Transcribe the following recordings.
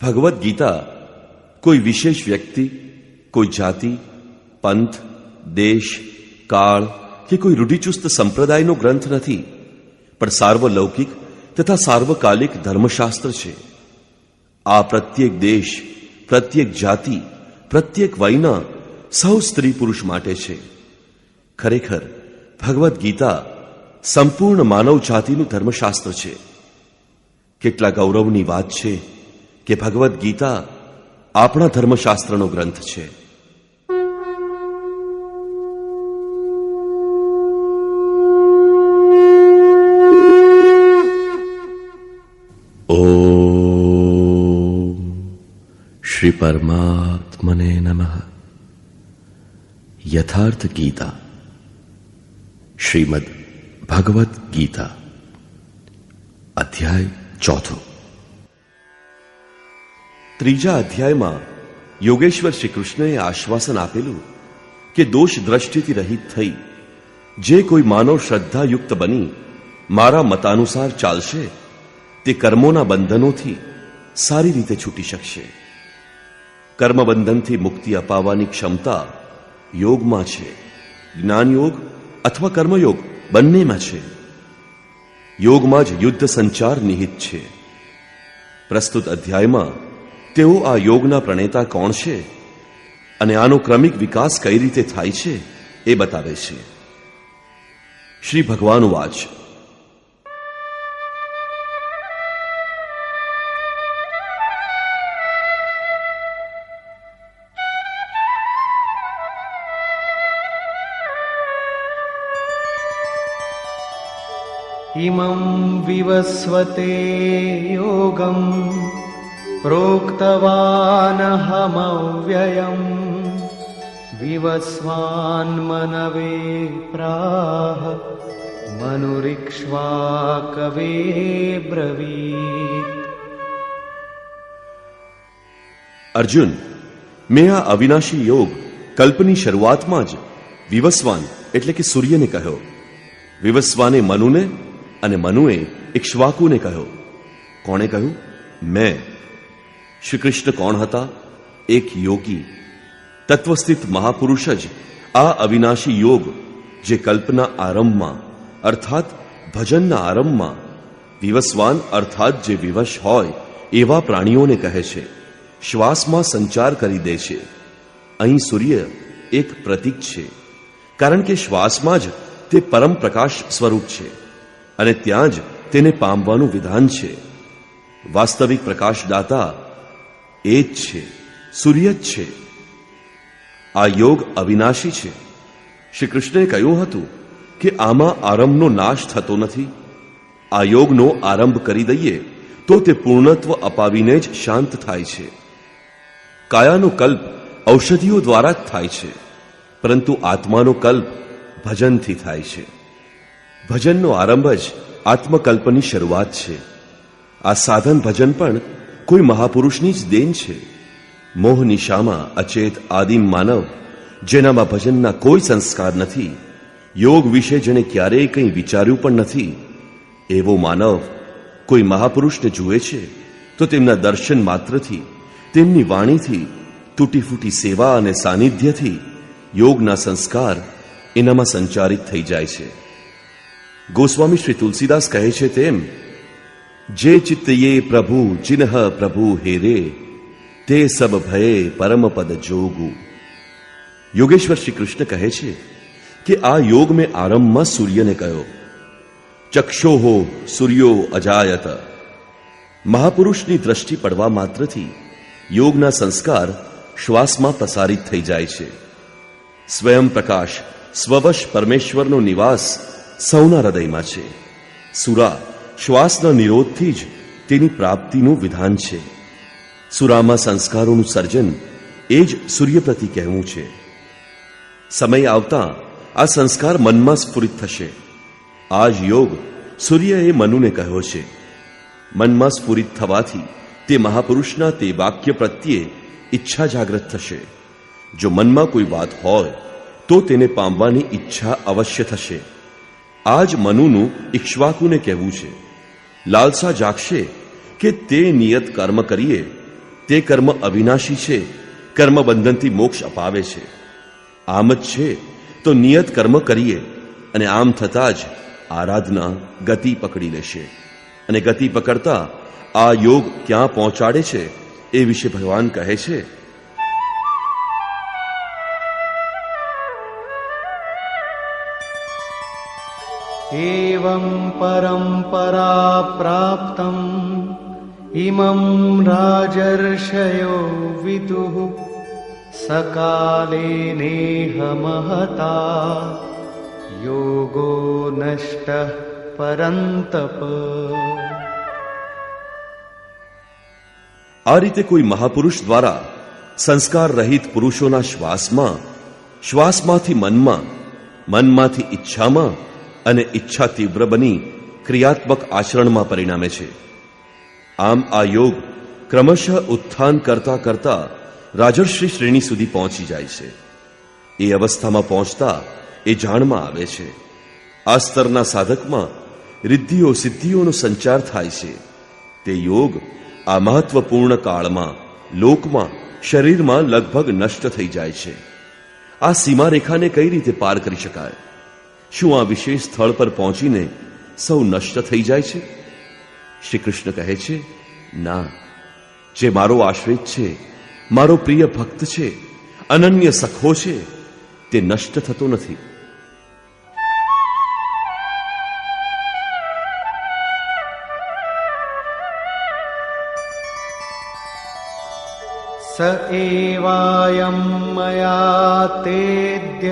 ભગવદ્ ગીતા કોઈ વિશેષ વ્યક્તિ, કોઈ જાતિ, પંથ, દેશ, કાળ કે કોઈ રૂઢિચુસ્ત સંપ્રદાયનો ગ્રંથ નથી, પણ સાર્વલૌકિક તથા સાર્વકાલિક ધર્મશાસ્ત્ર છે. આ પ્રત્યેક દેશ, પ્રત્યેક જાતિ, પ્રત્યેક વયના સૌ સ્ત્રી પુરુષ માટે છે. ખરેખર ભગવદ્ ગીતા સંપૂર્ણ માનવ જાતિનું ધર્મશાસ્ત્ર છે. કેટલા ગૌરવની વાત છે કે ભગવદ્ ગીતા આપણા ધર્મશાસ્ત્રનો ગ્રંથ છે. ઓમ શ્રી પરમાત્મને નમઃ. યથાર્થ ગીતા, શ્રીમદ ભગવદ્ ગીતા, અધ્યાય 4. ત્રીજા અધ્યાયમાં યોગેશ્વર શ્રી કૃષ્ણએ આશ્વાસન આપેલું કે દોષ દ્રષ્ટિથી રહિત થઈ જે કોઈ માનવ શ્રદ્ધાયુક્ત બની મારા મતાનુસાર ચાલશે તે કર્મોના બંધનોથી સારી રીતે છૂટી શકશે. કર્મબંધનથી મુક્તિ અપાવવાની ક્ષમતા યોગમાં છે. જ્ઞાનયોગ અથવા કર્મયોગ બંનેમાં છે. યોગમાં જ યુદ્ધ સંચાર નિહિત છે. પ્રસ્તુત અધ્યાયમાં તેઓ આ યોગના પ્રણેતા કોણ છે અને આનો ક્રમિક વિકાસ કઈ રીતે થાય છે એ બતાવે છે. શ્રી ભગવાન વાચ: इमं विवस्वते योगं प्रोक्तवानहमव्ययम् विवस्वान्मनवे प्राह मनुरिक्ष्वाकवे ब्रवीत्. અર્જુન, મેં આ અવિનાશી યોગ કલ્પની શરૂઆતમાં જ વિવસ્વાન એટલે કે સૂર્યને કહ્યો, વિવસ્વાને મનુને અને મનુએ ઇક્ષ્વાકુને કહ્યો. કોણે કહ્યું? મેં. શ્રી કૃષ્ણ કોણ હતા? એક યોગી, તત્વસ્થિત મહાપુરુષ જ આ અવિનાશી યોગ જે કલ્પના આરંભમાં અર્થાત ભજનના આરંભમાં વિવસ્વાન અર્થાત જે વિવશ હોય એવા પ્રાણીઓને કહે છે, શ્વાસમાં સંચાર કરી દે છે. અહીં સૂર્ય એક પ્રતીક છે, કારણ કે શ્વાસમાં જ તે પરમ પ્રકાશ સ્વરૂપ છે અને ત્યાં જ તેને પામવાનું વિધાન છે. વાસ્તવિક પ્રકાશદાતા એ જ છે, સૂર્ય જ છે. આ યોગ અવિનાશી છે. શ્રી કૃષ્ણે કહ્યું હતું કે આમાં આરંભનો નાશ થતો નથી. આ યોગનો આરંભ કરી દઈએ તો તે પૂર્ણત્વ અપાવીને જ શાંત થાય છે. કાયાનો કલ્પ ઔષધિઓ દ્વારા જ થાય છે, પરંતુ આત્માનો કલ્પ ભજનથી થાય છે. ભજનનો આરંભ જ આત્મકલ્પની શરૂઆત છે. આ સાધન ભજન પણ કોઈ મહાપુરુષની જ દેન છે. મોહ નિશામાં અચેત આદિમ માનવ, જેનામાં ભજનના કોઈ સંસ્કાર નથી, યોગ વિશે જેણે ક્યારેય કંઈ વિચાર્યું પણ નથી, એવો માનવ કોઈ મહાપુરુષને જુએ છે તો તેમના દર્શન માત્રથી, તેમની વાણીથી, તૂટી ફૂટી સેવા અને સાનિધ્યથી યોગના સંસ્કાર એનામાં સંચારિત થઈ જાય છે. ગોસ્વામી શ્રી તુલસીદાસ કહે છે તેમ, જે ચિત્તયે પ્રભુ ચિન્હ પ્રભુ હેરે તે સબ ભયે પરમપદ જોગુ. યોગેશ્વર શ્રી કૃષ્ણ કહે છે કે આ યોગ મેં આરંભમાં સૂર્યને કહ્યો. ચક્ષોહો સૂર્યો અજાયત. મહાપુરુષની દ્રષ્ટિ પડવા માત્રથી યોગના સંસ્કાર શ્વાસમાં પ્રસારિત થઈ જાય છે. સ્વયં પ્રકાશ સ્વવશ પરમેશ્વરનો નિવાસ સૌના હૃદયમાં છે. સુરા શ્વાસના નિરોધથી જ તેની પ્રાપ્તિનું વિધાન છે. સુરામાં સંસ્કારોનું સર્જન એ જ સૂર્ય પ્રતિ કહેવું છે. સમય આવતા આ સંસ્કાર મનમાં સ્ફુરિત થશે. આ જ યોગ સૂર્યએ મનુને કહ્યો છે. મનમાં સ્ફુરિત થવાથી તે મહાપુરુષના તે વાક્ય પ્રત્યે ઈચ્છા જાગૃત થશે. જો મનમાં કોઈ વાત હોય તો તેને પામવાની ઈચ્છા અવશ્ય થશે. આ જ મનુનું ઇક્ષ્વાકુને કહેવું છે. લાલસા જાગશે કે તે નિયત કર્મ કરીએ તે કર્મ અવિનાશી છે, કર્મ બંધનથી મોક્ષ અપાવે છે. આમ જ છે તો નિયત કર્મ કરીએ, અને આમ થતાં જ આરાધના ગતિ પકડી લેશે. અને ગતિ પકડતા આ યોગ ક્યાં પહોંચાડે છે એ વિશે ભગવાન કહે છે, एवं परम्परा प्राप्तम् इमं राजर्षयो विदुः सकाले नेह महता योगो नष्टः परन्तप. આ રીતે કોઈ મહાપુરુષ દ્વારા સંસ્કાર રહિત પુરુષોના શ્વાસમાં, શ્વાસમાંથી મનમાં, મનમાંથી ઈચ્છામાં અને ઈચ્છા તીવ્ર બની ક્રિયાત્મક આચરણમાં પરિણામે છે. આમ આ યોગ ક્રમશઃ ઉત્થાન કરતા કરતા રાજર્ષિ શ્રેણી સુધી પહોંચી જાય છે. એ અવસ્થામાં પહોંચતા એ જાણમાં આવે છે, આ સ્તરના સાધકમાં રિદ્ધિઓ સિદ્ધિઓનો સંચાર થાય છે. તે યોગ આ મહત્વપૂર્ણ કાળમાં, લોકમાં, શરીરમાં લગભગ નષ્ટ થઈ જાય છે. આ સીમારેખાને કઈ રીતે પાર કરી શકાય? શું આ વિશેષ સ્થળ પર પહોંચીને સૌ નષ્ટ થઈ જાય છે? શ્રી કૃષ્ણ કહે છે, ના, જે મારો આશ્રિત છે, મારો પ્રિય ભક્ત છે, અનન્ય સખો છે, તે નષ્ટ થતો નથી. स एवायं मया तेद्य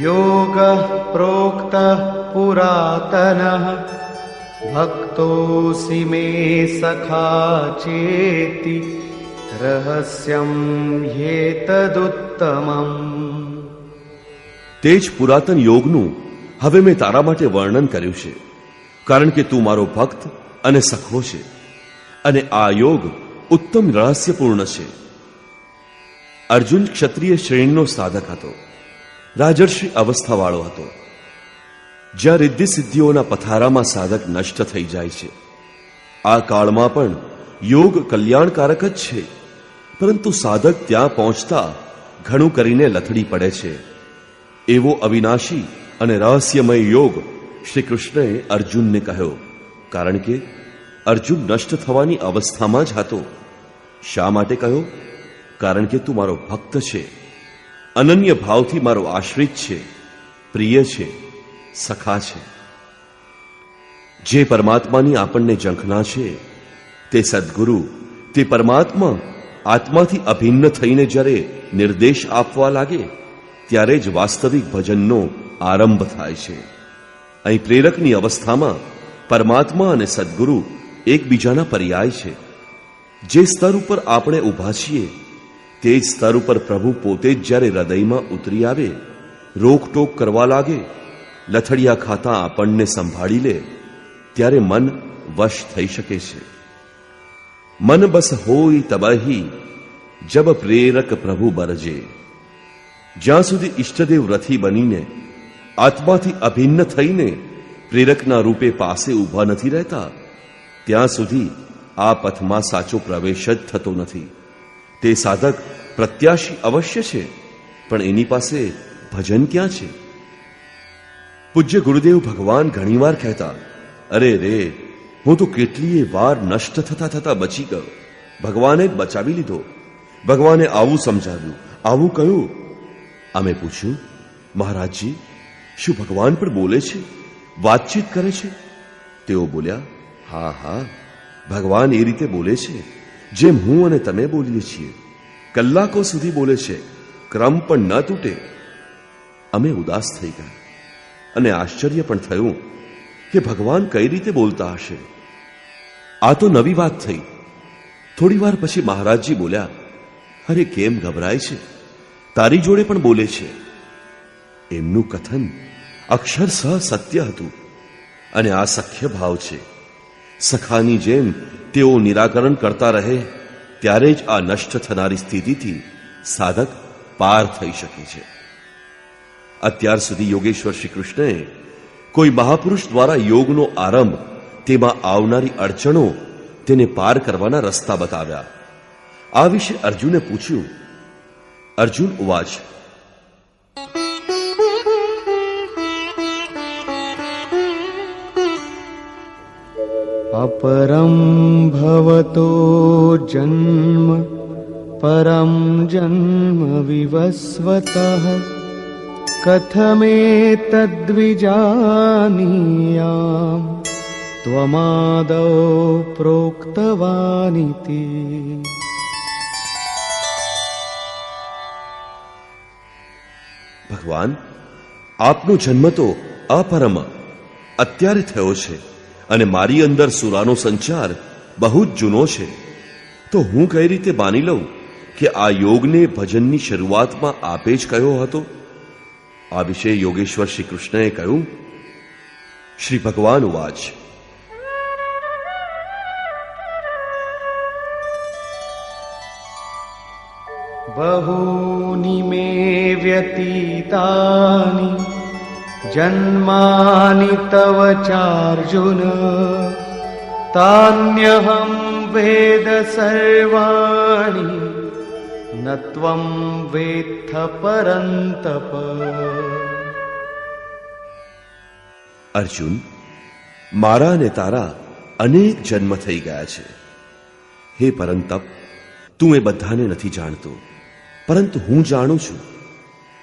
योगः प्रोक्तः पुरातनः भक्तोऽसि मे सखा चेति रहस्यं ह्येतदुत्तमम्. તે જ પુરાતન યોગનું હવે મેં તારા માટે વર્ણન કર્યું છે, કારણ કે તું મારો ભક્ત અને સખો છે, અને આ યોગ ઉત્તમ રહસ્યપૂર્ણ છે. અર્જુન ક્ષત્રિય શ્રેણીનો સાધક હતો, રાજર્ષિ અવસ્થાવાળો હતો. જ્યાં રિદ્ધિ સિદ્ધિઓના પથારામાં સાધક નષ્ટ થઈ જાય છે, આ કાળમાં પણ યોગ કલ્યાણકારક જ છે, પરંતુ સાધક ત્યાં પહોંચતા ઘણું કરીને લથડી પડે છે. એવો અવિનાશી અને રહસ્યમય યોગ શ્રી કૃષ્ણએ અર્જુનને કહ્યો, કારણ કે અર્જુન નષ્ટ થવાની અવસ્થામાં જ હતો. શા માટે કહ્યો? કારણ કે તું મારો ભક્ત છે, અનન્ય ભાવથી મારો આશ્રિત છે, પ્રિય છે, સખા છે. જે પરમાત્માની આપણને ઝંખના છે, તે સદ્ગુરુ, તે પરમાત્મા આત્માથી અભિન્ન થઈને જ્યારે નિર્દેશ આપવા લાગે, ત્યારે જ વાસ્તવિક ભજનનો આરંભ થાય છે. અહીં પ્રેરકની અવસ્થામાં પરમાત્મા અને સદ્ગુરુ એકબીજાના પર્યાય છે. જે સ્તર ઉપર આપણે ઊભા છીએ, તે જ સ્તર ઉપર પ્રભુ પોતે જ જ્યારે હૃદયમાં ઉતરી આવે, રોકટોક કરવા લાગે, લથડિયા ખાતા આપણને સંભાળી લે, ત્યારે મન વશ થઈ શકે છે. મન બસ હોય તબહી જબ પ્રેરક પ્રભુ બરજે. જ્યાં સુધી ઈષ્ટદેવ રથી બનીને, આત્માથી અભિન્ન થઈને પ્રેરકના રૂપે પાસે ઊભા નથી રહેતા, ત્યાં સુધી આ પથમાં સાચો પ્રવેશ જ થતો નથી. તે સાધક પ્રત્યાશી અવશ્ય છે, પણ એની પાસે ભજન ક્યાં છે? પૂજ્ય ગુરુદેવ ભગવાન ઘણીવાર કહેતા, અરે રે, હું તો કેટલીય વાર નષ્ટ થતા થતા બચી ગયો, ભગવાને જ બચાવી લીધો, ભગવાને આવું સમજાવ્યું, આવું કહ્યું. અમે પૂછ્યું, મહારાજજી, શું ભગવાન પણ બોલે છે, વાતચીત કરે છે? તેઓ બોલ્યા, હા હા, ભગવાન એ રીતે બોલે છે જેમ હું અને તમે બોલીએ છીએ. કલાકો સુધી બોલે છે, ક્રમ પણ ન તૂટે. અમે ઉદાસ થઈ ગયા અને આશ્ચર્ય પણ થયું કે ભગવાન કઈ રીતે બોલતા હશે. આ તો નવી વાત થઈ. થોડી વાર પછી મહારાજજી બોલ્યા, અરે કેમ ગભરાય છે, તારી જોડે પણ બોલે છે. એમનું કથન અક્ષરશઃ સત્ય હતું, અને આ સખ્ય ભાવ છે. સખાની જેમ તેઓ નિરાકરણ કરતા રહે, ત્યારે જ આ નષ્ટ થનારી સ્થિતિથી સાધક પાર થઈ શકે છે. અત્યાર સુધી યોગેશ્વર શ્રી કૃષ્ણએ કોઈ મહાપુરુષ દ્વારા યોગનો આરંભ, તેમાં આવનારી અડચણો, તેને પાર કરવાના રસ્તા બતાવ્યા. આ વિશે અર્જુને પૂછ્યું. અર્જુન ઉવાચ. अपरं भवतो जन्म परं जन्म विवस्वतः कथमेतद्विजानीयाम् त्वमादौ प्रोक्तवानिति. ભગવાન, આપનો જન્મ તો અપરમ અત્યારે થયો છે અને મારી અંદર સુરાનો સંચાર બહુ જ જૂનો છે. તો હું કઈ રીતે માની લઉં કે આ યોગને ભજનની શરૂઆતમાં આપે જ કયો હતો? આ વિશે યોગેશ્વર શ્રી કૃષ્ણએ કહ્યું. શ્રી ભગવાન ઉવાચ. बहूनि मे व्यतीतानि जन्मानि तव चार्जुन तान्यहं वेद सर्वाणि न त्वं वेत्थ परन्तप. અર્જુન, મારા અને તારા અનેક જન્મ થઈ ગયા છે. હે પરંતપ, તું એ બધાને નથી જાણતો, પરંતુ હું જાણું છું.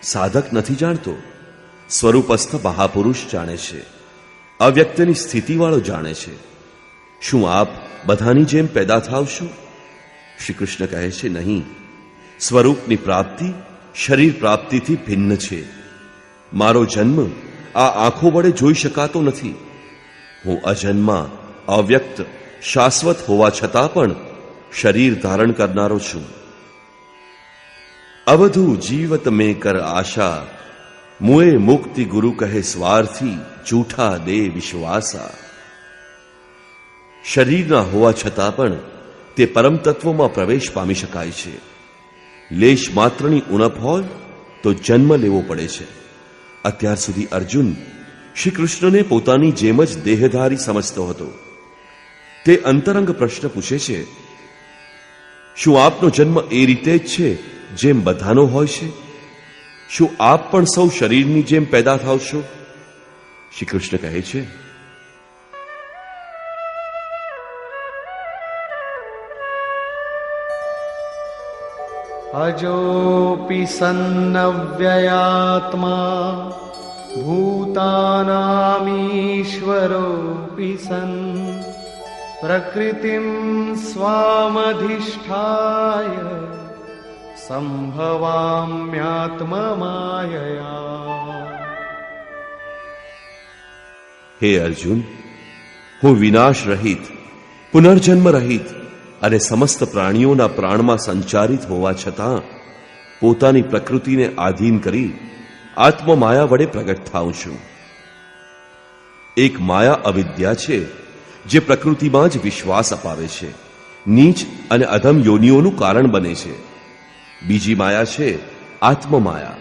સાધક નથી જાણતો, સ્વરૂપસ્થ મહાપુરુષ જાણે છે, અવ્યક્તની સ્થિતિવાળો જાણે છે. શું આપ બધાની જેમ પેદા થાવશો? શ્રી કૃષ્ણ કહે છે, નહીં. સ્વરૂપની પ્રાપ્તિ શરીર પ્રાપ્તિથી ભિન્ન છે. મારો જન્મ આ આંખો વડે જોઈ શકાતો નથી. હું અજન્મા, અવ્યક્ત, શાશ્વત હોવા છતાં પણ શરીર ધારણ કરનારો છું. અવધુ જીવત મેં કર આશા, મુએ મુક્તિ ગુરુ કહે સ્વાર્થી, જૂઠા દે વિશ્વાસા. શરીરના હોવા છતાં પણ તે પરમ તત્વમાં પ્રવેશ પામી શકાય છે. લેશ માત્રની ઉણપ હોય તો જન્મ લેવો પડે છે. અત્યાર સુધી અર્જુન શ્રી કૃષ્ણને પોતાની જેમ જ દેહધારી સમજતો હતો. તે અંતરંગ પ્રશ્ન પૂછે છે, શું આપનો જન્મ એ રીતે જ છે જેમ બધાનો હોય છે? શું આપ પણ સૌ શરીરની જેમ પેદા થાવશો? શ્રી કૃષ્ણ કહે છે, अजोऽपि सन्नव्ययात्मा भूतानामीश्वरोऽपि सन् प्रकृतिं स्वामधिष्ठाय संभवाम्यात्ममायया. હે અર્જુન, હું વિનાશ રહિત, પુનર્જન્મ રહિત અને સમસ્ત પ્રાણીઓના પ્રાણમાં સંચારિત હોવા છતાં પોતાની પ્રકૃતિને આધીન કરી આત્મમાયા વડે પ્રગટ થાઉં છું. એક માયા અવિદ્યા છે જે પ્રકૃતિમાં જ વિશ્વાસ અપાવે છે, નીચ અને અધમ યોનિઓનું કારણ બને છે. બીજી માયા છે આત્મમાયા,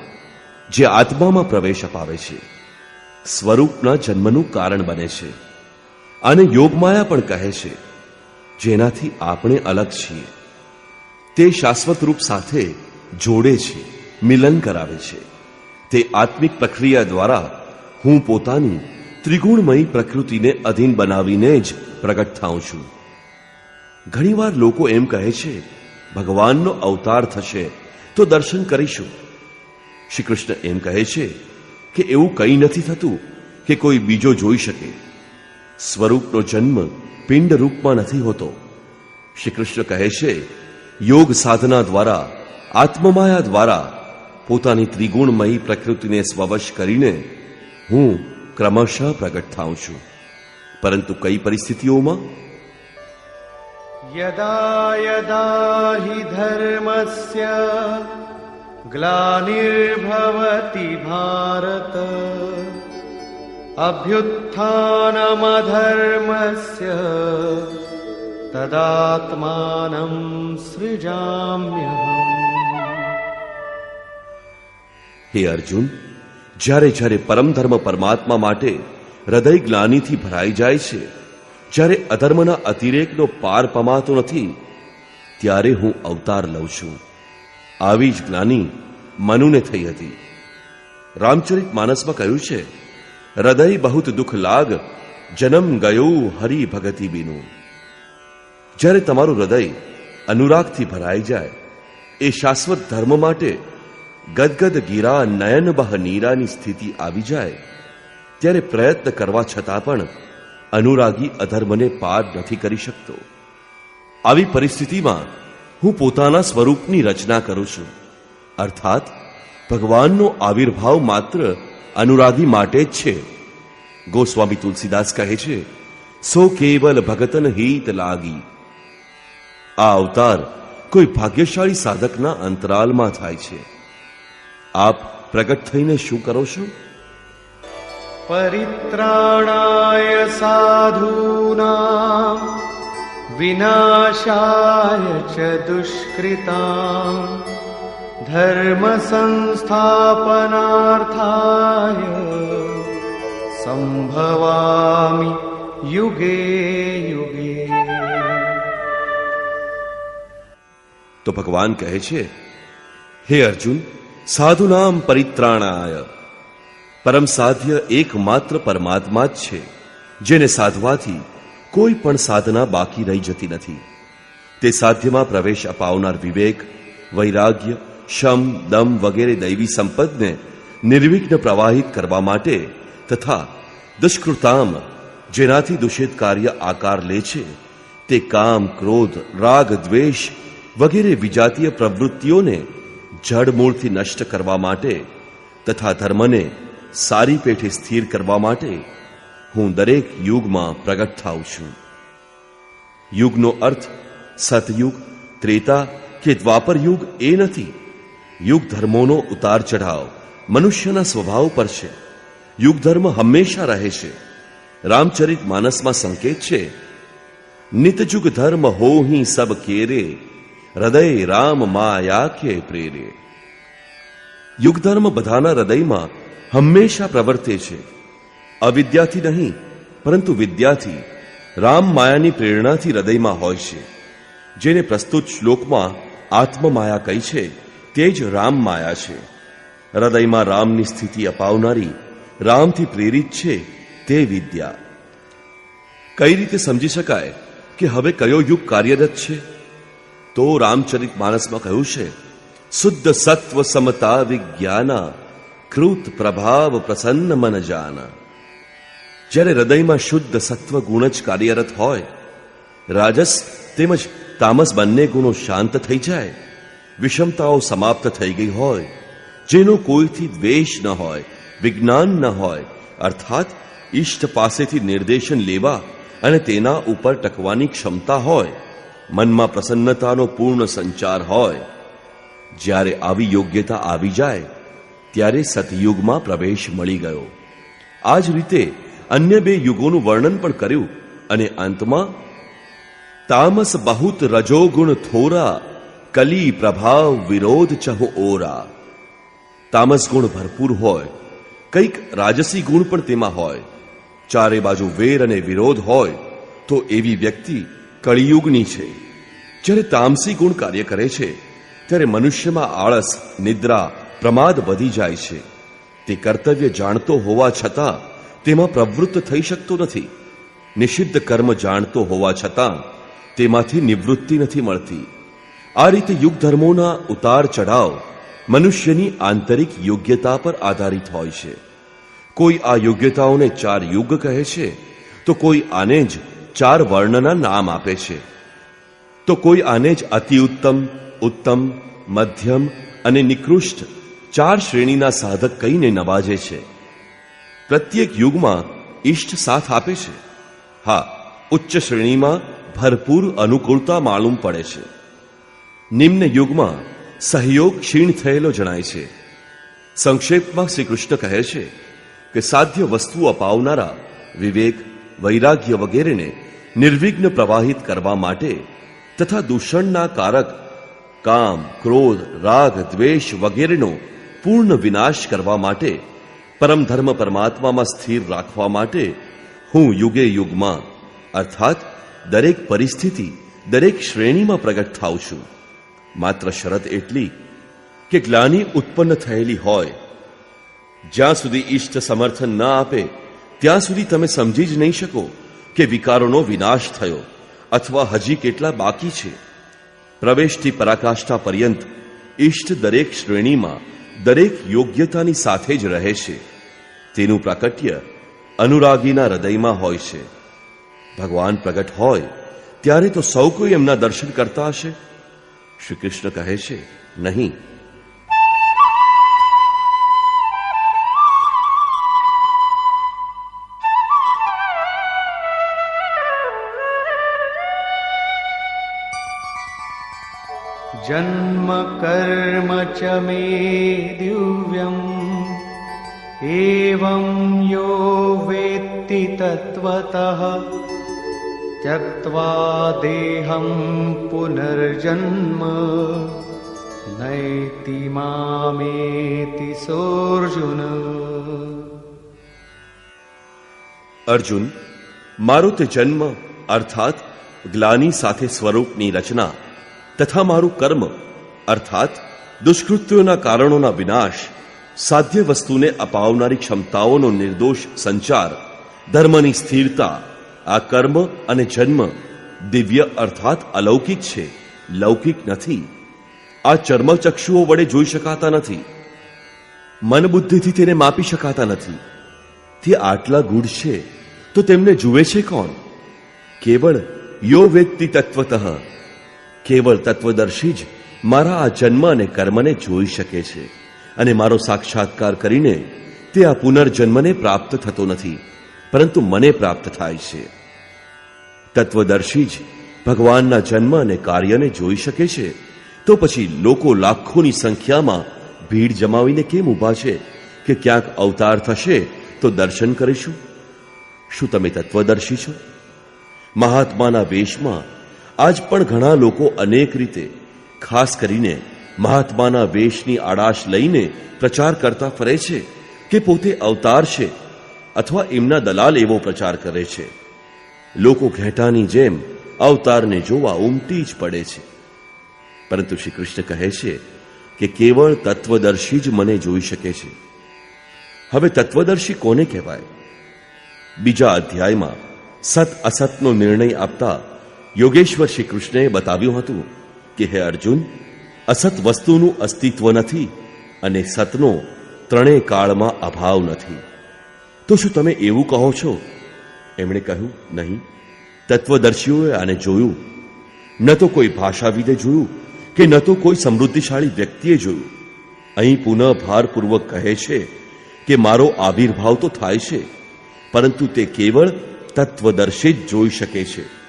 જે આત્મામાં પ્રવેશ અપાવે છે, સ્વરૂપના જન્મનું કારણ બને છે. આને યોગમાયા પણ કહે છે, જેનાથી આપણે અલગ છીએ. તે શાશ્વત રૂપ સાથે જોડે છે, મિલન કરાવે છે. તે આત્મિક પ્રક્રિયા દ્વારા હું પોતાની ત્રિગુણમયી પ્રકૃતિને અધીન બનાવીને જ પ્રગટ થાઉં છું. ઘણીવાર લોકો એમ કહે છે, ભગવાનનો અવતાર થશે તો દર્શન કરીશું. શ્રી કૃષ્ણ એમ કહે છે કે એવું કંઈ નથી થતું કે કોઈ બીજો જોઈ શકે. સ્વરૂપનો જન્મ પિંડ રૂપમાં નથી હોતો. શ્રી કૃષ્ણ કહે છે, યોગ સાધના દ્વારા, આત્મમાયા દ્વારા પોતાની ત્રિગુણમયી પ્રકૃતિને સ્વવશ કરીને હું ક્રમશઃ પ્રગટ થાઉં છું. પરંતુ કઈ પરિસ્થિતિઓમાં? यदा यदा हि धर्मस्य ग्लानिर्भवति भारत अभ्युत्थानमधर्मस्य तदात्मानं सृजाम्यहम्. હે અર્જુન, જ્યારે જ્યારે પરમ ધર્મ પરમાત્મા માટે હૃદય ગ્લાનિથી ભરાઈ જાય છે, જ્યારે અધર્મના અતિરેકનો પાર પમાતો નથી, ત્યારે હું અવતાર લઉં છું. આવી જ જ્ઞાની મનુને થઈ હતી. રામચરિત માનસમાં કહ્યું છે, હૃદય બહુત દુઃખ લાગ, જન્મ ગયો હરિ ભગતિ બીનું. જ્યારે તમારું હૃદય અનુરાગથી ભરાઈ જાય, એ શાશ્વત ધર્મ માટે ગદગદ ગીરા નયન બહ નીરાની સ્થિતિ આવી જાય, ત્યારે પ્રયત્ન કરવા છતાં પણ અનુરાગી અધર્મને પાર નથી કરી શકતો. આવી પરિસ્થિતિમાં હું પોતાના સ્વરૂપની રચના કરું છું, અર્થાત ભગવાનનો આવિર્ભાવ માત્ર અનુરાગી માટે જ છે. ગોસ્વામી તુલસીદાસ કહે છે, સો કેવલ ભગતન હિત લાગી. આ અવતાર કોઈ ભાગ્યશાળી સાધકના અંતરાલમાં થાય છે. આપ પ્રગટ થઈને શું કરો છો? પરિત્રાણાય સાધૂનાં વિનાશાય ચ દુષ્કૃતાં ધર્મ સંસ્થાપનાર્થાય સંભવામિ યુગે યુગે. તો ભગવાન કહે છે, હે અર્જુન, સાધુનામ પરિત્રાણાય. પરમ સાધ્ય એકમાત્ર પરમાત્મા જ છે, જેને સાધવાથી કોઈ પણ સાધના બાકી રહી જતી નથી. તે સાધ્યમાં પ્રવેશ અપાવનાર વિવેક, વૈરાગ્ય, શમ, દમ વગેરે દૈવી સંપદને નિર્વિઘ્ન પ્રવાહિત કરવા માટે તથા દુષ્કૃતામ, જેનાથી દૂષિત કાર્ય આકાર લે છે, તે કામ, ક્રોધ, રાગ, દ્વેષ વગેરે વિજાતીય પ્રવૃત્તિઓને જડમૂળથી નષ્ટ કરવા માટે તથા ધર્મને સારી પેઠે સ્થિર કરવા માટે હું દરેક યુગમાં પ્રગટ થાઉં છું. યુગનો અર્થ સતયુગ, ત્રેતા કે દ્વાપર યુગ એ નથી. યુગ ધર્મોનો ઉતાર ચઢાવ મનુષ્યના સ્વભાવ પર છે. યુગ ધર્મ હંમેશા રહે છે. રામચરિત માનસમાં સંકેત છે, નિતજુગ ધર્મ હોહી સબ કેરે, હૃદય રામ માયા કે પ્રેરે. યુગ ધર્મ બધાના હૃદયમાં હંમેશા પ્રવર્તે છે. અવિદ્યાથી નહીં, પરંતુ વિદ્યાથી, રામ માયાની પ્રેરણાથી હૃદયમાં હોય છે. જેને પ્રસ્તુત શ્લોકમાં આત્મમાયા કહી છે, તે જ રામ માયા છે. હૃદયમાં રામની સ્થિતિ અપાવનારી, રામથી પ્રેરિત છે તે વિદ્યા. કઈ રીતે સમજી શકાય કે હવે કયો યુગ કાર્યરત છે? તો રામચરિત માનસમાં કહ્યું છે, શુદ્ધ સત્વ સમતા વિજ્ઞાના, કૃત પ્રભાવ પ્રસન્ન મન જાના. જ્યારે હૃદયમાં શુદ્ધ સત્વ ગુણ જ કાર્યરત હોય, રાજસ તેમજ તામસ બંને ગુણો શાંત થઈ જાય, વિષમતાઓ સમાપ્ત થઈ ગઈ હોય, જેનો કોઈથી દ્વેષ ન હોય, વિજ્ઞાન ન હોય, અર્થાત ઈષ્ટ પાસેથી નિર્દેશન લેવા અને તેના ઉપર ટકવાની ક્ષમતા હોય, મનમાં પ્રસન્નતાનો પૂર્ણ સંચાર હોય, જ્યારે આવી યોગ્યતા આવી જાય ત્યારે સતયુગમાં પ્રવેશ મળી ગયો. આ જ રીતે અન્ય બે યુગોનું વર્ણન પણ કર્યું અને અંતમાં તામસ બહુત રજોગુણ થોરા, કલી પ્રભાવ વિરોધ ચહુ ઓરા. તામસ ગુણ ભરપૂર હોય, કંઈક રાજસી ગુણ પણ તેમાં હોય, ચારે બાજુ વેર અને વિરોધ હોય, તો એવી વ્યક્તિ કળિયુગની છે. જ્યારે તામસી ગુણ કાર્ય કરે છે ત્યારે મનુષ્યમાં આળસ, નિદ્રા, પ્રમાદ વધી જાય છે. તે કર્તવ્ય જાણતો હોવા છતાં તેમાં પ્રવૃત્ત થઈ શકતો નથી. નિષિદ્ધ કર્મ જાણતો હોવા છતાં તેમાંથી નિવૃત્તિ નથી મળતી. આ રીતે યુગ ધર્મોના ઉતાર ચઢાવ મનુષ્યની આંતરિક યોગ્યતા પર આધારિત હોય છે. કોઈ આ યોગ્યતાઓને 4 યુગ કહે છે, તો કોઈ આને જ 4 વર્ણના નામ આપે છે, તો કોઈ આને જ અતિ ઉત્તમ, ઉત્તમ, મધ્યમ અને નિકૃષ્ટ 4 શ્રેણીના સાધક કહીને નવાજે છે. પ્રત્યેક યુગમાં ઈષ્ટ સાથ આપે છે. હા, ઉચ્ચ શ્રેણીમાં ભરપૂર અનુકૂળતા માલુમ પડે છે. નિમ્ન યુગમાં સહયોગ ક્ષીણ થયેલો જણાય છે. સંક્ષેપમાં શ્રી કૃષ્ણ કહે છે કે સાધ્ય વસ્તુ અપાવનારા વિવેક, વૈરાગ્ય વગેરેને નિર્વિઘ્ન પ્રવાહિત કરવા માટે તથા દૂષણના કારક કામ, ક્રોધ, રાગ, દ્વેષ વગેરેનો પૂર્ણ વિનાશ કરવા માટે, પરમ ધર્મ પરમાત્મામાં સ્થિર રાખવા માટે હું યુગે યુગમાં અર્થાત દરેક પરિસ્થિતિ, દરેક શ્રેણીમાં પ્રગટ થાઉં છું. માત્ર શરત એટલી કે ગ્લાનિ ઉત્પન્ન થયેલી હોય. જ્યાં સુધી ઈષ્ટ સમર્થન ન આપે ત્યાં સુધી તમે સમજી જ નહીં શકો કે વિકારોનો વિનાશ થયો અથવા હજી કેટલા બાકી છે. પ્રવેશથી પરાકાષ્ઠા પર્યંત ઈષ્ટ દરેક શ્રેણીમાં દરેક યોગ્યતાની સાથે જ રહે છે. તેનું પ્રાકટ્ય અનુરાગીના હૃદયમાં હોય છે. ભગવાન પ્રગટ હોય ત્યારે તો સૌ કોઈ એમના દર્શન કરતા હશે. શ્રી કૃષ્ણ કહે છે, નહીં. जन्म कर्म च मे दिव्यम् एवं यो वेत्ति तत्त्वतः त्यक्त्वा देहं पुनर्जन्म नैति मामेति सोऽर्जुन. અર્જુન, મારો તે જન્મ અર્થાત ગ્લાની સાથે સ્વરૂપની રચના તથા મારું કર્મ અર્થાત દુષ્કૃત્યોના કારણોના વિનાશ, સાધ્ય વસ્તુને અપાવનારી ક્ષમતાઓનો નિર્દોષ સંચાર, ધર્મની સ્થિરતા, આ કર્મ અને જન્મ દિવ્ય અર્થાત અલૌકિક છે, લૌકિક નથી. આ ચર્મચક્ષુઓ વડે જોઈ શકાતા નથી, મન બુદ્ધિથી તેને માપી શકાતા નથી. તે આટલા ગૂઢ છે તો તેમને જુએ છે કોણ? કેવળ યો વેત્તિ તત્વતઃ, કેવળ તત્વદર્શી જ મારા આ જન્મ અને કર્મને જોઈ શકે છે અને મારો સાક્ષાત્કાર કરીને તે આ પુનર્જન્મને પ્રાપ્ત થતો નથી, પરંતુ મને પ્રાપ્ત થાય છે. તત્વદર્શી જ ભગવાનના જન્મ અને કાર્યને જોઈ શકે છે, તો પછી લોકો લાખોની સંખ્યામાં ભીડ જમાવીને કેમ ઊભા છે કે ક્યાંક અવતાર થશે તો દર્શન કરીશું? શું તમે તત્વદર્શી છો? મહાત્માના વેશમાં આજ પણ ઘણા લોકો અનેક રીતે, ખાસ કરીને મહાત્માના વેશની આડાશ લઈને પ્રચાર કરતા ફરે છે કે પોતે અવતાર છે અથવા એમના દલાલ એવો પ્રચાર કરે છે. લોકો ઘેટાની જેમ અવતારને જોવા ઉમટી જ પડે છે. પરંતુ શ્રી કૃષ્ણ કહે છે કે કેવળ તત્વદર્શી જ મને જોઈ શકે છે. હવે તત્વદર્શી કોને કહેવાય? બીજા અધ્યાયમાં સત અસતનો નિર્ણય આપતા યોગેશ્વર શ્રી કૃષ્ણએ બતાવ્યું હતું કે હે અર્જુન, અસત વસ્તુનું અસ્તિત્વ નથી અને સતનો ત્રણેય કાળમાં અભાવ નથી. તો શું તમે એવું કહો છો? એમણે કહ્યું, નહીં. તત્વદર્શીઓએ આને જોયું. ન તો કોઈ ભાષાવિદે જોયું કે ન તો કોઈ સમૃદ્ધિશાળી વ્યક્તિએ જોયું. અહીં પુનઃ ભારપૂર્વક કહે છે કે મારો આવિર્ભાવ તો થાય છે, પરંતુ તે કેવળ તત્વદર્શી જ જોઈ શકે છે.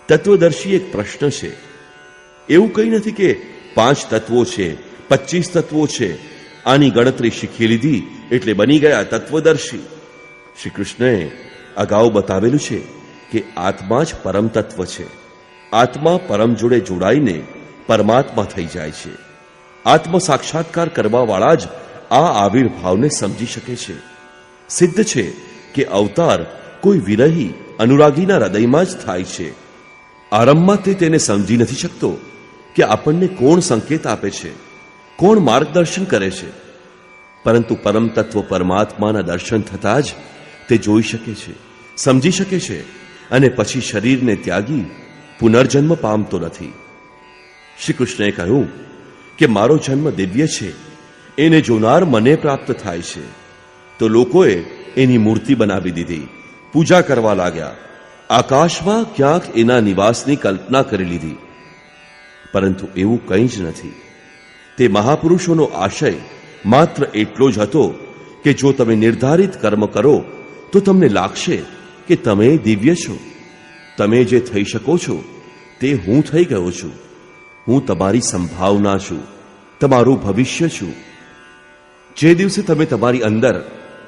તત્વદર્શી એક પ્રશ્ન છે. એવું કંઈ નથી કે 5 તત્વો છે, 25 તત્વો છે, આની ગણતરી શીખી લીધી એટલે બની ગયા તત્વદર્શી. શ્રી કૃષ્ણએ અગાઉ બતાવેલું છે કે આત્મા જ પરમ તત્વ છે. આત્મા પરમ જોડે જોડાઈને પરમાત્મા થઈ જાય છે. આત્મ સાક્ષાત્કાર કરવાવાળા જ આ આવિર્ભાવને સમજી શકે છે. સિદ્ધ છે કે અવતાર કોઈ વિરહી અનુરાગીના હૃદયમાં જ થાય છે. આરંભમાં તે તેને સમજી નથી શકતો કે આપણને કોણ સંકેત આપે છે, કોણ માર્ગદર્શન કરે છે, પરંતુ પરમ તત્વ પરમાત્માના દર્શન થતાં જ તે જોઈ શકે છે, સમજી શકે છે અને પછી શરીરને ત્યાગી પુનર્જન્મ પામતો નથી. શ્રી કૃષ્ણએ કહ્યું કે મારો જન્મ દિવ્ય છે, એને જોનાર મને પ્રાપ્ત થાય છે. તો લોકોએ એની મૂર્તિ બનાવી દીધી, પૂજા કરવા લાગ્યા, આકાશમાં ક્યાંક એના નિવાસની કલ્પના કરી લીધી. પરંતુ એવું કંઈ જ નથી. તે મહાપુરુષોનો આશય માત્ર એટલો જ હતો કે જો તમે નિર્ધારિત કર્મ કરો તો તમને લાગશે કે તમે દિવ્ય છો. તમે જે થઈ શકો છો તે હું થઈ ગયો છું. હું તમારી સંભાવના છું, તમારું ભવિષ્ય છું. જે દિવસે તમે તમારી અંદર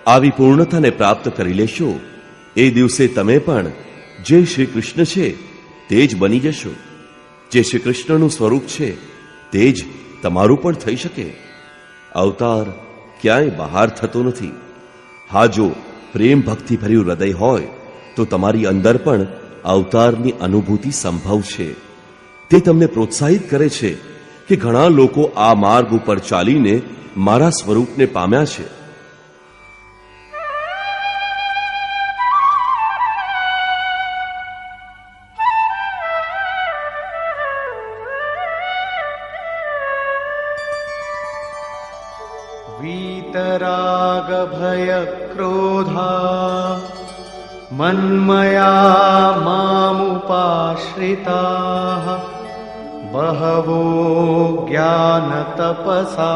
આવી પૂર્ણતાને પ્રાપ્ત કરી લેશો એ દિવસે તમે પણ જે શ્રી કૃષ્ણ છે તે જ બની જશો. જે શ્રી કૃષ્ણનું સ્વરૂપ છે તે જ તમારું પણ થઈ શકે. અવતાર ક્યાંય બહાર થતો નથી. હા, જો પ્રેમ ભક્તિ ભર્યું હૃદય હોય તો તમારી અંદર પણ અવતારની અનુભૂતિ સંભવ છે. તે તમને પ્રોત્સાહિત કરે છે કે ઘણા લોકો આ માર્ગ ઉપર ચાલીને મારા સ્વરૂપને પામ્યા છે. वीतराग भय क्रोधा मन्मया मामुपाश्रिताः बहवो ज्ञान तपसा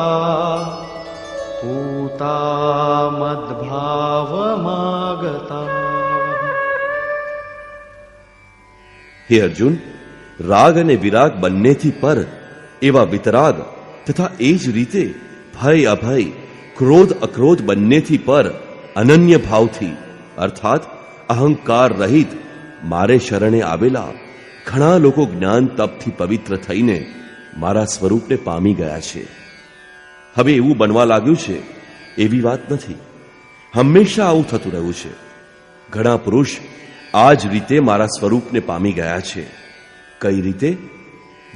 पूता मद्भावमागता. હે અર્જુન, રાગ અને વિરાગ બંનેથી પર એવા વિતરાગ તથા એ જ રીતે ભય અભય, ક્રોધ અક્રોધ બંનેથી પર અનન્ય ભાવથી અર્થાત અહંકાર રહિત મારે શરણે આવેલા ઘણા લોકો જ્ઞાન તપથી પવિત્ર થઈને મારા સ્વરૂપને પામી ગયા છે. હવે એવું બનવા લાગ્યું છે એવી વાત નથી. હંમેશા આવું થતું રહ્યું છે. ઘણા પુરુષ આ જ રીતે મારા સ્વરૂપને પામી ગયા છે. કઈ રીતે?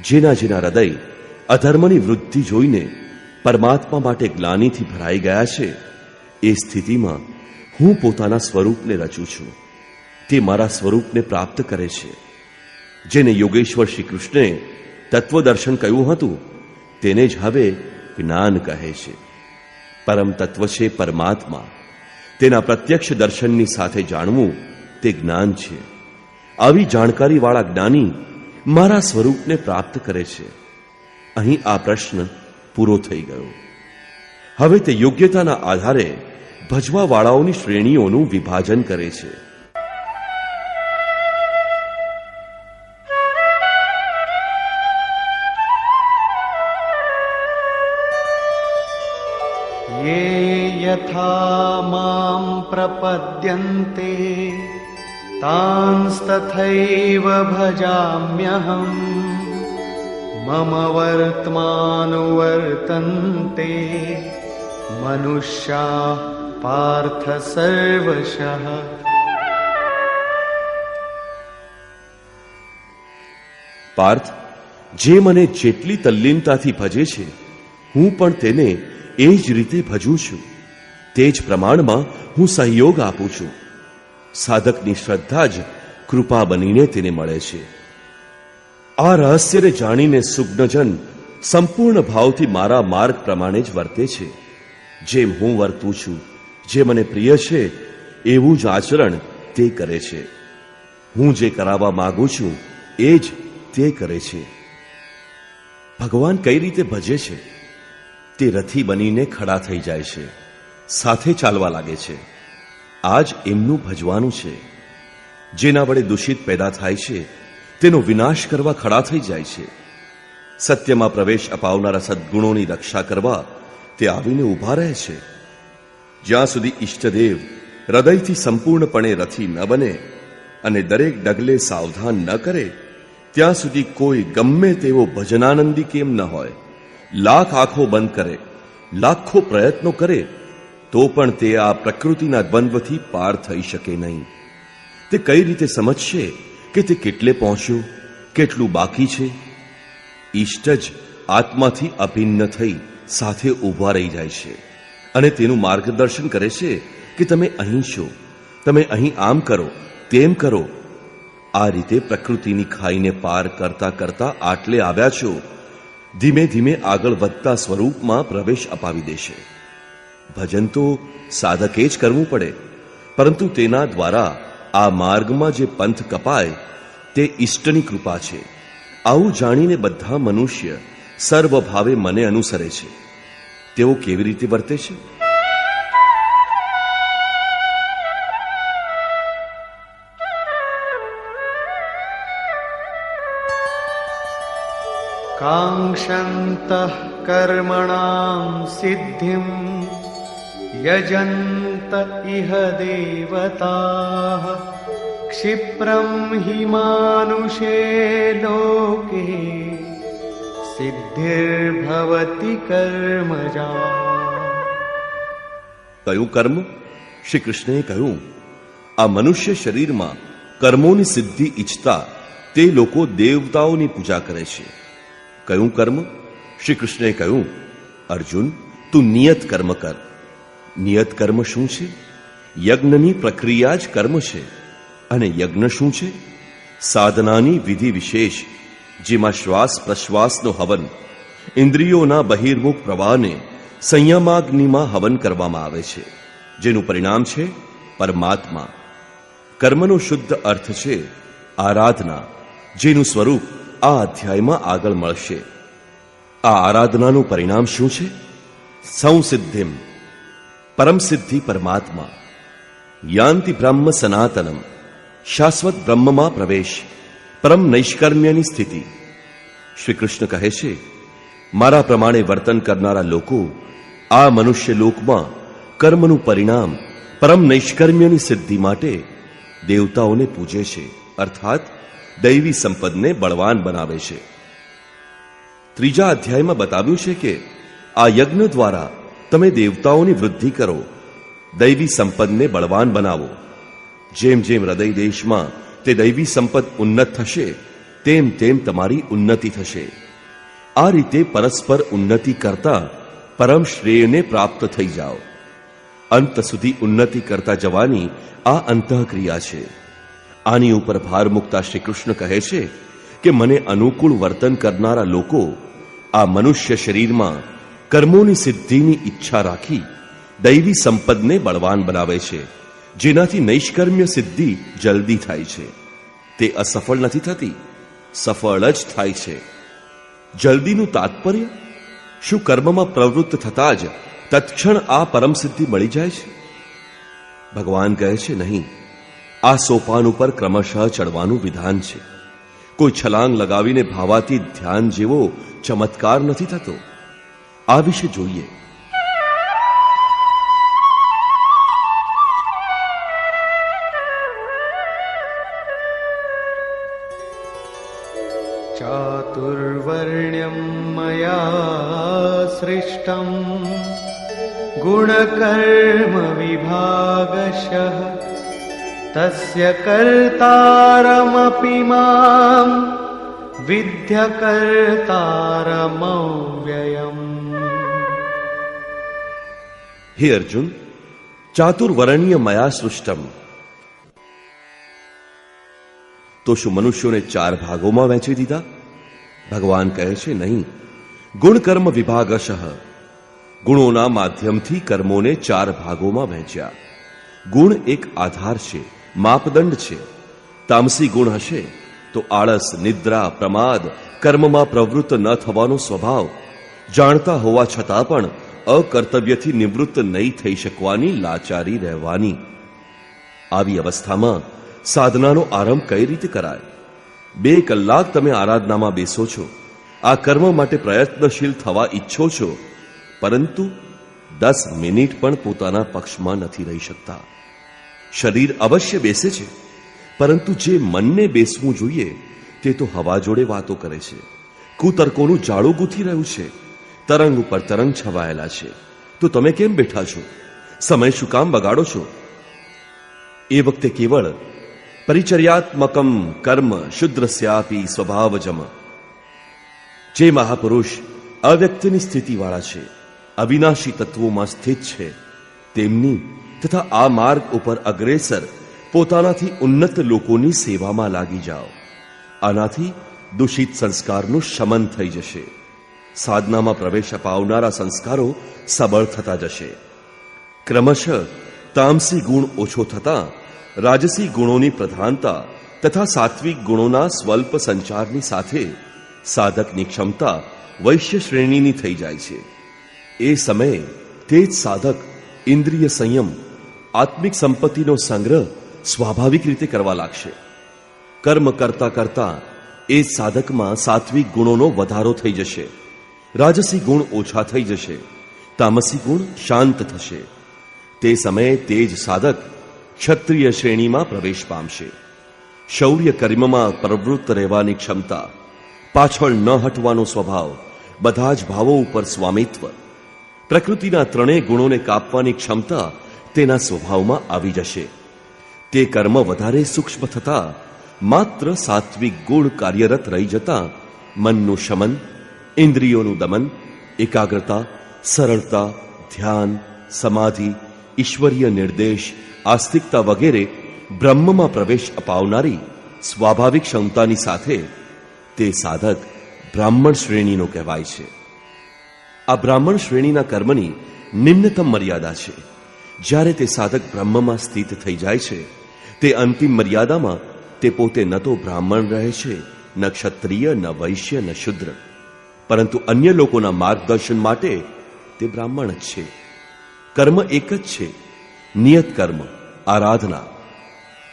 જેના જેના હૃદય અધર્મની વૃદ્ધિ જોઈને પરમાત્મા માટે ગ્લાનિથી ભરાઈ ગયા છે, એ સ્થિતિમાં હું પોતાના સ્વરૂપને રચું છું. તે મારા સ્વરૂપને પ્રાપ્ત કરે છે. જેને યોગેશ્વર શ્રી કૃષ્ણે તત્વદર્શન કહ્યું હતું, તેને જ હવે જ્ઞાન કહે છે. પરમ તત્વ છે પરમાત્મા. તેના પ્રત્યક્ષ દર્શનની સાથે જાણવું તે જ્ઞાન છે. આવી જાણકારીવાળા જ્ઞાની મારા સ્વરૂપને પ્રાપ્ત કરે છે. અહીં આ પ્રશ્ન પૂરો થઈ ગયો. હવે તે યોગ્યતાના આધારે ભજવાવાળાઓની શ્રેણીઓનું વિભાજન કરે છે. ये यथा मां प्रपद्यन्ते तांस्तथैव भजाम्यहम् मम वर्त्मानुवर्तन्ते मनुष्याः पार्थ सर्वशः. પાર્થ, જે મને જેટલી તલ્લીનતાથી ભજે છે, હું પણ તેને એ જ રીતે ભજું છું. તે જ પ્રમાણમાં હું સહયોગ આપું છું. સાધકની શ્રદ્ધા જ કૃપા બનીને તેને મળે છે. આ રહસ્યને જાણીને સુજ્ઞજન સંપૂર્ણ ભાવથી મારા માર્ગ પ્રમાણે જ વર્તે છે. જેમ હું વર્તું છું, જે મને પ્રિય છે, એવું જ આચરણ તે કરે છે. હું જે કરાવવા માંગુ છું એ જ તે કરે છે. ભગવાન કઈ રીતે ભજે છે? તે રથી બનીને ખડા થઈ જાય છે, સાથે ચાલવા લાગે છે. આ જ એમનું ભજવાનું છે. જેના વડે દૂષિત પેદા થાય છે તેનો વિનાશ કરવા ખડા થઈ જાય છે. સત્યમાં પ્રવેશ અપાવનારા સદ્ગુણોની રક્ષા કરવા તે આવીને ઊભા રહે છે. જ્યાં સુધી ઈષ્ટદેવ હૃદયથી સંપૂર્ણપણે રથી ન બને અને દરેક ડગલે સાવધાન ન કરે, ત્યાં સુધી કોઈ ગમે તેવો ભજનાનંદી કેમ ન હોય, લાખ આંખો બંધ કરે, લાખો પ્રયત્નો કરે, તો પણ તે આ પ્રકૃતિના દ્વંદ્વથી પાર થઈ શકે નહીં. તે કઈ રીતે સમજશે કે તે કેટલે પહોંચ્યો, કેટલું બાકી છે? ઈષ્ટ જ આત્માથી અભિન્ન થઈ સાથે ઊભા રહી જાય છે અને તેનું માર્ગદર્શન કરે છે કે તમે અહીં છો, તમે અહીં આમ કરો, તેમ કરો. આ રીતે પ્રકૃતિની ખાઈને પાર કરતા કરતા આટલે આવ્યા છો, ધીમે ધીમે આગળ વધતા સ્વરૂપમાં પ્રવેશ અપાવી દેશે. ભજન તો સાધકે જ કરવું પડે, પરંતુ તેના દ્વારા આ માર્ગમાં જે પંથ કપાય તે ઈષ્ટની કૃપા છે. આવું જાણીને બધા મનુષ્ય સર્વભાવે મને અનુસરે છે. તેઓ કેવી રીતે વર્તે છે? काङ्क्षन्तः कर्मणां सिद्धिं यजन्त इह देवताः क्षिप्रं हि मानुषे लोके सिद्धिर्भवति कर्मजा. કયું કર્મ? શ્રી કૃષ્ણએ કહ્યું, આ મનુષ્ય શરીરમાં કર્મોની સિદ્ધિ ઈચ્છતા તે લોકો દેવતાઓની પૂજા કરે છે. કયું કર્મ? શ્રી કૃષ્ણે કહ્યું, અર્જુન, તું નિયત કર્મ કર. નિયત કર્મ શું છે? યજ્ઞની પ્રક્રિયા જ કર્મ છે. અને યજ્ઞ શું છે? સાધનાની વિધિ વિશેષ, જેમાં શ્વાસ પ્રશ્વાસનો હવન, ઇન્દ્રિયોના બહિર્મુખ પ્રવાહને સંયમાગ્નિમાં હવન કરવામાં આવે છે, જેનું પરિણામ છે પરમાત્મા. કર્મનો શુદ્ધ અર્થ છે આરાધના, જેનું સ્વરૂપ આ અધ્યાયમાં આગળ મળશે. આ આરાધનાનું પરિણામ શું છે? સંસિદ્ધિમ, પરમ સિદ્ધિ પરમાત્મા. યાંતિ બ્રહ્મ સનાતનમ, શાશ્વત બ્રહ્મમાં પ્રવેશ, પરમ નૈષ્કર્મ્યની સ્થિતિ. શ્રી કૃષ્ણ કહે છે, મારા પ્રમાણે વર્તન કરનારા લોકો આ મનુષ્ય લોકમાં કર્મનું પરિણામ પરમ નૈષ્કર્મ્યની સિદ્ધિ માટે દેવતાઓને પૂજે છે, અર્થાત દૈવી સંપદને બળવાન બનાવે છે. ત્રીજા અધ્યાયમાં બતાવ્યું છે કે આ યજ્ઞ દ્વારા તમે દેવતાઓની વૃદ્ધિ કરો, દૈવી સંપદને બળવાન બનાવો. જેમ જેમ હૃદય દેશમાં તે દૈવી સંપદ ઉન્નત થશે, તેમ તેમ તમારી ઉન્નતિ થશે. આ રીતે પરસ્પર ઉન્નતિ કરતા પરમ શ્રેયને પ્રાપ્ત થઈ જાઓ. અંત સુધી ઉન્નતિ કરતા જવાની આ અંતઃક્રિયા છે. આની ઉપર ભાર મૂકતા શ્રી કૃષ્ણ કહે છે કે મને અનુકૂળ વર્તન કરનારા લોકો આ મનુષ્ય શરીરમાં કર્મોની સિદ્ધિની ઈચ્છા રાખી દૈવી સંપદને બળવાન બનાવે છે, જેનાથી નૈષ્કર્મ્ય સિદ્ધિ જલ્દી થાય છે. તે અસફળ નથી થતી, સફળ જ થાય છે. જલ્દીનું તાત્પર્ય શું કર્મમાં પ્રવૃત્ત થતા જ તત્ક્ષણ આ પરમ સિદ્ધિ મળી જાય છે? ભગવાન કહે છે, નહીં. આ સોપાન ઉપર ક્રમશઃ ચડવાનું વિધાન છે. કોઈ છલાંગ લગાવીને ભાવાતી ધ્યાન જેવો ચમત્કાર નથી થતો. આ વિશે જોઈએ. ચાતુર્વર્ણ્યમ મયા સૃષ્ટમ ગુણકર્મ વિભાગશઃ તસ્ય કર્તારમપિ મામ વિદ્ય કર્તારમવ્યયમ. હે અર્જુન, ચાતુર્વર્ણ્ય મયા સૃષ્ટમ, તો શું મનુષ્યોને 4 ભાગોમાં વહેંચી દીધા? ભગવાન કહે છે, નહીં. ગુણ કર્મ વિભાગશઃ, ગુણોના માધ્યમથી કર્મોને 4 ભાગોમાં વહેંચ્યા. ગુણ એક આધાર છે, માપદંડ છે. તામસી ગુણ હશે તો આળસ, નિદ્રા, પ્રમાદ, કર્મમાં પ્રવૃત્ત ન થવાનો સ્વભાવ, જાણતા હોવા છતાં પણ અકર્તવ્યથી નિવૃત્ત નહીં થઈ શકવાની લાચારી રહેવાની. આવી અવસ્થામાં સાધનાનો આરંભ કઈ રીતે કરાય? 2 કલાક તમે આરાધનામાં બેસો છો, આ કર્મ માટે પ્રયત્નશીલ થવા ઈચ્છો છો, પરંતુ 10 મિનિટ પણ પોતાના પક્ષમાં નથી રહી શકતા. શરીર અવશ્ય બેસે છે, પરંતુ જે મનને બેસવું જોઈએ તે તો હવા જોડે વાતો કરે છે, કુતર્કોનું જાળું ગૂંથી રહ્યું છે, તરંગ ઉપર તરંગ છવાયેલા છે. તો તમે કેમ બેઠા છો? સમય શું કામ બગાડો છો? એ વખતે કેવળ પરિચર્યાત્મકમ કર્મ શુદ્રસ્યાપી સ્વભાવજમ. જે મહાપુરુષ અવ્યક્તની સ્થિતિવાળા છે, અવિનાશી તત્વોમાં સ્થિત છે, તેમની તથા આ માર્ગ ઉપર અગ્રેસર પોતાનાથી ઉન્નત લોકોની સેવામાં લાગી જાઓ. આનાથી દૂષિત સંસ્કારનું શમન થઈ જશે. સાધનામાં પ્રવેશ અપાવનારા સંસ્કારો સબળ થતા જશે. ક્રમશઃ તામસી ગુણ ઓછો થતા રાજસી ગુણોની પ્રધાનતા તથા સાત્વિક ગુણોના સ્વલ્પ સંચારની સાથે સાધકની ક્ષમતા વૈશ્ય શ્રેણીની થઈ જાય છે. એ સમયે તે જ સાધક ઇન્દ્રિય સંયમ, આત્મિક સંપત્તિનો સંગ્રહ સ્વાભાવિક રીતે કરવા લાગશે. કર્મ કરતા કરતા એ સાધકમાં સાત્વિક ગુણોનો વધારો થઈ જશે, રાજસી ગુણ ઓછા થઈ જશે, તામસી ગુણ શાંત થશે. તે સમયે તે જ સાધક ક્ષત્રિય શ્રેણીમાં પ્રવેશ પામશે. શૌર્ય કર્મમાં પ્રવૃત્ત રહેવાની ક્ષમતા, પાછળ ન હટવાનો સ્વભાવ, બધા જ ભાવો ઉપર સ્વામિત્વ, પ્રકૃતિના 3 ગુણોને કાપવાની ક્ષમતા તેના સ્વભાવમાં આવી જશે. તે કર્મ વધારે સૂક્ષ્મ થતા માત્ર સાત્વિક ગુણ કાર્યરત રહી જતા મનનું શમન, ઇન્દ્રિયોનું દમન, એકાગ્રતા, સરળતા, ધ્યાન, સમાધિ, ઈશ્વરીય નિર્દેશ, આસ્તિકતા વગેરે બ્રહ્મમાં પ્રવેશ અપાવનારી સ્વાભાવિક ક્ષમતાની સાથે તે સાધક બ્રાહ્મણ શ્રેણીનો કહેવાય છે. આ બ્રાહ્મણ શ્રેણીના કર્મની નિમ્નતમ મર્યાદા છે. જ્યારે તે સાધક બ્રહ્મમાં સ્થિત થઈ જાય છે, તે અંતિમ મર્યાદામાં તે પોતે ન તો બ્રાહ્મણ રહે છે, ન ક્ષત્રિય, ન વૈશ્ય, ન શુદ્ર, પરંતુ અન્ય લોકોના માર્ગદર્શન માટે તે બ્રાહ્મણ જ છે. કર્મ એક જ છે, નિયત કર્મ, આરાધના.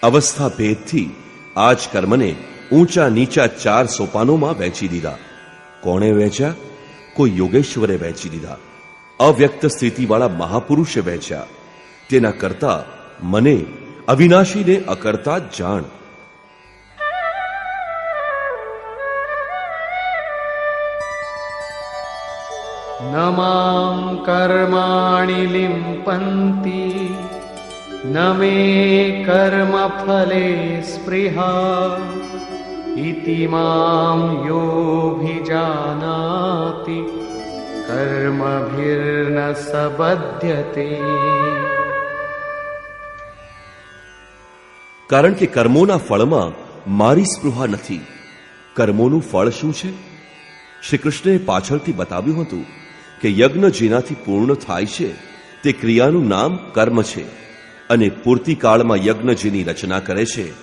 અવસ્થા ભેદથી આ જ કર્મને ઊંચા નીચા 4 સોપાનોમાં વહેંચી દીધા. કોણે વહેંચ્યા? કોઈ યોગેશ્વરે વહેંચી દીધા. અવ્યક્ત સ્થિતિવાળા મહાપુરુષે વહેંચ્યા. તેના કરતા મને અવિનાશીને અકર્તા જ જાણ. ન માં કર્માણિ લિંપન્તિ ન મે કર્મફલે સ્પૃહા ઇતિ માં યોऽભિજાનાતિ કર્મભિર્ન સબધ્યતે. કારણ કે કર્મોના ફળમાં મારી સ્પૃહા નથી. કર્મોનું ફળ શું છે? શ્રી કૃષ્ણએ પાછળથી બતાવ્યું હતું કે યજ્ઞ જેનાથી પૂર્ણ થાય છે તે ક્રિયાનું નામ કર્મ છે, અને પૂર્તિકાળમાં યજ્ઞ જેની રચના કરે છે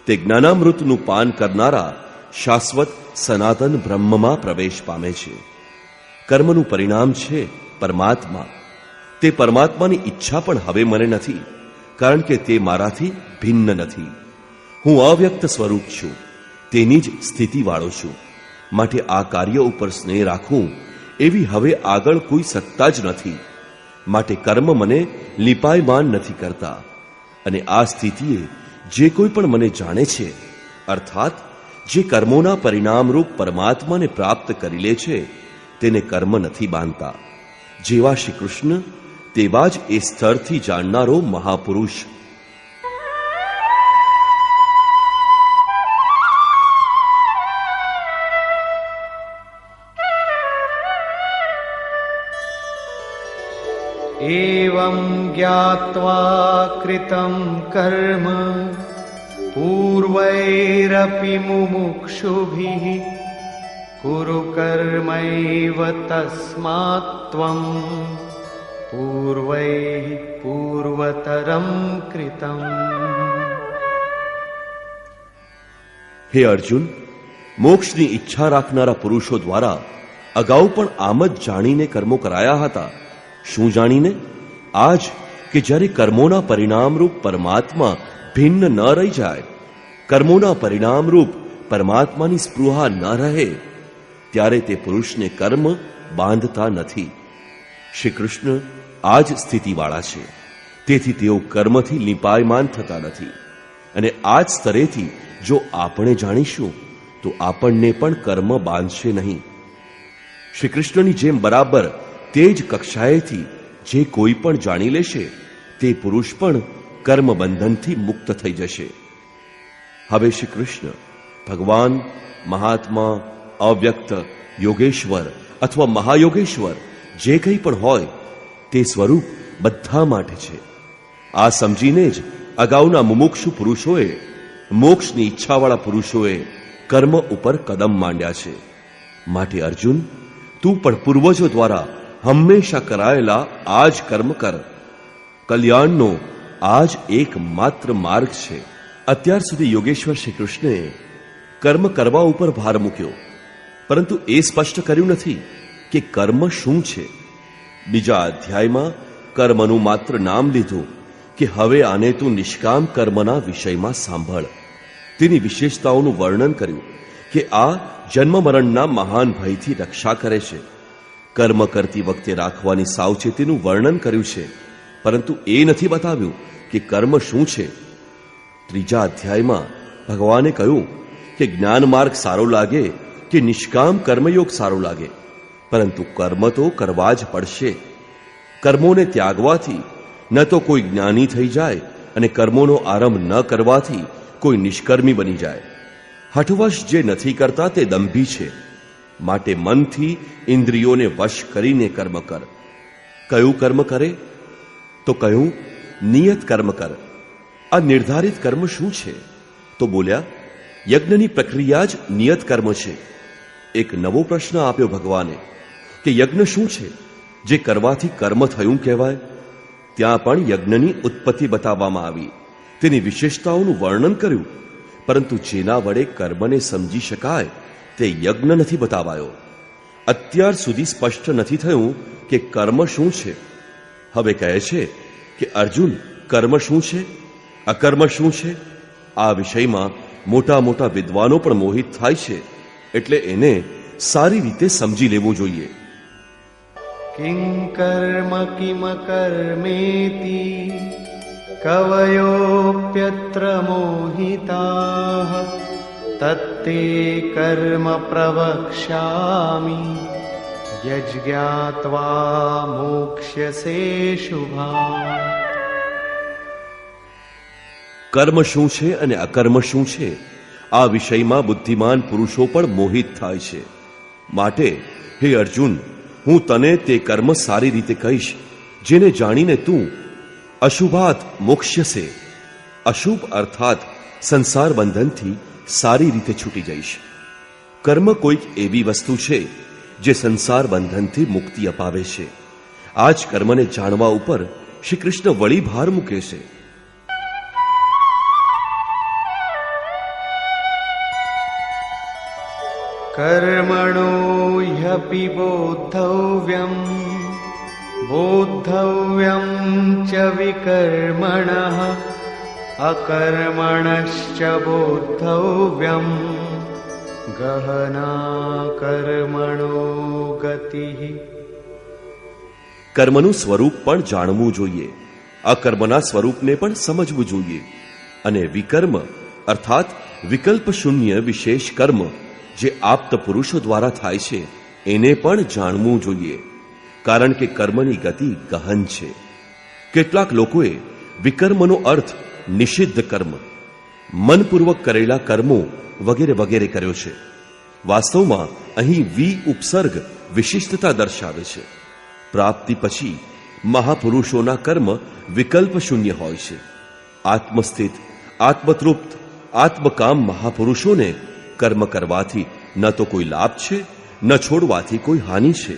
તે જ્ઞાનામૃતનું પાન કરનારા શાશ્વત સનાતન બ્રહ્મમાં પ્રવેશ પામે છે. કર્મનું પરિણામ છે પરમાત્મા. તે પરમાત્માની ઈચ્છા પણ હવે મને નથી, કારણ કે તે મારાથી ભિન્ન નથી. હું અવ્યક્ત સ્વરૂપ છું, તેની જ સ્થિતિવાળો છું. માટે આ કાર્ય ઉપર સ્નેહ રાખવું એવી હવે આગળ કોઈ સત્તા જ નથી. માટે કર્મ મને લીપાયમાન નથી કરતા. અને આ સ્થિતિએ જે કોઈ પણ મને જાણે છે, અર્થાત જે કર્મોના પરિણામરૂપ પરમાત્માને પ્રાપ્ત કરી લે છે, તેને કર્મ નથી બાંધતા. જેવા શ્રી કૃષ્ણ તેવા જ એ સ્તરથી જાણનારો મહાપુરુષ. एवं ज्ञात्वा कृतं कर्म पूर्वैरपि मुमुक्षुभिः कुरु कर्मैव तस्मात् त्वं पूर्वैः पूर्वतरं कृतम्. હે અર્જુન, મોક્ષની ઈચ્છા રાખનારા પુરુષો દ્વારા અગાઉ પણ આમ જ જાણીને કર્મો કરાયા હતા. શું જાણીને? આજ કે જ્યારે કર્મોના પરિણામરૂપ પરમાત્મા ભિન્ન ન રહી જાય, કર્મોના પરિણામરૂપ પરમાત્માની સ્પૃહા ન રહે, ત્યારે તે પુરુષને કર્મ બાંધતા નથી. શ્રી કૃષ્ણ આ જ સ્થિતિવાળા છે. તેથી તેઓ કર્મથી લીપાયમાન થતા નથી. અને આ જ સ્તરેથી જો આપણે જાણીશું તો આપણને પણ કર્મ બાંધશે નહીં. શ્રી કૃષ્ણની જેમ બરાબર તે જ કક્ષાએથી જે કોઈ પણ જાણી લેશે તે પુરુષ પણ કર્મ બંધનથી મુક્ત થઈ જશે. હવે શ્રી કૃષ્ણ ભગવાન, મહાત્મા, અવ્યક્ત, યોગેશ્વર અથવા મહાયોગેશ્વર જે કંઈ પણ હોય તે સ્વરૂપ બધા માટે છે. આ સમજીને જ અગાઉના મુમુક્ષુ પુરુષોએ, મોક્ષની ઈચ્છાવાળા પુરુષોએ કર્મ ઉપર કદમ માંડ્યા છે. માટે અર્જુન, તું પણ પૂર્વજો દ્વારા હંમેશા કરાયેલા આ જ કર્મ કર. કલ્યાણનો આ જ એકમાત્ર માર્ગ છે. અત્યાર સુધી યોગેશ્વર શ્રી કૃષ્ણએ કર્મ કરવા ઉપર ભાર મૂક્યો, પરંતુ એ સ્પષ્ટ કર્યું નથી કે કર્મ શું છે. બીજા અધ્યાયમાં કર્મનું માત્ર નામ લીધું કે હવે આને તું નિષ્કામ કર્મના વિષયમાં સાંભળ. તેની વિશેષતાઓનું વર્ણન કર્યું કે આ જન્મ મરણના મહાન ભયથી રક્ષા કરે છે. કર્મ કરતી વખતે રાખવાની સાવચેતીનું વર્ણન કર્યું છે, પરંતુ એ નથી બતાવ્યું કે કર્મ શું છે. ત્રીજા અધ્યાયમાં ભગવાને કહ્યું કે જ્ઞાન માર્ગ સારો લાગે કે નિષ્કામ કર્મયોગ સારો લાગે, પરંતુ કર્મ તો કરવા જ પડશે. કર્મોને ત્યાગવાથી ન તો કોઈ જ્ઞાની થઈ જાય અને કર્મોનો આરંભ ન કરવાથી કોઈ નિષ્કર્મી બની જાય. હઠવશ જે નથી કરતા તે દંભી છે. માટે મનથી ઇન્દ્રિયોને વશ કરીને કર્મ કર. કયું કર્મ કરે? તો કયું નિયત કર્મ કર. આ નિર્ધારિત કર્મ શું છે? તો બોલ્યા, યજ્ઞની પ્રક્રિયા જ નિયત કર્મ છે. એક નવો પ્રશ્ન આપ્યો ભગવાને કે યજ્ઞ શું છે જે કરવાથી કર્મ થયું કહેવાય? ત્યાં પણ યજ્ઞની ઉત્પત્તિ બતાવવામાં આવી, તેની વિશેષતાઓનું વર્ણન કર્યું, પરંતુ જેના વડે કર્મને સમજી શકાય તે યજ્ઞ નથી બતાવાયો. અત્યાર સુધી સ્પષ્ટ નથી થયું કે કર્મ શું છે. હવે કહે છે કે અર્જુન, કર્મ શું છે, અકર્મ શું છે? આ વિષયમાં મોટા મોટા વિદ્વાનો પણ મોહિત થાય છે, એટલે એને સારી રીતે સમજી લેવું જોઈએ. કિં કર્મ કિમ કર્મેતિ કવયોપ્યત્ર મોહિતાઃ તત્તે કર્મ પ્રવક્ષ્યામિ યજ્ઞાત્વા મોક્ષ્યસે શુભાં. કર્મ શું છે અને અકર્મ શું છે, આ વિષયમાં બુદ્ધિમાન પુરુષો પણ મોહિત થાય છે. માટે હે અર્જુન, હું તને તે કર્મ સારી રીતે કહીશ જેને જાણીને તું અશુભાત મોક્ષ્યસે, અશુભ અર્થાત સંસાર બંધનથી સારી રીતે છૂટી જઈશ. કર્મ કોઈક એવી વસ્તુ છે જે સંસાર બંધનથી મુક્તિ અપાવે છે. આ જ કર્મને જાણવા ઉપર શ્રી કૃષ્ણ વળી ભાર મૂકે છે. કર્મણો હ્યપિ બોદ્ધવ્યમ બોદ્ધવ્યમ ચ વિકર્મણઃ અકર્મણશ્ચ બોદ્ધવ્યમ ગહના કર્મણો ગતિઃ. કર્મનું સ્વરૂપ પણ જાણવું જોઈએ, અકર્મના સ્વરૂપને પણ સમજવું જોઈએ, અને વિકર્મ અર્થાત વિકલ્પ શૂન્ય વિશેષ કર્મ જે આપ્ત પુરુષો દ્વારા થાય છે એને પણ જાણવું જોઈએ, કારણ કે કર્મની ગતિ ગહન છે. કેટલાક લોકોએ વિકર્મનો અર્થ નિષિદ્ધ કર્મ, મનપૂર્વક કરેલા કર્મો વગેરે વગેરે કર્યો છે. વાસ્તવમાં અહીં વી ઉપસર્ગ વિશિષ્ટતા દર્શાવે છે. પ્રાપ્તિ પછી મહાપુરુષોના કર્મ વિકલ્પ શૂન્ય હોય છે. આત્મસ્થિત, આત્મતૃપ્ત, આત્મકામ મહાપુરુષોને કર્મ કરવાથી ન તો કોઈ લાભ છે, ન છોડવાથી કોઈ હાનિ છે.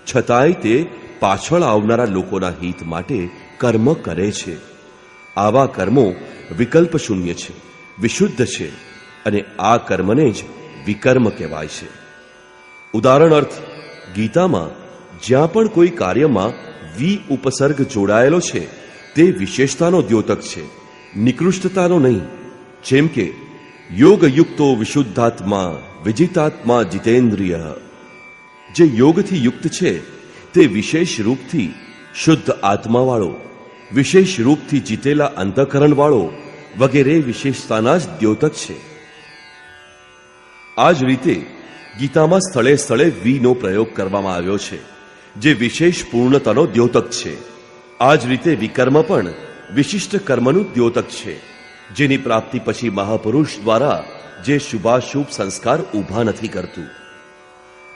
છતાંય તે પાછળ આવનારા લોકોના હિત માટે કર્મ કરે છે. આવા કર્મો વિકલ્પ શૂન્ય છે, વિશુદ્ધ છે, અને આ કર્મને જ વિકર્મ કહેવાય છે. ઉદાહરણ અર્થ, ગીતામાં જ્યાં પણ કોઈ કાર્યમાં વી ઉપસર્ગ જોડાયેલો છે તે વિશેષતાનો દ્યોતક છે, નિકૃષ્ટતાનો નહીં. જેમ કે યોગયુક્તો વિશુદ્ધાત્મા વિજિતાત્મા જીતેન્દ્રિય. જે યોગથી યુક્ત છે તે વિશેષ રૂપથી શુદ્ધ આત્માવાળો, વિશેષ રૂપથી જીતેલા અંતઃકરણવાળો વગેરે વિશેષતાના જ દ્યોતક છે. આ જ રીતે ગીતામાં સ્થળે સ્થળે વીનો પ્રયોગ કરવામાં આવ્યો છે જે વિશેષ પૂર્ણતાનો દ્યોતક છે. આ જ રીતે વિકર્મ પણ વિશિષ્ટ કર્મનું દ્યોતક છે, જેની પ્રાપ્તિ પછી મહાપુરુષ દ્વારા જે શુભાશુભ સંસ્કાર ઊભા નથી કરતું.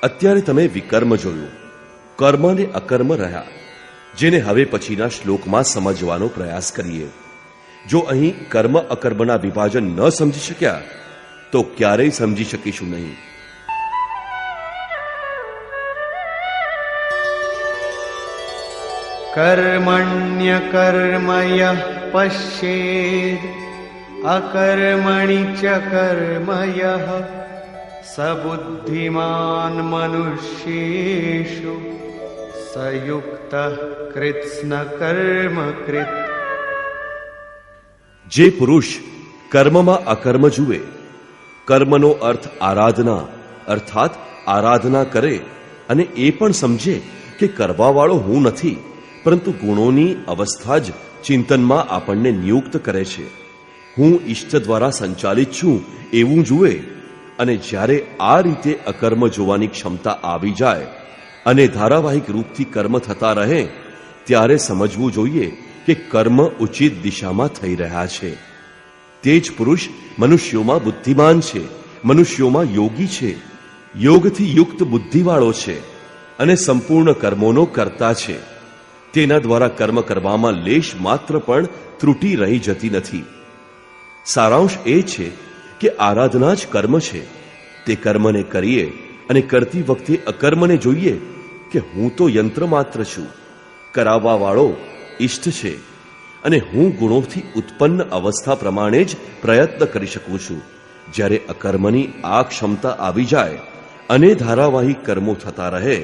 અત્યારે તમે વિકર્મ જોયું, કર્મ અને અકર્મ રહ્યા, જેને હવે પછીના શ્લોકમાં સમજવાનો પ્રયાસ કરીએ. જો અહીં કર્મ અકર્મના વિભાજન ન સમજી શક્યા તો ક્યારેય સમજી શકીશું નહીં. કર્મણ્ય કર્મયઃ પશ્યેદ અકર્મણિ ચ કર્મયઃ સબુદ્ધિમાન મનુષ્યેષુ સયુક્તઃ કૃત્સ્ન કર્મકૃત. જે પુરુષ કર્મમાં અકર્મ જુએ, કર્મનો અર્થ આરાધના અર્થાત આરાધના કરે, અને એ પણ સમજે કે કરવાવાળો હું નથી, પરંતુ ગુણોની અવસ્થા જ ચિંતનમાં આપણને નિયુક્ત કરે છે, હું ઈષ્ટ દ્વારા સંચાલિત છું એવું જુએ, અને જ્યારે આ રીતે અકર્મ જોવાની ક્ષમતા આવી જાય અને ધારાવાહિક રૂપથી કર્મ થતા રહે, ત્યારે સમજવું જોઈએ કે કર્મ ઉચિત દિશામાં થઈ રહ્યા છે. તે જ પુરુષ મનુષ્યોમાં બુદ્ધિમાન છે, મનુષ્યોમાં યોગી છે, યોગથી યુક્ત બુદ્ધિવાળો છે અને સંપૂર્ણ કર્મોનો કર્તા છે. તેના દ્વારા કર્મ કરવામાં લેશ માત્ર પણ ત્રુટિ રહી જતી નથી. સારાંશ એ છે કે આરાધના જ કર્મ છે. તે કર્મને કરીએ અને કરતી વખતે અકર્મને જોઈએ કે હું તો યંત્ર માત્ર છું, કરાવવા વાળો ઈષ્ટ છે અને હું ગુણોથી ઉત્પન્ન અવસ્થા પ્રમાણે જ પ્રયત્ન કરી શકું છું. જ્યારે અકર્મની આ ક્ષમતા આવી જાય અને ધારાવાહિક કર્મો થતા રહે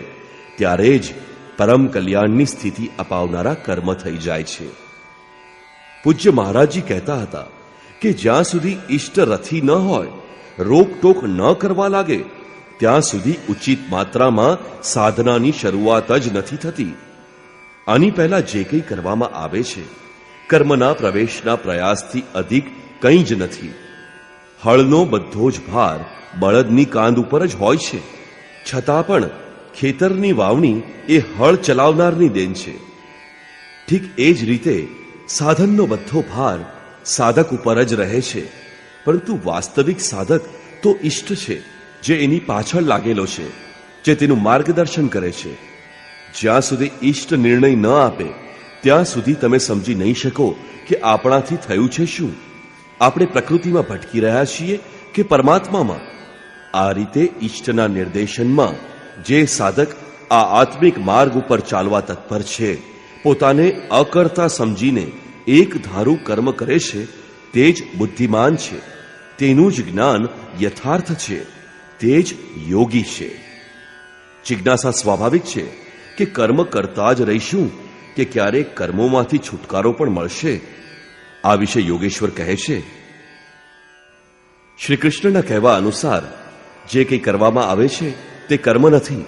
ત્યારે જ પરમ કલ્યાણની સ્થિતિ અપાવનારા કર્મ થઈ જાય છે. પૂજ્ય મહારાજજી કહેતા હતા કે જ્યાં સુધી ઈષ્ટ રથી ન હોય, રોકટોક ન કરવા લાગે, ત્યાં સુધી ઉચિત માત્રામાં સાધનાની શરૂઆત જ નથી થતી. આની પહેલા જે કંઈ કરવામાં આવે છે કર્મના પ્રવેશના પ્રયાસથી અધિક કંઈ જ નથી. હળનો બધો જ ભાર બળદની કાંધ ઉપર જ હોય છે, છતાં પણ ખેતરની વાવણી એ હળ ચલાવનારની દેન છે. ઠીક એ જ રીતે સાધનનો બધો ભાર સાધક ઉપર જ રહે છે, પરંતુ વાસ્તવિક સાધક તો ઈષ્ટ છે, જે એની પાછળ લાગેલો છે, જે તેનું માર્ગદર્શન કરે છે. જ્યાં સુધી ઈષ્ટ નિર્ણય ન આપે ત્યાં સુધી તમે સમજી નહીં શકો કે આપણાથી થયું છે શું. આપણે પ્રકૃતિમાં ભટકી રહ્યા છીએ કે પરમાત્મામાં. આ રીતે ઈષ્ટના નિર્દેશનમાં જે સાધક આ આત્મિક માર્ગ ઉપર ચાલવા તત્પર છે, પોતાને અકર્તા સમજીને એક ધારું કર્મ કરે છે, તે જ બુદ્ધિમાન છે, તેનું જ જ્ઞાન યથાર્થ છે, તે જ યોગી છે. જિજ્ઞાસા સ્વાભાવિક છે કે કર્મ કરતા જ રહીશું કે ક્યારેક કર્મોમાંથી છુટકારો પણ મળશે. આ વિશે યોગેશ્વર કહે છે, શ્રી કૃષ્ણના કહેવા અનુસાર જે કંઈ કરવામાં આવે છે તે કર્મ નથી.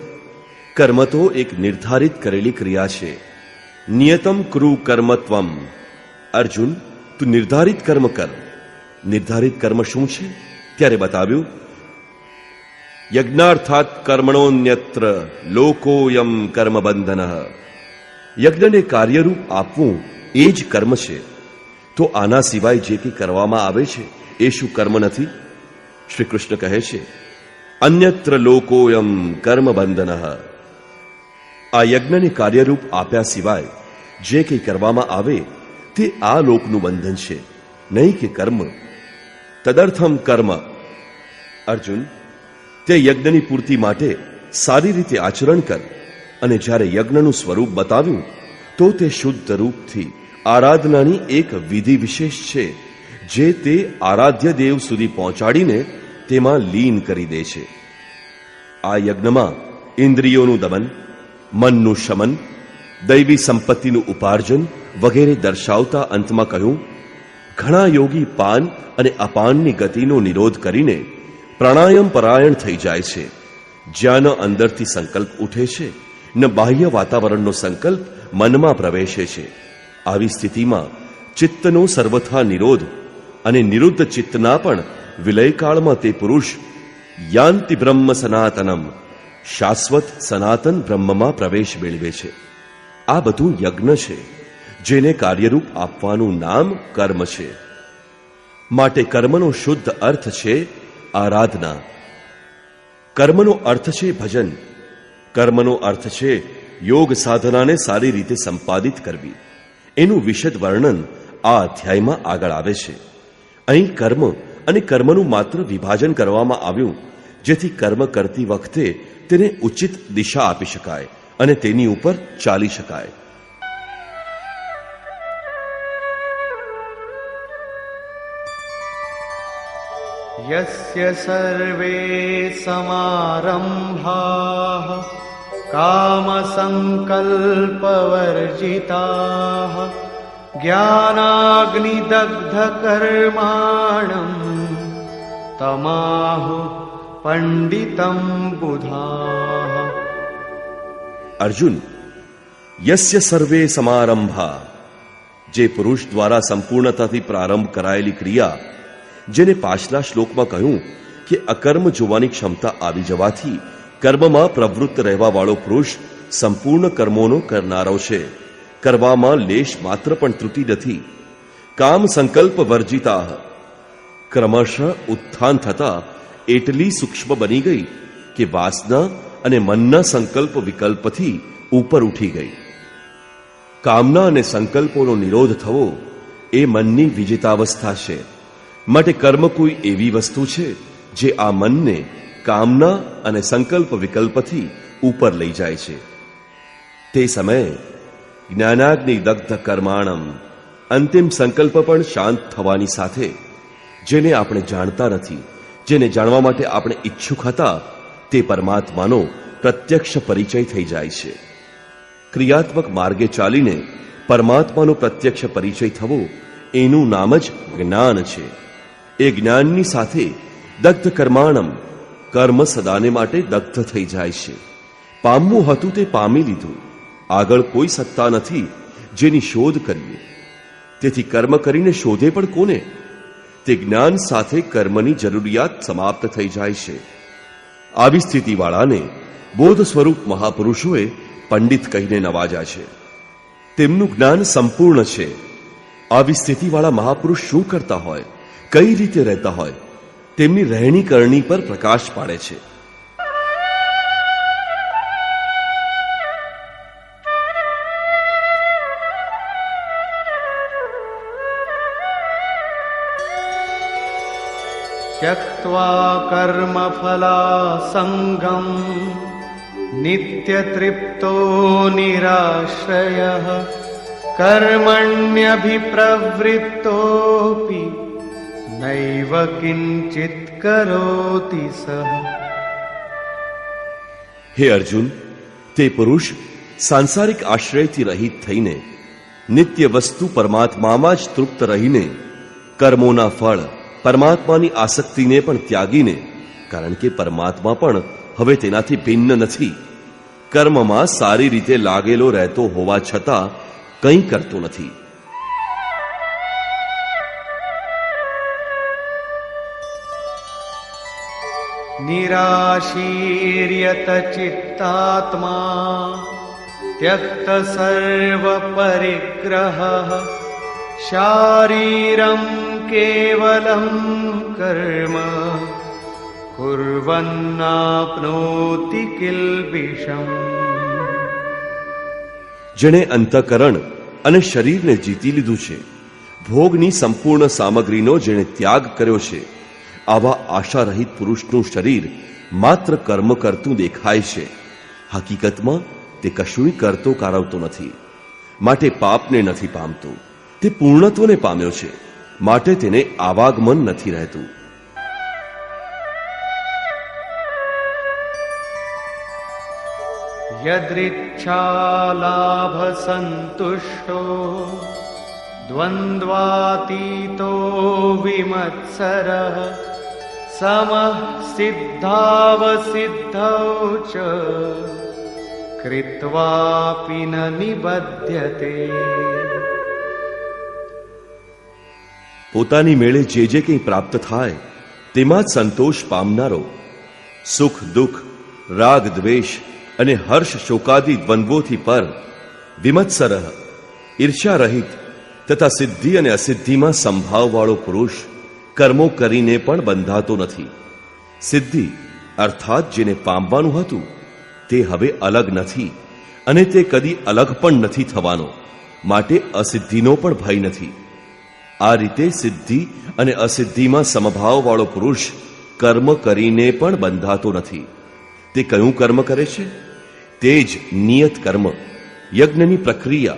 કર્મ તો એક નિર્ધારિત કરેલી ક્રિયા છે. નિયતમ કૃ કર્મત્વમ. અર્જુન, તું નિર્ધારિત કર્મ કર. નિર્ધારિત કર્મ શું છે? ત્યારે બતાવ્યું, યજ્ઞાર્થાત કર્મણોન્યત્ર લોકોયમ કર્મબંધન. યજ્ઞને કાર્યરૂપ આપવું એ જ કર્મ છે. તો આના સિવાય જે કંઈ કરવામાં આવે છે એ શું કર્મ નથી? શ્રી કૃષ્ણ કહે છે, અન્યત્ર લોકોયમ કર્મબંધન. આ યજ્ઞને કાર્યરૂપ આપ્યા સિવાય જે કંઈ કરવામાં આવે તે આ લોકનું બંધન છે, નહીં કે કર્મ. તદર્થમ કર્મ. અર્જુન, તે યજ્ઞની પૂર્તિ માટે સારી રીતે આચરણ કર. અને જ્યારે યજ્ઞનું સ્વરૂપ બતાવ્યું તો તે શુદ્ધ રૂપથી આરાધનાની એક વિધિ વિશેષ છે, જે તે આરાધ્ય દેવ સુધી પહોંચાડીને તેમાં લીન કરી દે છે. આ યજ્ઞમાં ઇન્દ્રિયોનું દમન, મનનું શમન, દૈવી સંપત્તિનું ઉપાર્જન વગેરે દર્શાવતા અંતમાં કહ્યું, ઘણા યોગી પાન અને અપાનની ગતિનો નિરોધ કરીને પ્રાણાયામ પરાયણ થઈ જાય છે. જ્યાં ન અંદરથી સંકલ્પ ઉઠે છે, ન બાહ્ય વાતાવરણનો સંકલ્પ મનમાં પ્રવેશે છે. આવી સ્થિતિમાં ચિત્તનો સર્વથા નિરોધ અને નિરુદ્ધ ચિત્તના પણ વિલયકાળમાં તે પુરુષ યાંતિ બ્રહ્મ સનાતનમ, શાશ્વત સનાતન બ્રહ્મમાં પ્રવેશ મેળવે છે. આ બધું યજ્ઞ છે, જેને કાર્યરૂપ આપવાનું નામ કર્મ છે. માટે કર્મનો શુદ્ધ અર્થ છે આરાધના. કર્મનો અર્થ છે ભજન. કર્મનો અર્થ છે યોગ સાધનાને સારી રીતે સંપાદિત કરવી. એનું વિશદ વર્ણન આ અધ્યાયમાં આગળ આવે છે. અહીં કર્મ અને કર્મનું માત્ર વિભાજન કરવામાં આવ્યું, જેથી કર્મ કરતી વખતે તેને ઉચિત દિશા આપી શકાય અને તેની ઉપર ચાલી શકાય. યસ્ય સર્વે સમારંભાઃ કામસંકલ્પવર્જિતાઃ જ્ઞાનાગ્નિદગ્ધકર્માણં તમાહુઃ પંડિતં બુધાઃ. અર્જુન, યસ્ય સર્વે સમારંભા, જે પુરુષ દ્વારા સંપૂર્ણતાથી પ્રારંભ કરાયેલી ક્રિયા, જેને પાછલા શ્લોકમાં કહ્યું કે અકર્મ જોવાની ક્ષમતા આવી જવાથી કર્મમાં પ્રવૃત્ત રહેવાવાળો પુરુષ સંપૂર્ણ કર્મોનો કરનારો છે. કરવામાં લેશ માત્ર પણ ત્રુટિ નથી. કામ સંકલ્પ વર્જિતા, ક્રમશઃ ઉત્થાન થતા એટલી સૂક્ષ્મ બની ગઈ કે વાસના અને મનના સંકલ્પ વિકલ્પથી ઉપર ઉઠી ગઈ. કામના અને સંકલ્પોનો નિરોધ થવો એ મનની વિજેતાવસ્થા છે. માટે કર્મ કોઈ એવી વસ્તુ છે જે આ મનને કામના અને સંકલ્પ વિકલ્પથી ઉપર લઈ જાય છે. તે સમયે જ્ઞાનાગ્નિ દગ્ધ કર્માણમ, અંતિમ સંકલ્પ પણ શાંત થવાની સાથે જેને આપણે જાણતા નથી, જેને જાણવા માટે આપણે ઈચ્છુક હતા, તે પરમાત્માનો પ્રત્યક્ષ પરિચય થઈ જાય છે. ક્રિયાત્મક માર્ગે ચાલીને પરમાત્માનો પ્રત્યક્ષ પરિચય થવો એનું નામ જ જ્ઞાન છે. એ જ્ઞાનની સાથે દગ્ધ કર્માણમ, કર્મ સદાને માટે દગ્ધ થઈ જાય છે. પામવું હતું તે પામી લીધું. આગળ કોઈ સત્તા નથી જેની શોધ કરીએ. તેથી કર્મ કરીને શોધે પણ કોને? તે જ્ઞાન સાથે કર્મની જરૂરિયાત સમાપ્ત થઈ જાય છે. આવી સ્થિતિવાળાને બોધ સ્વરૂપ મહાપુરુષોએ પંડિત કહીને નવાજ્યા છે. તેમનું જ્ઞાન સંપૂર્ણ છે. આવી સ્થિતિવાળા મહાપુરુષ શું કરતા હોય, કઈ રીતે રહેતા હોય, તેમની રહેણી કરણી પર પ્રકાશ પાડે છે. त्यक्त्वा कर्मफलासङ्गं नित्यतृप्तो निराश्रयः कर्मण्यभिप्रवृत्तोऽपि नैव किञ्चित् करोति सः. હે અર્જુન, તે પુરુષ સાંસારિક આશ્રયથી રહિત થઈને નિત્ય વસ્તુ પરમાત્મામાં જ તૃપ્ત રહીને કર્મોના ફળ પરમાત્માની આસક્તિને પણ ત્યાગીને, કારણ કે પરમાત્મા પણ હવે તેનાથી ભિન્ન નથી, કર્મમાં સારી રીતે લાગેલો રહેતો હોવા છતાં કંઈ કરતો નથી. निराशीर्यत चित्तात्मा त्यक्त सर्व परिग्रहः शारीरं केवलं कर्म कुर्वन्नाप्नोति किल्बिषम्. જેણે અંતઃકરણ અને શરીરને જીતી લીધું છે, ભોગની સંપૂર્ણ સામગ્રીનો જેણે ત્યાગ કર્યો છે, આવા આશારહિત પુરુષનું શરીર માત્ર કર્મ કરતું દેખાય છે. હકીકતમાં તે કશુંય કરતો કારવતો નથી, માટે પાપને નથી પામતો. તે પૂર્ણત્વને પામ્યો છે, માટે તેને આવાગમન નથી રહેતું. यदृच्छालाभ संतुष्टो द्वन्द्वातीतो विमत्सरः समः सिद्धावसिद्धौ च कृत्वापि न निबध्यते. પોતાની મેળે જે જે કંઈ પ્રાપ્ત થાય તેમાં જ સંતોષ પામનારો, સુખ દુઃખ, રાગ દ્વેષ અને હર્ષ શોકાદિ દ્વંદ્વોથી પર, વિમત્સરઃ ઈર્ષ્યા રહિત તથા સિદ્ધિ અને અસિદ્ધિમાં સંભાવવાળો પુરુષ કર્મો કરીને પણ બંધાતો નથી. સિદ્ધિ અર્થાત જેને પામવાનું હતું તે હવે અલગ નથી અને તે કદી અલગ પણ નથી થવાનો, માટે અસિદ્ધિનો પણ ભય નથી. આ રીતે સિદ્ધિ અને અસિદ્ધિમાં સમભાવવાળો પુરુષ કર્મ કરીને પણ બંધાતો નથી. તે કયું કર્મ કરે છે? તે જ નિયત કર્મ, યજ્ઞની પ્રક્રિયા.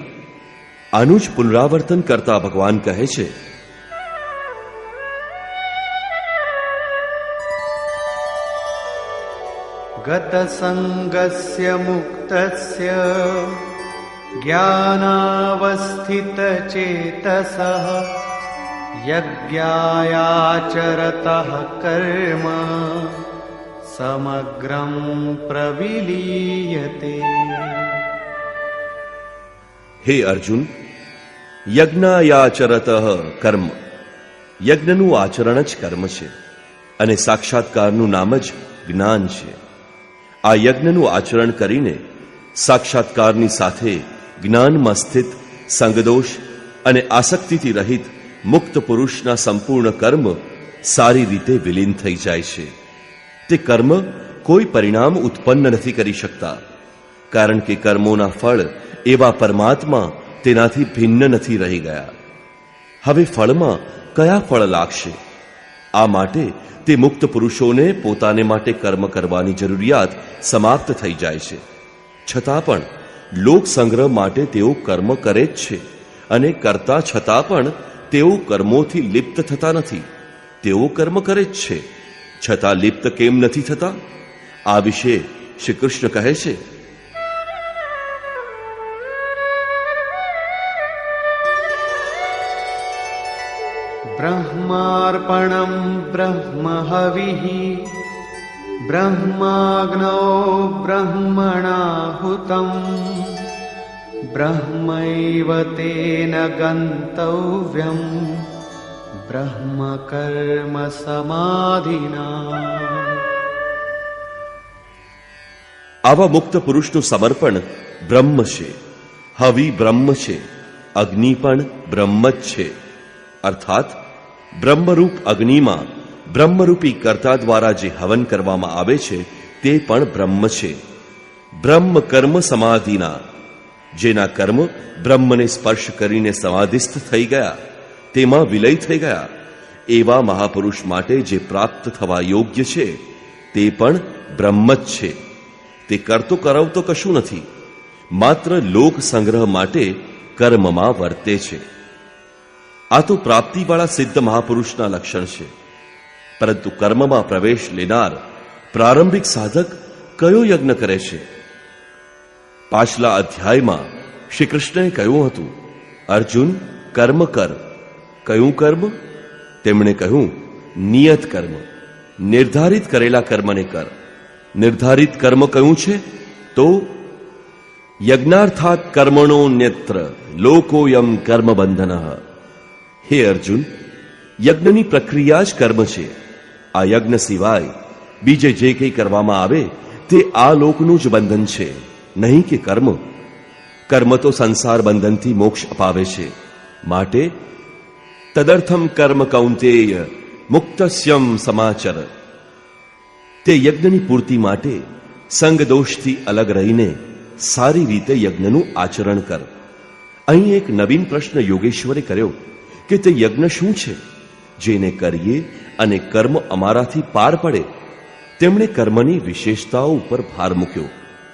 આનું જ પુનરાવર્તન કરતા ભગવાન કહે છે, गत संगस्य मुक्तस्य ज्ञानावस्थित चेतसः यज्ञायाचरतः कर्म समग्रं प्रविलीयते. હે અર્જુન, યજ્ઞાયાચરતઃ કર્મ, યજ્ઞનું આચરણ જ કર્મ છે અને સાક્ષાત્કારનું નામ જ જ્ઞાન છે. આ યજ્ઞનું આચરણ કરીને સાક્ષાત્કારની સાથે જ્ઞાનમાં સ્થિત સંગદોષ અને આસક્તિથી રહિત મુક્ત પુરુષના સંપૂર્ણ કર્મ સારી રીતે વિલીન થઈ જાય છે. તે કર્મ કોઈ પરિણામ ઉત્પન્ન નથી કરી શકતા, કારણ કે કર્મોના ફળ એવા પરમાત્મા તેનાથી ભિન્ન નથી રહી ગયા. હવે ફળમાં કયા ફળ લાગશે? આ માટે તે મુક્ત પુરુષોને પોતાને માટે કર્મ કરવાની જરૂરિયાત સમાપ્ત થઈ જાય છે. છતાં પણ લોક સંગ્રહ માટે તેઓ કર્મ કરે જ છે, અને કરતા છતાં પણ તેઓ કર્મોથી લિપ્ત થતા નથી. તેઓ કર્મ કરે જ છે, છતાં લિપ્ત કેમ નથી થતા? આ વિશે શ્રી કૃષ્ણ કહે છે, બ્રહ્માર્પણમ બ્રહ્મ હવિઃ બ્રહ્માગ્નૌ બ્રહ્મણાહુતમ બ્રહ્મૈવ તેન ગંતવ્યમ બ્રહ્મ કર્મ સમાધિના. આવા મુક્ત પુરુષનું સમર્પણ બ્રહ્મ છે, હવિ બ્રહ્મ છે, અગ્નિ પણ બ્રહ્મ જ છે. અર્થાત બ્રહ્મરૂપ અગ્નિમાં બ્રહ્મરૂપી કર્તા દ્વારા જે હવન કરવામાં આવે છે તે પણ બ્રહ્મ છે. બ્રહ્મ કર્મ સમાધિના, જેના કર્મ બ્રહ્મને સ્પર્શ કરીને સમાધિસ્થ થઈ ગયા, તેમાં વિલય થઈ ગયા, એવા મહાપુરુષ માટે જે પ્રાપ્ત થવા યોગ્ય છે તે પણ બ્રહ્મ જ છે. તે કરતો કરાવતો કશું નથી, માત્ર લોક સંગ્રહ માટે કર્મમાં વર્તે છે. આ તો પ્રાપ્તિવાળા સિદ્ધ મહાપુરુષના લક્ષણ છે. પરંતુ કર્મમાં પ્રવેશ લેનાર પ્રારંભિક સાધક કયો યજ્ઞ કરે છે? પાછલા અધ્યાયમાં શ્રી કૃષ્ણએ કહ્યું હતું, અર્જુન કર્મ કર. કયું કર્મ? તેમણે કહ્યું, નિયત કર્મ, નિર્ધારિત કરેલા કર્મને કર. નિર્ધારિત કર્મ કયું છે? તો યજ્ઞાર્થાત કર્મણોન્યત્ર લોકોયમ કર્મ બંધનઃ. હે અર્જુન, યજ્ઞની પ્રક્રિયા જ કર્મ છે. આ યજ્ઞ સિવાય બીજે જે કંઈ કરવામાં આવે તે આ લોકનું જ બંધન છે, નહીં કે કર્મ. કર્મ તો સંસાર બંધનથી મોક્ષ અપાવે છે. માટે તદર્થમ કર્મ કૌંતેય મુક્તસ્યમ સમાચર. તે યજ્ઞની પૂર્તિ માટે સંગ દોષથી અલગ રહીને સારી રીતે યજ્ઞનું આચરણ કર. અહીં એક નવીન પ્રશ્ન યોગેશ્વરે કર્યો કે તે યજ્ઞ શું છે જેને કરીએ અને કર્મ અમારાથી પાર પડે? તેમણે કર્મની વિશેષતાઓ ઉપર ભાર મૂક્યો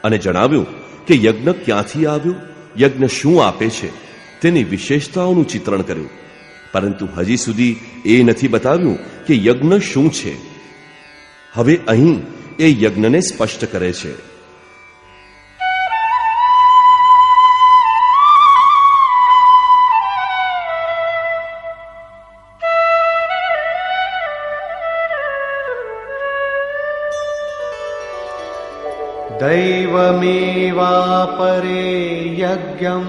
અને જણાવ્યું કે યજ્ઞ ક્યાંથી આવ્યો, યજ્ઞ શું આપે છે, તેની વિશેષતાઓનું ચિત્રણ કર્યું. પરંતુ હજી સુધી એ નથી બતાવ્યું કે યજ્ઞ શું છે. હવે અહીં એ યજ્ઞને સ્પષ્ટ કરે છે. દૈવમેવાપરે યજ્ઞમ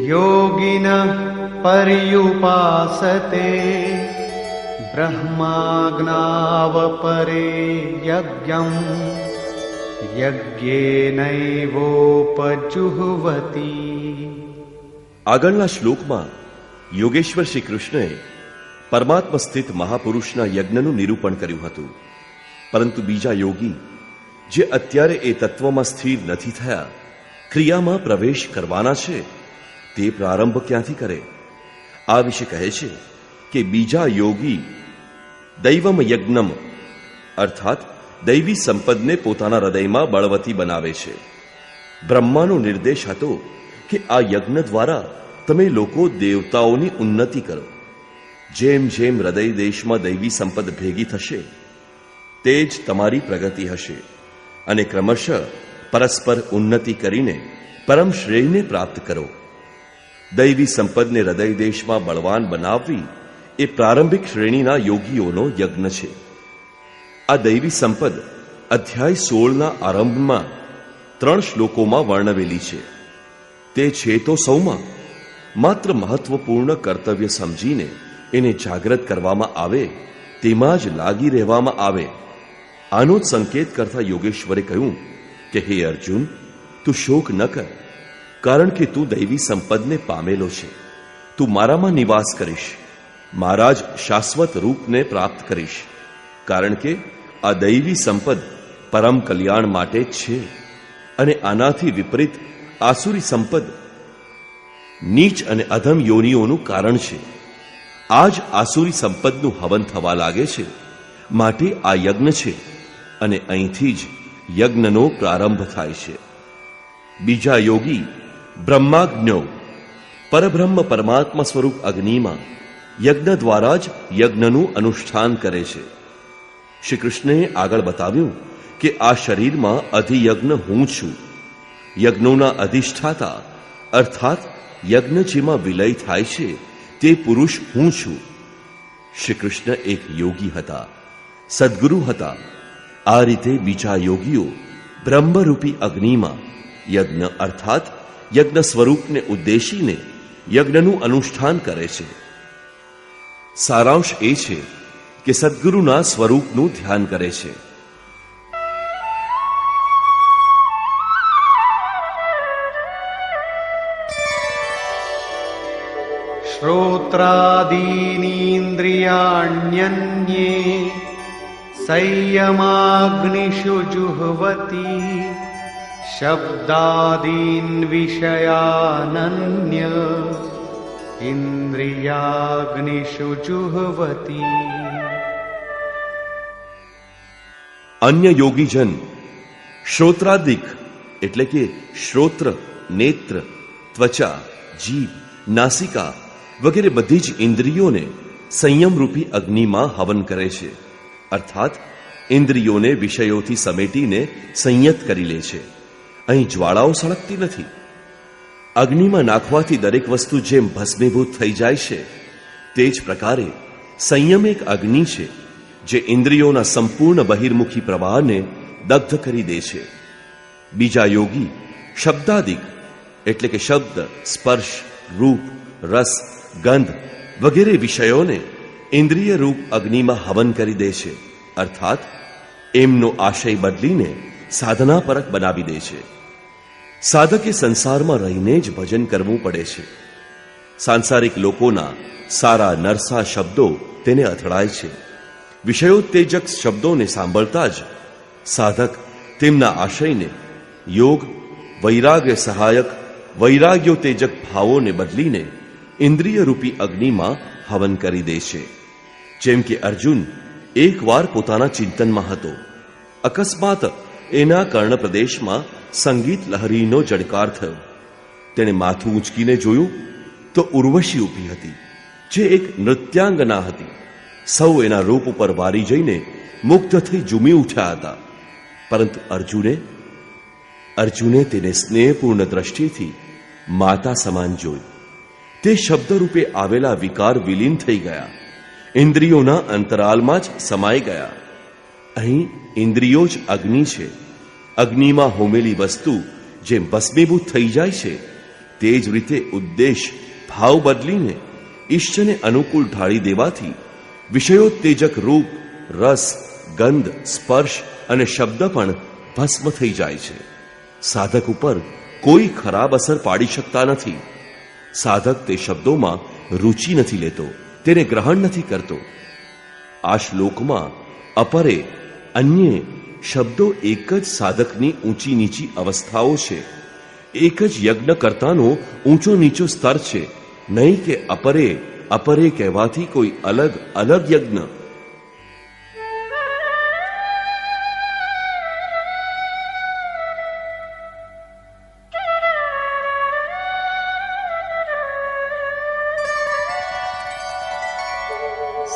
યોગિનઃ પર્યુપાસતે બ્રહ્માજ્ઞાવપરે યજ્ઞમ યજ્ઞેનૈવોપજુહ્વતિ. આગળના શ્લોકમાં યોગેશ્વર શ્રી કૃષ્ણએ પરમાત્મ સ્થિત મહાપુરુષના યજ્ઞનું નિરૂપણ કર્યું હતું. પરંતુ બીજા યોગી જે અત્યારે એ તત્વમાં સ્થિર નથી થયા, ક્રિયામાં પ્રવેશ કરવાના છે, તે પ્રારંભ ક્યાંથી કરે? આ વિશે કહે છે કે બીજા યોગી દૈવમ યજ્ઞમ અર્થાત દૈવી સંપદને પોતાના હૃદયમાં બળવતી બનાવે છે. બ્રહ્માનો નિર્દેશ હતો કે આ યજ્ઞ દ્વારા તમે લોકો દેવતાઓની ઉન્નતિ કરો. જેમ જેમ હૃદય દેશમાં દૈવી સંપદ ભેગી થશે તે જ તમારી પ્રગતિ હશે, અને ક્રમશઃ પરસ્પર ઉન્નતિ કરીને પરમ શ્રેયને પ્રાપ્ત કરો. દૈવી સંપદને હૃદય દેશમાં બળવાન બનાવવી એ પ્રારંભિક શ્રેણીના યોગીઓનો યજ્ઞ છે. આ દૈવી સંપદ અધ્યાય 16ના આરંભમાં 3 શ્લોકોમાં વર્ણવેલી છે. તે છે તો સૌમાં માત્ર મહત્વપૂર્ણ કર્તવ્ય સમજીને એને જાગૃત કરવામાં આવે, તેમાં જ લાગી રહેવામાં આવે. આનો જ સંકેત કરતા યોગેશ્વરે કહ્યું કે હે અર્જુન, તું શોક ન કર, કારણ કે તું દૈવી સંપદને પામેલો છે. તું મારામાં નિવાસ કરીશ, મારા જ શાશ્વત રૂપને પ્રાપ્ત કરીશ. કારણ કે આ દૈવી સંપદ પરમ કલ્યાણ માટે જ છે અને આનાથી વિપરીત આસુરી સંપદ નીચ અને અધમ યોનિઓનું કારણ છે. આ જ આસુરી સંપદનું હવન થવા લાગે છે, માટે આ યજ્ઞ છે અને અહીંથી જ યજ્ઞનો પ્રારંભ થાય છે. બીજા યોગી બ્રહ્માજ્ઞો પરબ્રહ્મ પરમાત્મા સ્વરૂપ અગ્નિમાં યજ્ઞ દ્વારા જ યજ્ઞનું અનુષ્ઠાન કરે છે. શ્રી કૃષ્ણએ આગળ બતાવ્યું કે આ શરીરમાં અધિયજ્ઞ હું છું. યજ્ઞોના અધિષ્ઠાતા અર્થાત યજ્ઞ જેમાં વિલય થાય છે તે પુરુષ હું છું. શ્રી કૃષ્ણ એક યોગી હતા, સદ્ગુરુ હતા. આ રીતે બીજા યોગીઓ બ્રહ્મરૂપી અગ્નિમાં યજ્ઞ અર્થાત યજ્ઞ સ્વરૂપને ઉદ્દેશીને યજ્ઞનું અનુષ્ઠાન કરે છે. સારાંશ એ છે કે સદ્ગુરુના સ્વરૂપનું ધ્યાન કરે છે. श्रोत्रादीनीन्द्रियाण्यन्ये संयमाग्निषु जुह्वति शब्दादीन् विषयानन्य इन्द्रियाग्निषु जुह्वति. અન્ય યોગીજન શ્રોત્રાદિક એટલે કે શ્રોત્ર, નેત્ર, ત્વચા, જીભ, નાસિકા વગેરે બધી જ ઇન્દ્રિયોને સંયમરૂપી અગ્નિમાં હવન કરે છે. અર્થાત ઇન્દ્રિયોને વિષયોથી સમેટીને સંયત કરી લે છે. અહીં જ્વાળાઓ સળગતી નથી. અગ્નિમાં નાખવાથી દરેક વસ્તુ જેમ ભસ્મીભૂત થઈ જાય છે, તે જ પ્રકારે સંયમ એક અગ્નિ છે જે ઇન્દ્રિયોના સંપૂર્ણ બહિર્મુખી પ્રવાહને દગ્ધ કરી દે છે. બીજા યોગી શબ્દાદિક એટલે કે શબ્દ, સ્પર્શ, રૂપ, રસ, ગંધ વગેરે વિષયોને ઇન્દ્રિય રૂપ અગ્નિમાં હવન કરી દે છે. અર્થાત એમનો આશય બદલીને સાધનાપરક બનાવી દે છે. સાધકે સંસારમાં રહીને જ ભજન કરવું પડે છે. સાંસારિક લોકોના સારા નરસા શબ્દો તેને અથડાય છે. વિષયોત્તેજક શબ્દોને સાંભળતા જ સાધક તેમના આશયને યોગ, વૈરાગ્ય સહાયક, વૈરાગ્યોત્તેજક ભાવોને બદલીને ઇન્દ્રિય રૂપી અગ્નિમાં હવન કરી દે છે. જેમ કે અર્જુન એકવાર પોતાના ચિંતનમાં હતો. અકસ્માત એના કર્ણ પ્રદેશમાં સંગીત લહરીનો જડકાર થયો. તેણે માથું ઊંચકીને જોયું તો ઉર્વશી ઊભી હતી, જે એક નૃત્યાંગના હતી. સૌ એના રૂપ ઉપર વારી જઈને મુગ્ધ થઈ ઝૂમી ઉઠ્યા હતા. પરંતુ અર્જુને તેને સ્નેહપૂર્ણ દ્રષ્ટિથી માતા સમાન જોઈ. તે શબ્દરૂપે આવેલા વિકાર વિલીન થઈ ગયા, ઇન્દ્રિયોના અંતરાલમાં જ સમાઈ ગયા. અહીં ઇન્દ્રિયો જ અગ્નિ છે. અગ્નિમાં હોમેલી વસ્તુ જેમ ભસ્મીભૂત થઈ જાય છે, તે જ રીતે ઉદ્દેશ, ભાવ બદલીને ઈષ્ટને અનુકૂળ ઢાળી દેવાથી વિષયોત્તેજક રૂપ, રસ, ગંધ, સ્પર્શ અને શબ્દ પણ ભસ્મ થઈ જાય છે. સાધક ઉપર કોઈ ખરાબ અસર પાડી શકતા નથી. સાધક તે શબ્દોમાં રુચિ નથી લેતો, તેને ગ્રહણ નથી કરતો. આ શ્લોકમાં અપરે, અન્યે શબ્દો એક જ સાધકની ઊંચી નીચી અવસ્થાઓ છે. એક જ યજ્ઞકર્તાનો ઊંચો નીચો સ્તર છે, નહીં કે અપરે કહેવાથી કોઈ અલગ અલગ યજ્ઞ.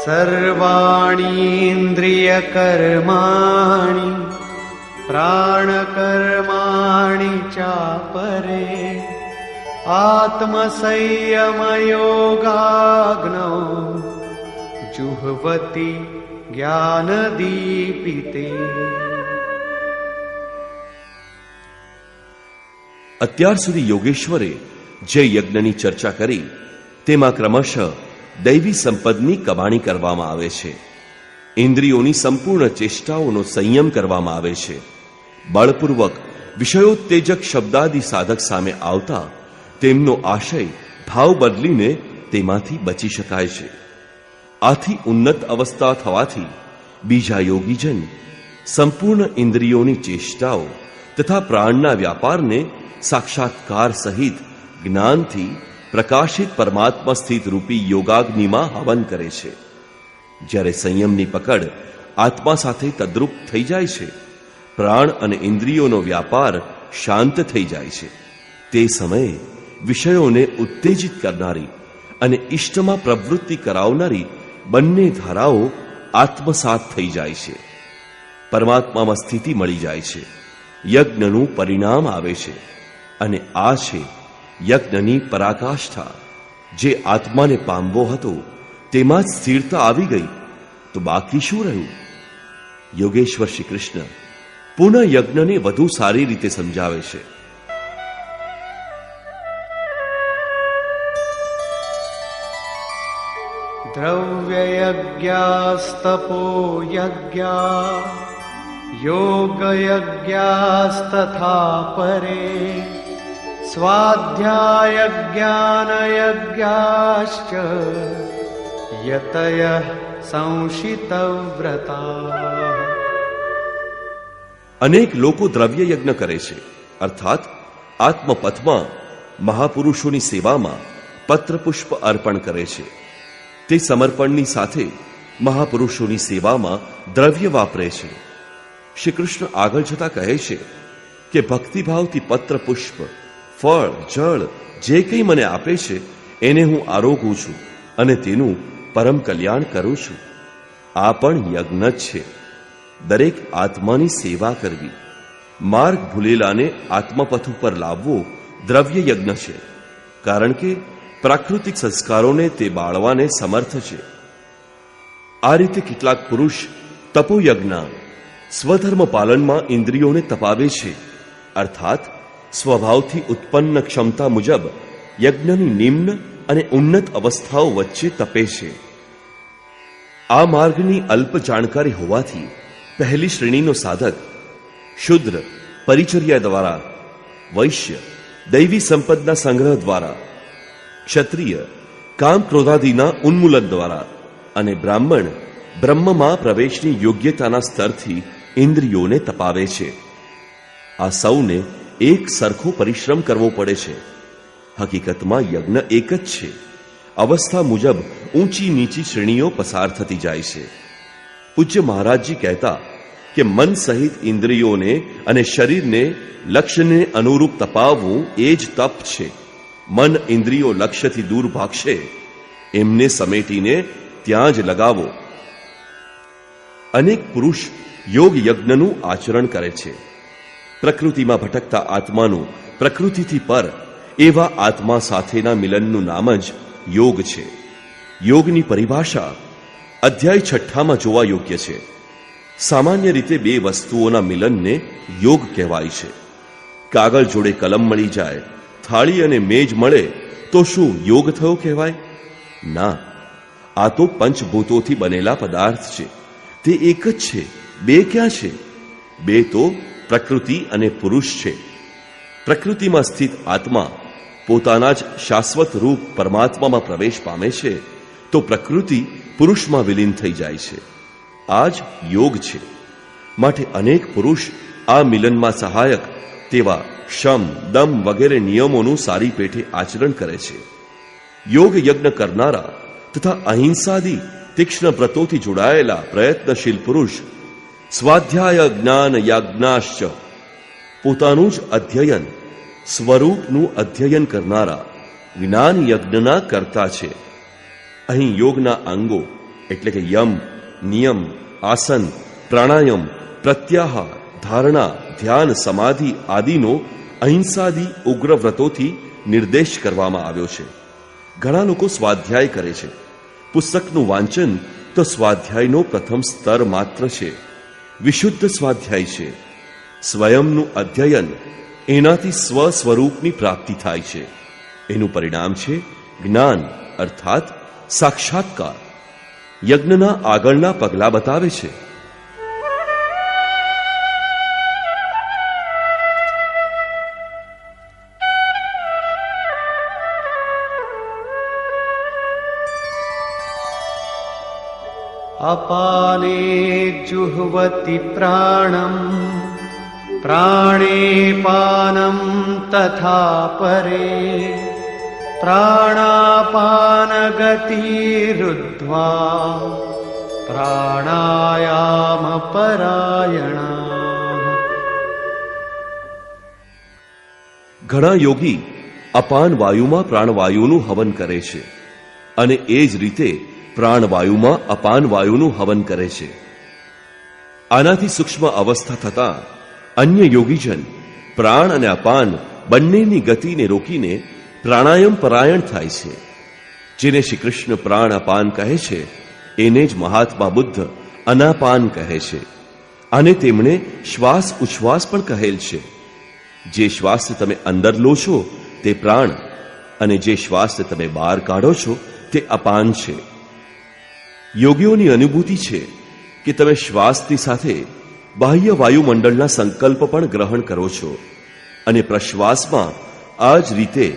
सर्वाणीन्द्रियकर्माणि प्राणकर्माणि चापरे आत्मसंयमयोगाग्नौ जुह्वति ज्ञानदीपिते. અત્યાર સુધી યોગેશ્વરે જે યજ્ઞની ચર્ચા કરી તેમાં ક્રમશઃ દૈવી સંપદની કમાણી કરવામાં આવે છે. ઇન્દ્રિયોની સંપૂર્ણ ચેષ્ટાઓનો સંયમ કરવામાં આવે છે. બળપૂર્વક વિષયોત્તેજક શબ્દાદિ સાધક સામે આવતા તેમનો આશય, ભાવ બદલીને તેમાંથી બચી શકાય છે. આથી ઉન્નત અવસ્થા થવાથી બીજા યોગીજન સંપૂર્ણ ઇન્દ્રિયોની ચેષ્ટાઓ તથા પ્રાણના વ્યાપારને સાક્ષાત્કાર સહિત જ્ઞાનથી પ્રકાશિત પરમાત્મા સ્થિત રૂપી યોગાગ્નિમાં હવન કરે છે. જ્યારે સંયમની પકડ આત્મા સાથે તદ્રુપ થઈ જાય છે, પ્રાણ અને ઇન્દ્રિયોનો વ્યાપાર શાંત થઈ જાય છે, તે સમયે વિષયોને ઉત્તેજિત કરનારી અને ઇષ્ટમાં પ્રવૃત્તિ કરાવનારી બંને ધારાઓ આત્મસાત થઈ જાય છે. પરમાત્મામાં સ્થિતિ મળી જાય છે. યજ્ઞનું પરિણામ આવે છે અને આ છે યજ્ઞની પરાકાષ્ઠા. જે આત્માને પામવો હતો તેમાં જ સ્થિરતા આવી ગઈ તો બાકી શું રહ્યું? યોગેશ્વર શ્રી કૃષ્ણ પુનઃ યજ્ઞને વધુ સારી રીતે સમજાવે છે. દ્રવ્યયજ્ઞાસ્તપો યજ્ઞા યોગયજ્ઞાસ્તથા પરે સ્વાધ્યાયજ્ઞાનયજ્ઞાશ્ચ યતયઃ સંશિતવ્રતા. અનેક લોકો દ્રવ્ય યજ્ઞ કરે છે, અર્થાત આત્મપથમાં મહાપુરુષોની સેવામાં પત્રપુષ્પ અર્પણ કરે છે. તે સમર્પણની સાથે મહાપુરુષોની સેવામાં દ્રવ્ય વાપરે છે. શ્રી કૃષ્ણ આગળ જતા કહે છે કે ભક્તિભાવથી પત્ર પુષ્પ, ફળ, જળ જે કંઈ મને આપે છે એને હું આરોગું છું અને તેનું પરમ કલ્યાણ કરું છું. આ પણ યજ્ઞ જ છે. દરેક આત્માની સેવા કરવી, માર્ગ ભૂલેલાને આત્મપથ ઉપર લાવવો દ્રવ્ય યજ્ઞ છે. કારણ કે પ્રાકૃતિક સંસ્કારોને તે બાળવાને સમર્થ છે. આ રીતે કેટલાક પુરુષ તપોયજ્ઞ સ્વધર્મ પાલનમાં ઇન્દ્રિયોને તપાવે છે, અર્થાત સ્વભાવથી ઉત્પન્ન ક્ષમતા મુજબ યજ્ઞની નિમ્ન અને ઉન્નત અવસ્થાઓ વચ્ચે તપે છે. આ માર્ગની અલ્પ જાણકારી હોવાથી પહેલી શ્રેણીનો સાધક શુદ્ર પરિચર્યા દ્વારા, વૈશ્ય દૈવી સંપદના સંગ્રહ દ્વારા, ક્ષત્રિય કામ ક્રોધાદિના ઉન્મૂલન દ્વારા અને બ્રાહ્મણ બ્રહ્મમાં પ્રવેશની યોગ્યતાના સ્તરથી ઇન્દ્રિયોને તપાવે છે. આ સૌને એક સરખો પરિશ્રમ કરવો પડે છે. હકીકતમાં યજ્ઞ એક જ છે. અવસ્થા મુજબ ઊંચી નીચી શ્રેણીઓ પસાર થતી જાય છે. પૂજ્ય મહારાજજી કહેતા કે મન સહિત ઇન્દ્રિયોને અને શરીરને લક્ષ્યને અનુરૂપ તપાવવું એ જ તપ છે. મન ઇન્દ્રિયો લક્ષ્યથી દૂર ભાગશે એમને સમેટીને ત્યાં જ લગાવો. અનેક પુરુષ યોગ યજ્ઞનું આચરણ કરે છે. પ્રકૃતિમાં ભટકતા આત્માનું પ્રકૃતિથી પર એવા આત્મા સાથેના મિલનનું નામ જ યોગ છે. યોગની પરિભાષા અધ્યાય 6 જોવા યોગ્ય છે. સામાન્ય રીતે બે વસ્તુઓના મિલનને યોગ કહેવાય છે. કાગળ જોડે કલમ મળી જાય, થાળી અને મેજ મળે તો શું યોગ થયો કહેવાય? ના, આ તો પંચભૂતોથી બનેલા પદાર્થ છે. તે એક જ છે. બે ક્યાં છે? બે તો પ્રકૃતિ અને પુરુષ છે. પ્રકૃતિમાં સ્થિત આત્મા પોતાના જ શાશ્વત રૂપ પરમાત્મામાં પ્રવેશ પામે છે તો પ્રકૃતિ પુરુષમાં વિલીન થઈ જાય છે. આ જ યોગ છે. માટે અનેક પુરુષ આ મિલનમાં સહાયક તેવા શમ, દમ વગેરે નિયમોનું સારી પેઠે આચરણ કરે છે. યોગ યજ્ઞ કરનારા તથા અહિંસાદી તીક્ષ્ણ વ્રતોથી જોડાયેલા પ્રયત્નશીલ પુરુષ સ્વાધ્યાય જ્ઞાન યજ્ઞાશ્ચ પોતાનું જ અધ્યયન, સ્વરૂપનું અધ્યયન કરનારા જ્ઞાન યજ્ઞના કર્તા છે. અહીં યોગના અંગો એટલે કે યમ, નિયમ, આસન, પ્રાણાયામ, પ્રત્યાહાર, ધારણા, ધ્યાન, સમાધિ આદિનો અહિંસાદી ઉગ્ર વ્રતોથી નિર્દેશ કરવામાં આવ્યો છે. ઘણા લોકો સ્વાધ્યાય કરે છે. પુસ્તકનું વાંચન તો સ્વાધ્યાયનો પ્રથમ સ્તર માત્ર છે. વિશુદ્ધ સ્વાધ્યાય છે. સ્વયંનું અધ્યયન, એનાથી સ્વ સ્વરૂપની પ્રાપ્તિ થાય છે. એનું પરિણામ છે જ્ઞાન અર્થાત સાક્ષાત્કાર. યજ્ઞના આગળના પગલા બતાવે છે. अपाने जुह्वति प्राणम् प्राणे पानं तथा परे प्राणापानगतिरुद्ध्वा प्राणायामपरायणा। ઘણા યોગી અપાન વાયુમાં પ્રાણવાયુનું હવન કરે છે અને એ જ રીતે પ્રાણવાયુમાં અપાન વાયુનું હવન કરે છે. આનાથી સૂક્ષ્મ અવસ્થા થતાં અન્ય યોગીજન પ્રાણ અને અપાન બંનેની ગતિને રોકીને પ્રાણાયામ પરાયણ થાય છે. જેને શ્રી કૃષ્ણ પ્રાણ અપાન કહે છે એને જ મહાત્મા બુદ્ધ અનાપાન કહે છે. અને તેમણે શ્વાસ ઉચ્છ્વાસ પણ કહેલ છે. જે શ્વાસ તમે અંદર લો છો તે પ્રાણ અને જે શ્વાસ તમે બહાર કાઢો છો તે અપાન છે. યોગીઓની અનુભૂતિ છે કે તમે શ્વાસની સાથે બાહ્ય વાયુમંડળના સંકલ્પ પણ ગ્રહણ કરો છો અને પ્રશ્વાસમાં આ જ રીતે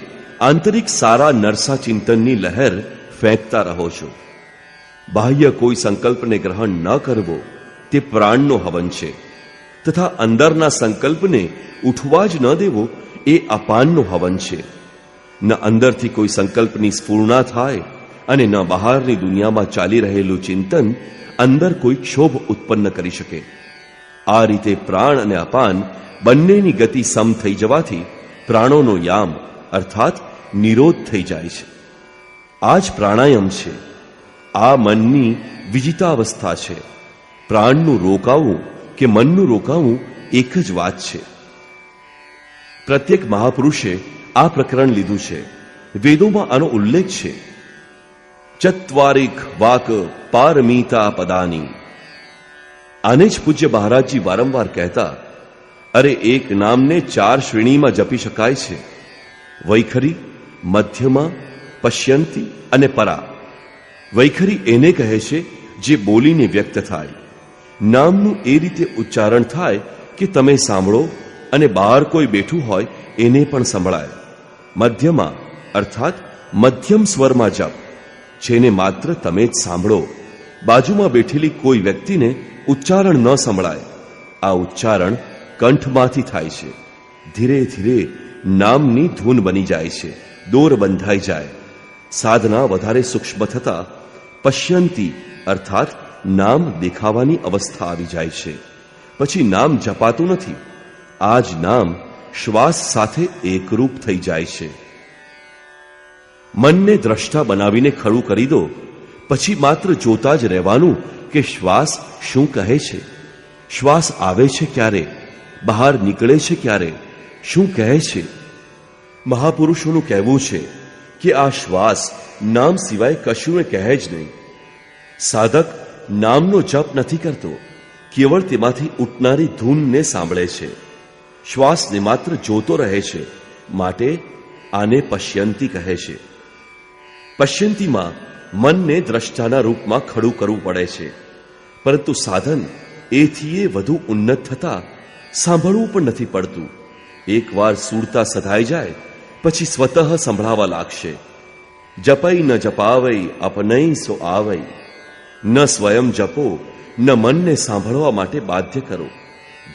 આંતરિક સારા નરસા ચિંતનની લહેર ફેંકતા રહો છો. બાહ્ય કોઈ સંકલ્પને ગ્રહણ ન કરવો તે પ્રાણનો હવન છે તથા અંદરના સંકલ્પને ઉઠવા જ ન દેવો એ અપાનનો હવન છે. ન અંદરથી કોઈ સંકલ્પની સ્ફૂર્ણા થાય અને ન બહારની દુનિયામાં ચાલી રહેલું ચિંતન અંદર કોઈ ક્ષોભ ઉત્પન્ન કરી શકે. આ રીતે પ્રાણ અને અપાન બંનેની ગતિ સમ થઈ જવાથી પ્રાણોનો યામ અર્થાત નિરોધ થઈ જાય છે. આ જ પ્રાણાયામ છે. આ મનની વિજિતાવસ્થા છે. પ્રાણનું રોકાવું કે મનનું રોકાવું એક જ વાત છે. પ્રત્યેક મહાપુરુષે આ પ્રકરણ લીધું છે. વેદોમાં આનો ઉલ્લેખ છે. ચત્વારિક વાક પારમિતા પદાની. આને જ પૂજ્ય મહારાજજી વારંવાર કહેતા, અરે એક નામને 4 શ્રેણીમાં જપી શકાય છે: વૈખરી, મધ્યમાં, પશ્યંતી અને પરા. વૈખરી એને કહે છે જે બોલીને વ્યક્ત થાય. નામનું એ રીતે ઉચ્ચારણ થાય કે તમે સાંભળો અને બહાર કોઈ બેઠું હોય એને પણ સંભળાય. મધ્યમાં અર્થાત મધ્યમ સ્વરમાં જપ, જેને માત્ર તમે જ સાંભળો, બાજુમાં બેઠેલી કોઈ વ્યક્તિને ઉચ્ચારણ ન સંભળાય. આ ઉચ્ચારણ કંઠમાંથી થાય છે. ધીરે ધીરે નામની ધૂન બની જાય છે, દોર બંધાઈ જાય. સાધના વધારે સૂક્ષ્મ થતા પશ્યંતી અર્થાત નામ દેખાવાની અવસ્થા આવી જાય છે. પછી નામ જપાતું નથી. આ જ નામ શ્વાસ સાથે એકરૂપ થઈ જાય છે. મનને દ્રષ્ટા બનાવીને ખડું કરી દો, પછી માત્ર જોતા જ રહેવાનું કે શ્વાસ શું કહે છે. શ્વાસ આવે છે ક્યારે, બહાર નીકળે છે ક્યારે, શું કહે છે. મહાપુરુષોનું કહેવું છે કે આ શ્વાસ નામ સિવાય કશું કહે જ નહીં. સાધક નામનો જપ નથી કરતો, કેવળ તેમાંથી ઉઠનારી ધૂનને સાંભળે છે. શ્વાસને માત્ર જોતો રહે છે, માટે આને પશ્યંતી કહે છે. પશ્યંતીમાં મનને દ્રષ્ટાના રૂપમાં ખડું કરવું પડે છે. પરંતુ સાધન એથી વધુ ઉન્નત થતા સાંભળવું પણ નથી પડતું. એકવાર સુરતા સધાઈ જાય પછી સ્વતઃ સંભળાવા લાગશે. જપઈ ન જપાવઈ અપનઈ સો આવઈ. ન સ્વયં જપો ન મનને સાંભળવા માટે બાધ્ય કરો.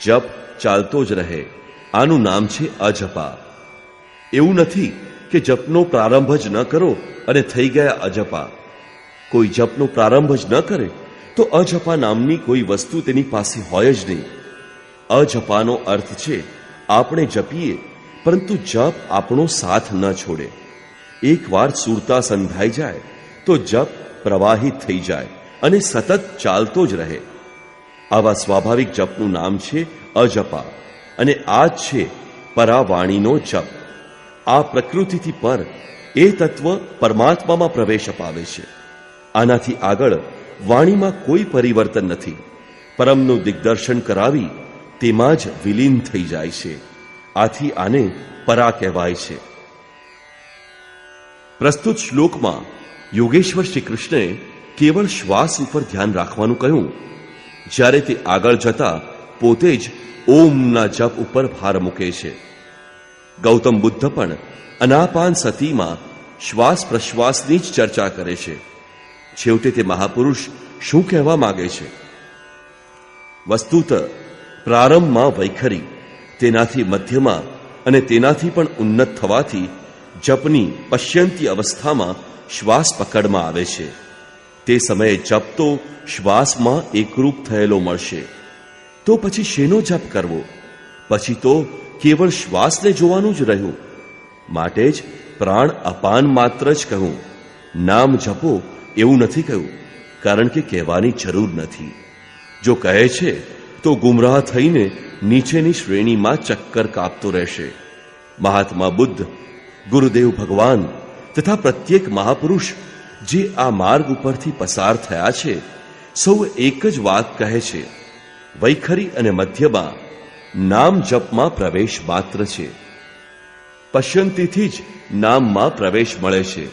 જપ ચાલતો જ રહે. આનું નામ છે અજપા. એવું નથી કે જપનો પ્રારંભ જ ન કરો અને થઈ ગયા અજપા. કોઈ જપનો પ્રારંભ જ ન કરે તો અજપા નામની કોઈ વસ્તુ તેની પાસે હોય જ નહીં. અજપાનો અર્થ છે આપણે જપીએ પરંતુ જપ આપણો સાથ ન છોડે. એકવાર સુરતા સંધાઈ જાય તો જપ પ્રવાહિત થઈ જાય અને સતત ચાલતો જ રહે. આવા સ્વાભાવિક જપનું નામ છે અજપા અને આ જ છે પરાવાણીનો જપ. આ પ્રકૃતિથી પર એ તત્વ પરમાત્મામાં પ્રવેશ અપાવે છે. આનાથી આગળ વાણીમાં કોઈ પરિવર્તન નથી. પરમનું દિગ્દર્શન કરાવી તેમાં જ વિલીન થઈ જાય છે. આથી આને પરા કહેવાય છે. પ્રસ્તુત શ્લોકમાં યોગેશ્વર શ્રી કૃષ્ણએ કેવળ શ્વાસ ઉપર ધ્યાન રાખવાનું કહ્યું, જ્યારે તે આગળ જતા પોતે જ ઓમના જપ ઉપર ભાર મૂકે છે. ગૌતમ બુદ્ધ પણ અનાપાન સતીમાં શ્વાસ પ્રશ્વાસની જ ચર્ચા કરે છે. છેવટે તે મહાપુરુષ શું કહેવા માંગે છે? વસ્તુત પ્રારંભમાં વૈખરી, તેનાથી મધ્યમાં અને તેનાથી પણ ઉન્નત થવાથી જપની પશ્યંતી અવસ્થામાં શ્વાસ પકડમાં આવે છે. તે સમયે જપ તો શ્વાસમાં એકરૂપ થયેલો મળશે. તો પછી શેનો જપ કરવો? પછી તો કેવળ શ્વાસને જોવાનું જ રહ્યું. માટે જ પ્રાણ અપાન માત્ર જ કહું. નામ જપો એવું નથી કહ્યું, કારણ કે કહેવાની જરૂર નથી. જો કહે છે તો ગુમરાહ થઈને નીચેની શ્રેણીમાં ચક્કર કાપતો રહેશે. મહાત્મા બુદ્ધ, ગુરુદેવ ભગવાન તથા પ્રત્યેક મહાપુરુષ જે આ માર્ગ ઉપરથી પસાર થયા છે, સૌ એક જ વાત કહે છે: વૈખરી અને મધ્યમાં નામ જપમાં પ્રવેશ માત્ર છે. પશ્યંતીથી જ નામમાં પ્રવેશ મળે છે,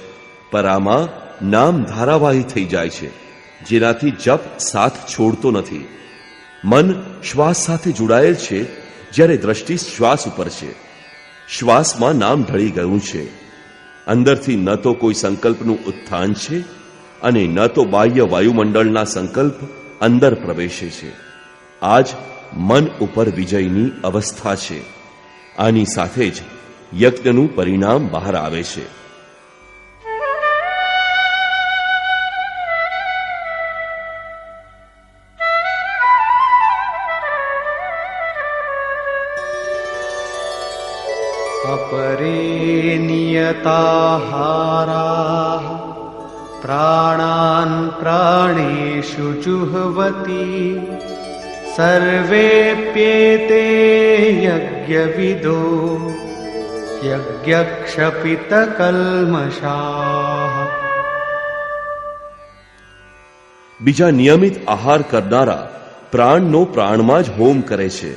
પર આમાં નામ ધારાવાહી થઈ જાય છે, જેનાથી જપ સાથ છોડતો નથી. મન શ્વાસ સાથે જોડાયેલ છે, જ્યારે દ્રષ્ટિ શ્વાસ ઉપર છે. શ્વાસમાં નામ ઢળી ગયું છે. અંદરથી ન તો કોઈ સંકલ્પનું ઉત્થાન છે અને ન તો બાહ્ય વાયુમંડળના સંકલ્પ અંદર પ્રવેશે છે. આ જ મન ઉપર વિજયની અવસ્થા છે. આની સાથે જ યજ્ઞનું પરિણામ બહાર આવે છે. अपरे नियताहाराः प्राणान् प्राणेषु जुह्वति सर्वेप्येते यज्ञविदो यज्ञक्षपितकल्मषाः. બીજા નિયમિત આહાર કરનારા પ્રાણનો પ્રાણમાં જ હોમ કરે છે.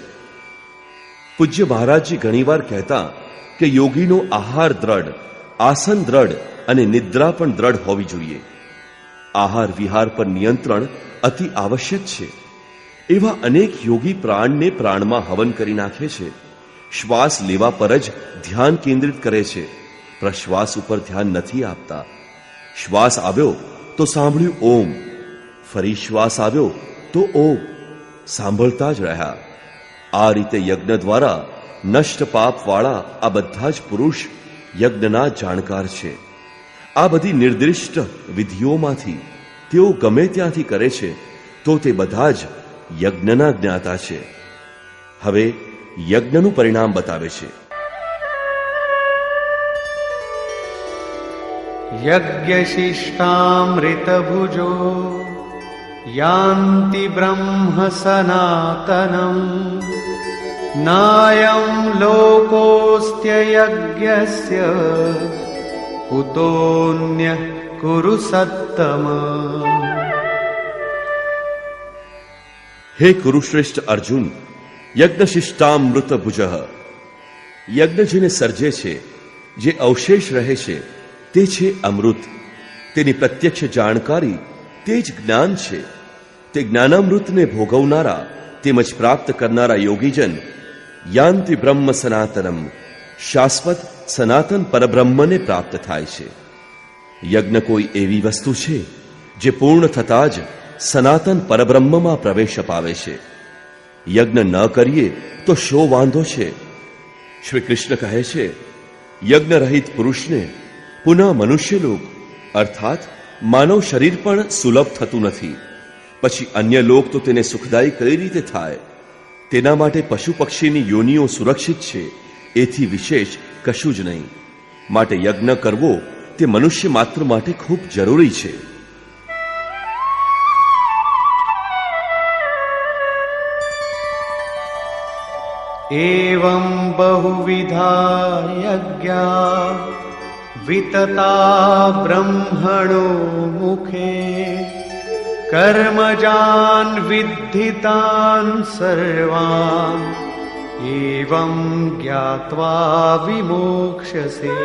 પૂજ્ય મહારાજજી ઘણીવાર કહેતા કે યોગીનો આહાર દ્રઢ, આસન દ્રઢ અને નિદ્રા પણ દ્રઢ હોવી જોઈએ. આહાર વિહાર પર નિયંત્રણ અતિ આવશ્યક છે. એવા અનેક યોગી પ્રાણને પ્રાણમાં હવન કરી નાખે છે. શ્વાસ લેવા પર જ ધ્યાન કેન્દ્રિત કરે છે, પ્રશ્વાસ ઉપર ધ્યાન નથી આપતા. શ્વાસ આવ્યો તો સાંભળ્યું ઓમ, ફરી શ્વાસ આવ્યો તો ઓમ, સાંભળતા જ રહ્યા. આ રીતે યજ્ઞ દ્વારા નષ્ટ પાપવાળા આ બધા જ પુરુષ યજ્ઞના જાણકાર છે. આ બધી નિર્દિષ્ટ વિધિઓમાંથી તેઓ ગમે ત્યાંથી કરે છે, તો તે બધા જ યજ્ઞના જ્ઞાતા છે. હવે યજ્ઞનું પરિણામ બતાવે છે. यज्ञशिष्टामृतभुजो यान्ति ब्रह्म सनातनम् नायं लोकोऽस्त्ययज्ञस्य कुतोऽन्यः कुरु सत्तम. હે કુરુશ્રેષ્ઠ અર્જુન, યજ્ઞશિષ્ટામૃત ભુજ, યજ્ઞ જેને સર્જે છે, જે અવશેષ રહે છે, તે છે અમૃત. તેની પ્રત્યક્ષ જાણકારી તે જ જ્ઞાન છે. તે જ્ઞાનામૃતને ભોગવનારા તેમજ પ્રાપ્ત કરનારા યોગીજન યાંતિ બ્રહ્મ સનાતનમ, શાશ્વત સનાતન પરબ્રહ્મને પ્રાપ્ત થાય છે. યજ્ઞ કોઈ એવી વસ્તુ છે જે પૂર્ણ થતાં જ સનાતન પરબ્રહ્મમાં પ્રવેશ અપાવે છે. યજ્ઞ ન કરીએ તો શો વાંધો છે? શ્રી કૃષ્ણ કહે છે, યજ્ઞ રહિત પુરુષને પુનઃ મનુષ્યલોક અર્થાત માનવ શરીર પણ સુલભ થતું નથી. પછી અન્ય લોક તો તેને સુખદાયી કઈ રીતે થાય? તેના માટે પશુ પક્ષીની યોનિઓ સુરક્ષિત છે, એથી વિશેષ કશું જ નહીં. માટે યજ્ઞ કરવો તે મનુષ્ય માત્ર માટે ખૂબ જરૂરી છે. एवं बहुविधा यज्ञा वितता ब्रह्मणो मुखे कर्मजान् विद्धितान् सर्वान् एवं ज्ञात्वा विमोक्ष्यसे.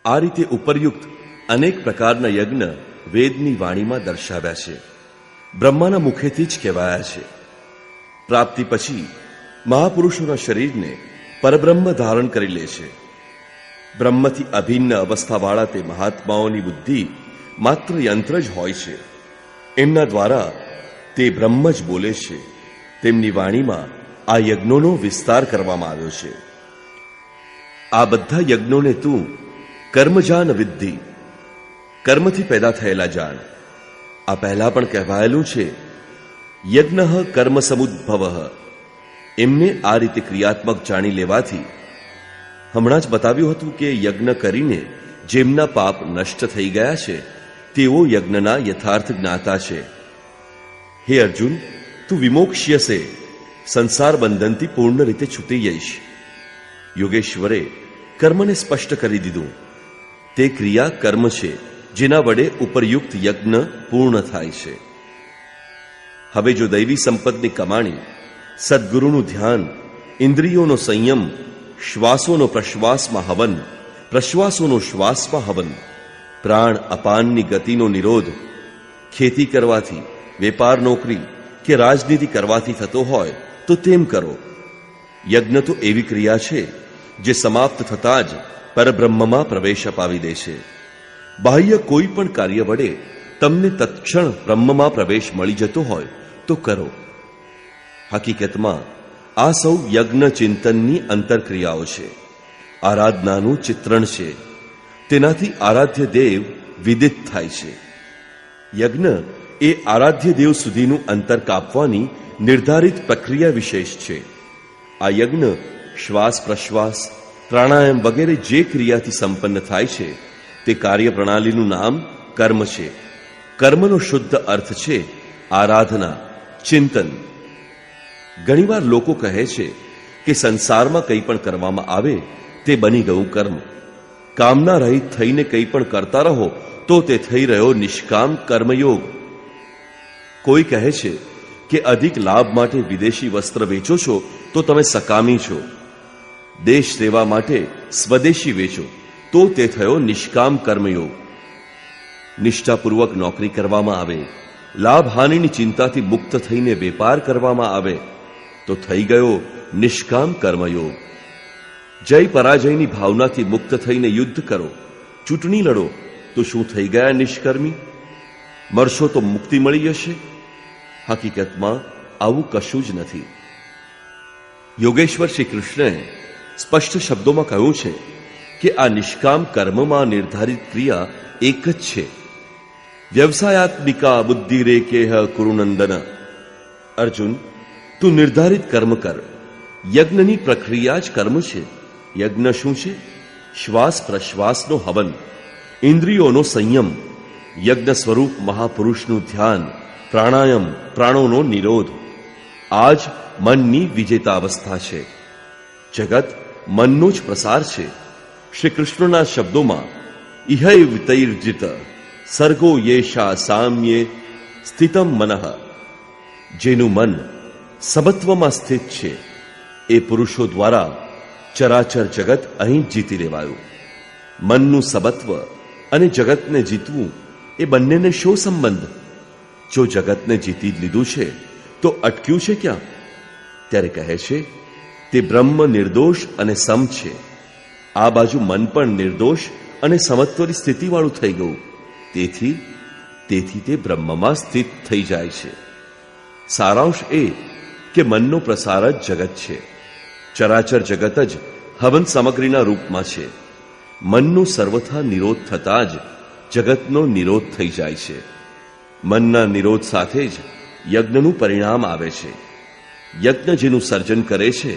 આ રીતે ઉપરયુક્ત અનેક પ્રકારના યજ્ઞ વેદની વાણીમાં દર્શાવ્યા છે. બ્રહ્માના મુખેથી જ કહેવાયા છે. પ્રાપ્તિ પછી મહાપુરુષોના શરીરને પરબ્રહ્મ ધારણ કરી લે છે. બ્રહ્મથી અભિન્ન અવસ્થાવાળા તે મહાત્માઓની બુદ્ધિ માત્ર યંત્ર જ હોય છે. એમના દ્વારા તે બ્રહ્મ જ બોલે છે. તેમની વાણીમાં આ યજ્ઞોનો વિસ્તાર કરવામાં આવ્યો છે. આ બધા યજ્ઞોને તું કર્મજાન વિદ્ધિ, કર્મથી પેદા થયેલા જાણ. આ પહેલા પણ કહેવાયેલું છે, યજ્ઞ કર્મ સમુદ્ભવ. એમને આ રીતે ક્રિયાત્મક જાણી લેવાથી હમણાં જ બતાવ્યું હતું કે યજ્ઞ કરીને જેમના પાપ નષ્ટ થઈ ગયા છે તેઓ યજ્ઞના યથાર્થ જ્ઞાતા છે. હે અર્જુન, તું વિમોક્ષ્યસે, સંસાર બંધનથી પૂર્ણ રીતે છૂટી જઈશ. યોગેશ્વરે કર્મને સ્પષ્ટ કરી દીધું. તે ક્રિયા કર્મ છે જેના વડે ઉપરયુક્ત યજ્ઞ પૂર્ણ થાય છે. હવે જો દૈવી સંપદની કમાણી, સદગુરુનું ધ્યાન, ઇન્દ્રિયોનો સંયમ, શ્વાસોનો પ્રશ્વાસમાં હવન, પ્રશ્વાસોનો શ્વાસમાં હવન, પ્રાણ અપાનની ગતિનો નિરોધ ખેતી કરવાથી, વેપાર નોકરી કે રાજનીતિ કરવાથી થતો હોય તો તેમ કરો. યજ્ઞ તો એવી ક્રિયા છે જે સમાપ્ત થતાં જ પરબ્રહ્મમાં પ્રવેશ અપાવી દે છે. બાહ્ય કોઈ પણ કાર્ય વડે તમને તત્ક્ષણ બ્રહ્મમાં પ્રવેશ મળી જતો હોય તો કરો. હકીકતમાં આ સૌ યજ્ઞ ચિંતનની અંતરક્રિયાઓ છે, આરાધનાનું ચિત્રણ છે. તેનાથી આરાધ્ય દેવ વિદિત થાય છે. યજ્ઞ એ આરાધ્ય દેવ સુધીનું અંતર કાપવાની નિર્ધારિત પ્રક્રિયા વિશેષ છે. આ યજ્ઞ શ્વાસ પ્રશ્વાસ, પ્રાણાયામ વગેરે જે ક્રિયાથી સંપન્ન થાય છે તે કાર્ય પ્રણાલીનું નામ કર્મ છે. કર્મનો શુદ્ધ અર્થ છે આરાધના, ચિંતન. ઘણીવાર લોકો કહે છે કે સંસારમાં કંઈ પણ કરવામાં આવે તે બની ગયું કર્મ. કામના રહિત થઈને કંઈ પણ કરતા રહો તો તે થઈ રહ્યો નિષ્કામ કર્મયોગ. કોઈ કહે છે કે અધિક લાભ માટે વિદેશી વસ્ત્ર વેચો છો તો તમે સકામી છો. દેશ સેવા માટે સ્વદેશી વેચો તો તે થયો નિષ્કામ કર્મયોગ. નિષ્ઠાપૂર્વક નોકરી કરવામાં આવે, લાભ હાનિની ચિંતાથી મુક્ત થઈને વેપાર કરવામાં આવે તો થઈ ગયો નિષ્કામ કર્મયોગ. જય પરાજયની ભાવનાથી મુક્ત થઈને યુદ્ધ કરો, ચૂંટણી લડો તો શું થઈ ગયા નિષ્કર્મી? મરશો તો મુક્તિ મળી જશે? હકીકતમાં આવું કશું જ નથી. યોગેશ્વર શ્રી કૃષ્ણએ સ્પષ્ટ શબ્દોમાં કહ્યું છે કે આ નિષ્કામ કર્મમાં નિર્ધારિત ક્રિયા એક જ છે. વ્યવસાયાત્મિકા બુદ્ધિ રેકેહ કુરુનંદન. અર્જુન, તું નિર્ધારિત કર્મ કર. યજ્ઞની પ્રક્રિયા જ કર્મ છે. યજ્ઞ શું છે? શ્વાસ પ્રશ્વાસનો હવન, ઇન્દ્રિયોનો સંયમ, યજ્ઞ સ્વરૂપ મહાપુરુષનું ધ્યાન, પ્રાણાયામ, પ્રાણોનો નિરોધ. આ જ મનની વિજેતા અવસ્થા છે. જગત મનનો જ પ્રસાર છે. શ્રી કૃષ્ણના શબ્દોમાં ઇહૈવ તૈર્જિત સર્ગો યેષા સામ્યે સ્થિતમ મનઃ. જેનું મન સબત્વમાં સ્થિત છે એ પુરુષો દ્વારા ચરાચર જગત અહીં જીતી લેવાયું. મનનું સબત્વ અને જગતને જીતવું એ બંનેને શો સંબંધ? જો જગતને જીતી જ લીધું છે તો અટક્યું છે ક્યાં? ત્યારે કહે છે તે બ્રહ્મ નિર્દોષ અને સમ છે. આ બાજુ મન પણ નિર્દોષ અને સમત્વની સ્થિતિવાળું થઈ ગયું. તેથી તે બ્રહ્મમાં સ્થિત થઈ જાય છે. સારાંશ એ કે મનનો પ્રસાર જ જગત છે. ચરાચર જગત જ હવન સામગ્રીના રૂપમાં છે. મનનો સર્વથા નિરોધ થતાં જ જગતનો નિરોધ થઈ જાય છે. મનના નિરોધ સાથે જ યજ્ઞનું પરિણામ આવે છે. યજ્ઞ જેનું સર્જન કરે છે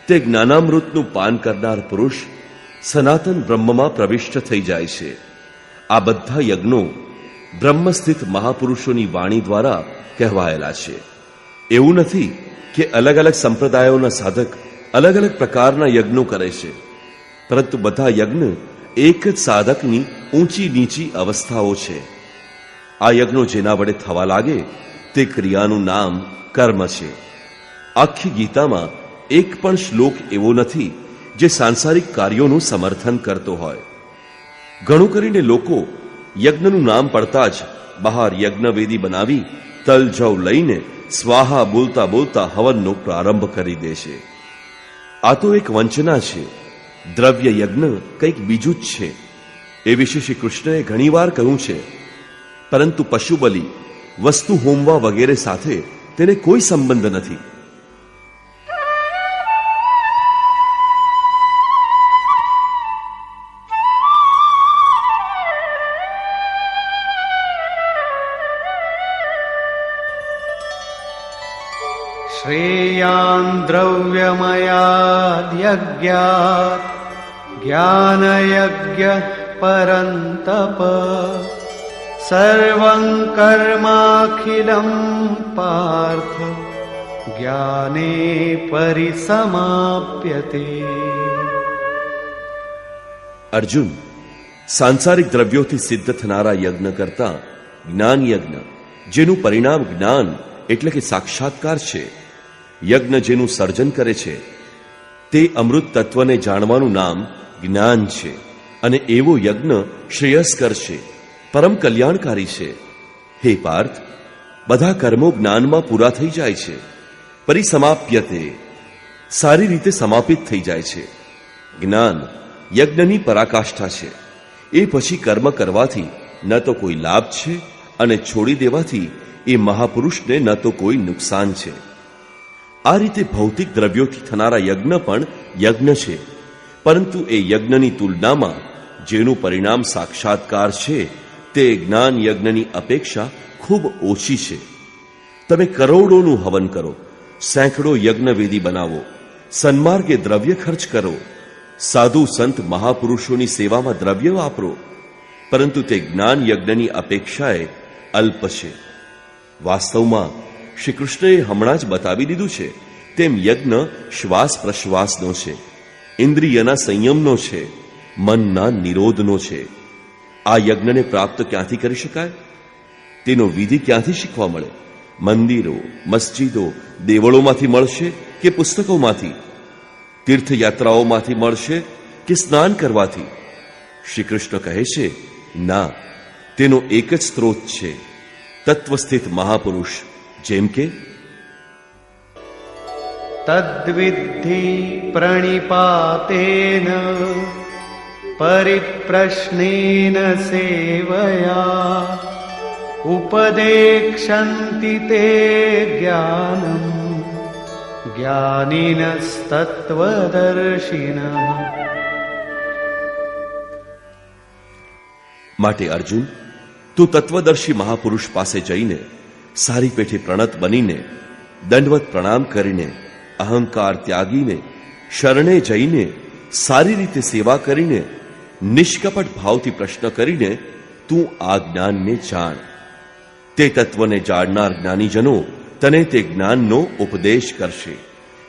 તે જ્ઞાનામૃતનું પાન કરનાર પુરુષ સનાતન બ્રહ્મમાં પ્રવિષ્ટ થઈ જાય છે. આ બધા યજ્ઞો બ્રહ્મસ્થિત મહાપુરુષોની વાણી દ્વારા કહેવાયેલા છે. એવું નથી કે અલગ અલગ સંપ્રદાયોના સાધક અલગ અલગ પ્રકારના યજ્ઞો કરે છે, પરંતુ બધા યજ્ઞ એક જ સાધકની ઊંચી નીચી અવસ્થાઓ છે. આ યજ્ઞો જેના વડે થવા લાગે તે ક્રિયાનું નામ કર્મ છે. આખી ગીતામાં એક પણ શ્લોક એવો નથી જે સાંસારિક કાર્યોનું સમર્થન કરતો હોય. ઘણું કરીને લોકો યજ્ઞનું નામ પડતા જ બહાર યજ્ઞવેદી બનાવી તલ જવ લઈને સ્વાહા બોલતા બોલતા હવનનો પ્રારંભ કરી દે છે. આ તો એક વંચના છે. દ્રવ્ય યજ્ઞ કંઈક બીજું જ છે. એ વિશે શ્રી કૃષ્ણએ ઘણીવાર કહ્યું છે પરંતુ પશુ બલિ, વસ્તુ હોમવા વગેરે સાથે તેને કોઈ સંબંધ નથી. શ્રેયાન દ્રવ્યમયાદ યજ્ઞાત જ્ઞાનયજ્ઞ પરંતપ સર્વં કર્માખિલં પાર્થ જ્ઞાને પરિસમાપ્યતે. અર્જુન, સાંસારિક દ્રવ્યોથી સિદ્ધ થનારા યજ્ઞ કરતા જ્ઞાન યજ્ઞ, જેનું પરિણામ જ્ઞાન એટલે કે સાક્ષાત્કાર છે, યજ્ઞ જેનું સર્જન કરે છે, તે અમૃત તત્વને જાણવાનું નામ જ્ઞાન છે. અને એવો યજ્ઞ શ્રેયસ્કર છે, પરમ કલ્યાણકારી છે. હે પાર્થ, બધા કર્મો જ્ઞાનમાં પૂરા થઈ જાય છે. પરિસમાપ્યતે, સારી રીતે સમાપિત થઈ જાય છે. જ્ઞાન યજ્ઞની પરાકાષ્ઠા છે. એ પછી કર્મ કરવાથી ન તો કોઈ લાભ છે અને છોડી દેવાથી એ મહાપુરુષને ન તો કોઈ નુકસાન છે. આ રીતે ભૌતિક દ્રવ્યોથી થનારા યજ્ઞ પણ યજ્ઞ છે, પરંતુ એ યજ્ઞની તુલનામાં જેનું પરિણામ સાક્ષાત્કાર છે તે જ્ઞાન યજ્ઞની અપેક્ષા ખૂબ ઓછી છે. તમે કરોડોનું હવન કરો, સેંકડો યજ્ઞવેદી બનાવો, સન્માર્ગે દ્રવ્ય ખર્ચ કરો, સાધુ સંત મહાપુરુષોની સેવામાં દ્રવ્ય વાપરો, પરંતુ તે જ્ઞાન યજ્ઞની અપેક્ષાએ અલ્પ છે. વાસ્તવમાં શ્રી કૃષ્ણએ હમણાં જ બતાવી દીધું છે તેમ યજ્ઞ શ્વાસ પ્રશ્વાસનો છે, ઇન્દ્રિયના સંયમનો છે, મનના નિરોધનો છે. આ યજ્ઞને પ્રાપ્ત ક્યાંથી કરી શકાય? તેનો વિધિ ક્યાંથી શીખવા મળે? મંદિરો, મસ્જિદો, દેવળોમાંથી મળશે કે પુસ્તકોમાંથી? તીર્થયાત્રાઓમાંથી મળશે કે સ્નાન કરવાથી? શ્રી કૃષ્ણ કહે છે, ના, તેનો એક જ સ્ત્રોત છે, તત્વસ્થિત મહાપુરુષ. જેમ કે તદ્વિદ્ધિ પ્રણિપાતેન પરિપ્રશ્નેન સેવયા ઉપદેક્ષન્તિ તે જ્ઞાનમ જ્ઞાનિનસ્તત્વદર્શિનઃ. માટે અર્જુન, તું તત્વદર્શી મહાપુરુષ પાસે જઈને સારી પેઠે પ્રણત બનીને, દંડવત પ્રણામ કરીને, અહંકાર ત્યાગીને, શરણે જઈને, સારી રીતે સેવા કરીને, નિષ્કપટ ભાવથી પ્રશ્ન કરીને તું આ જ્ઞાનને જાણ. તે તત્વને જાણનાર જ્ઞાનીજનો તને તે જ્ઞાનનો ઉપદેશ કરશે,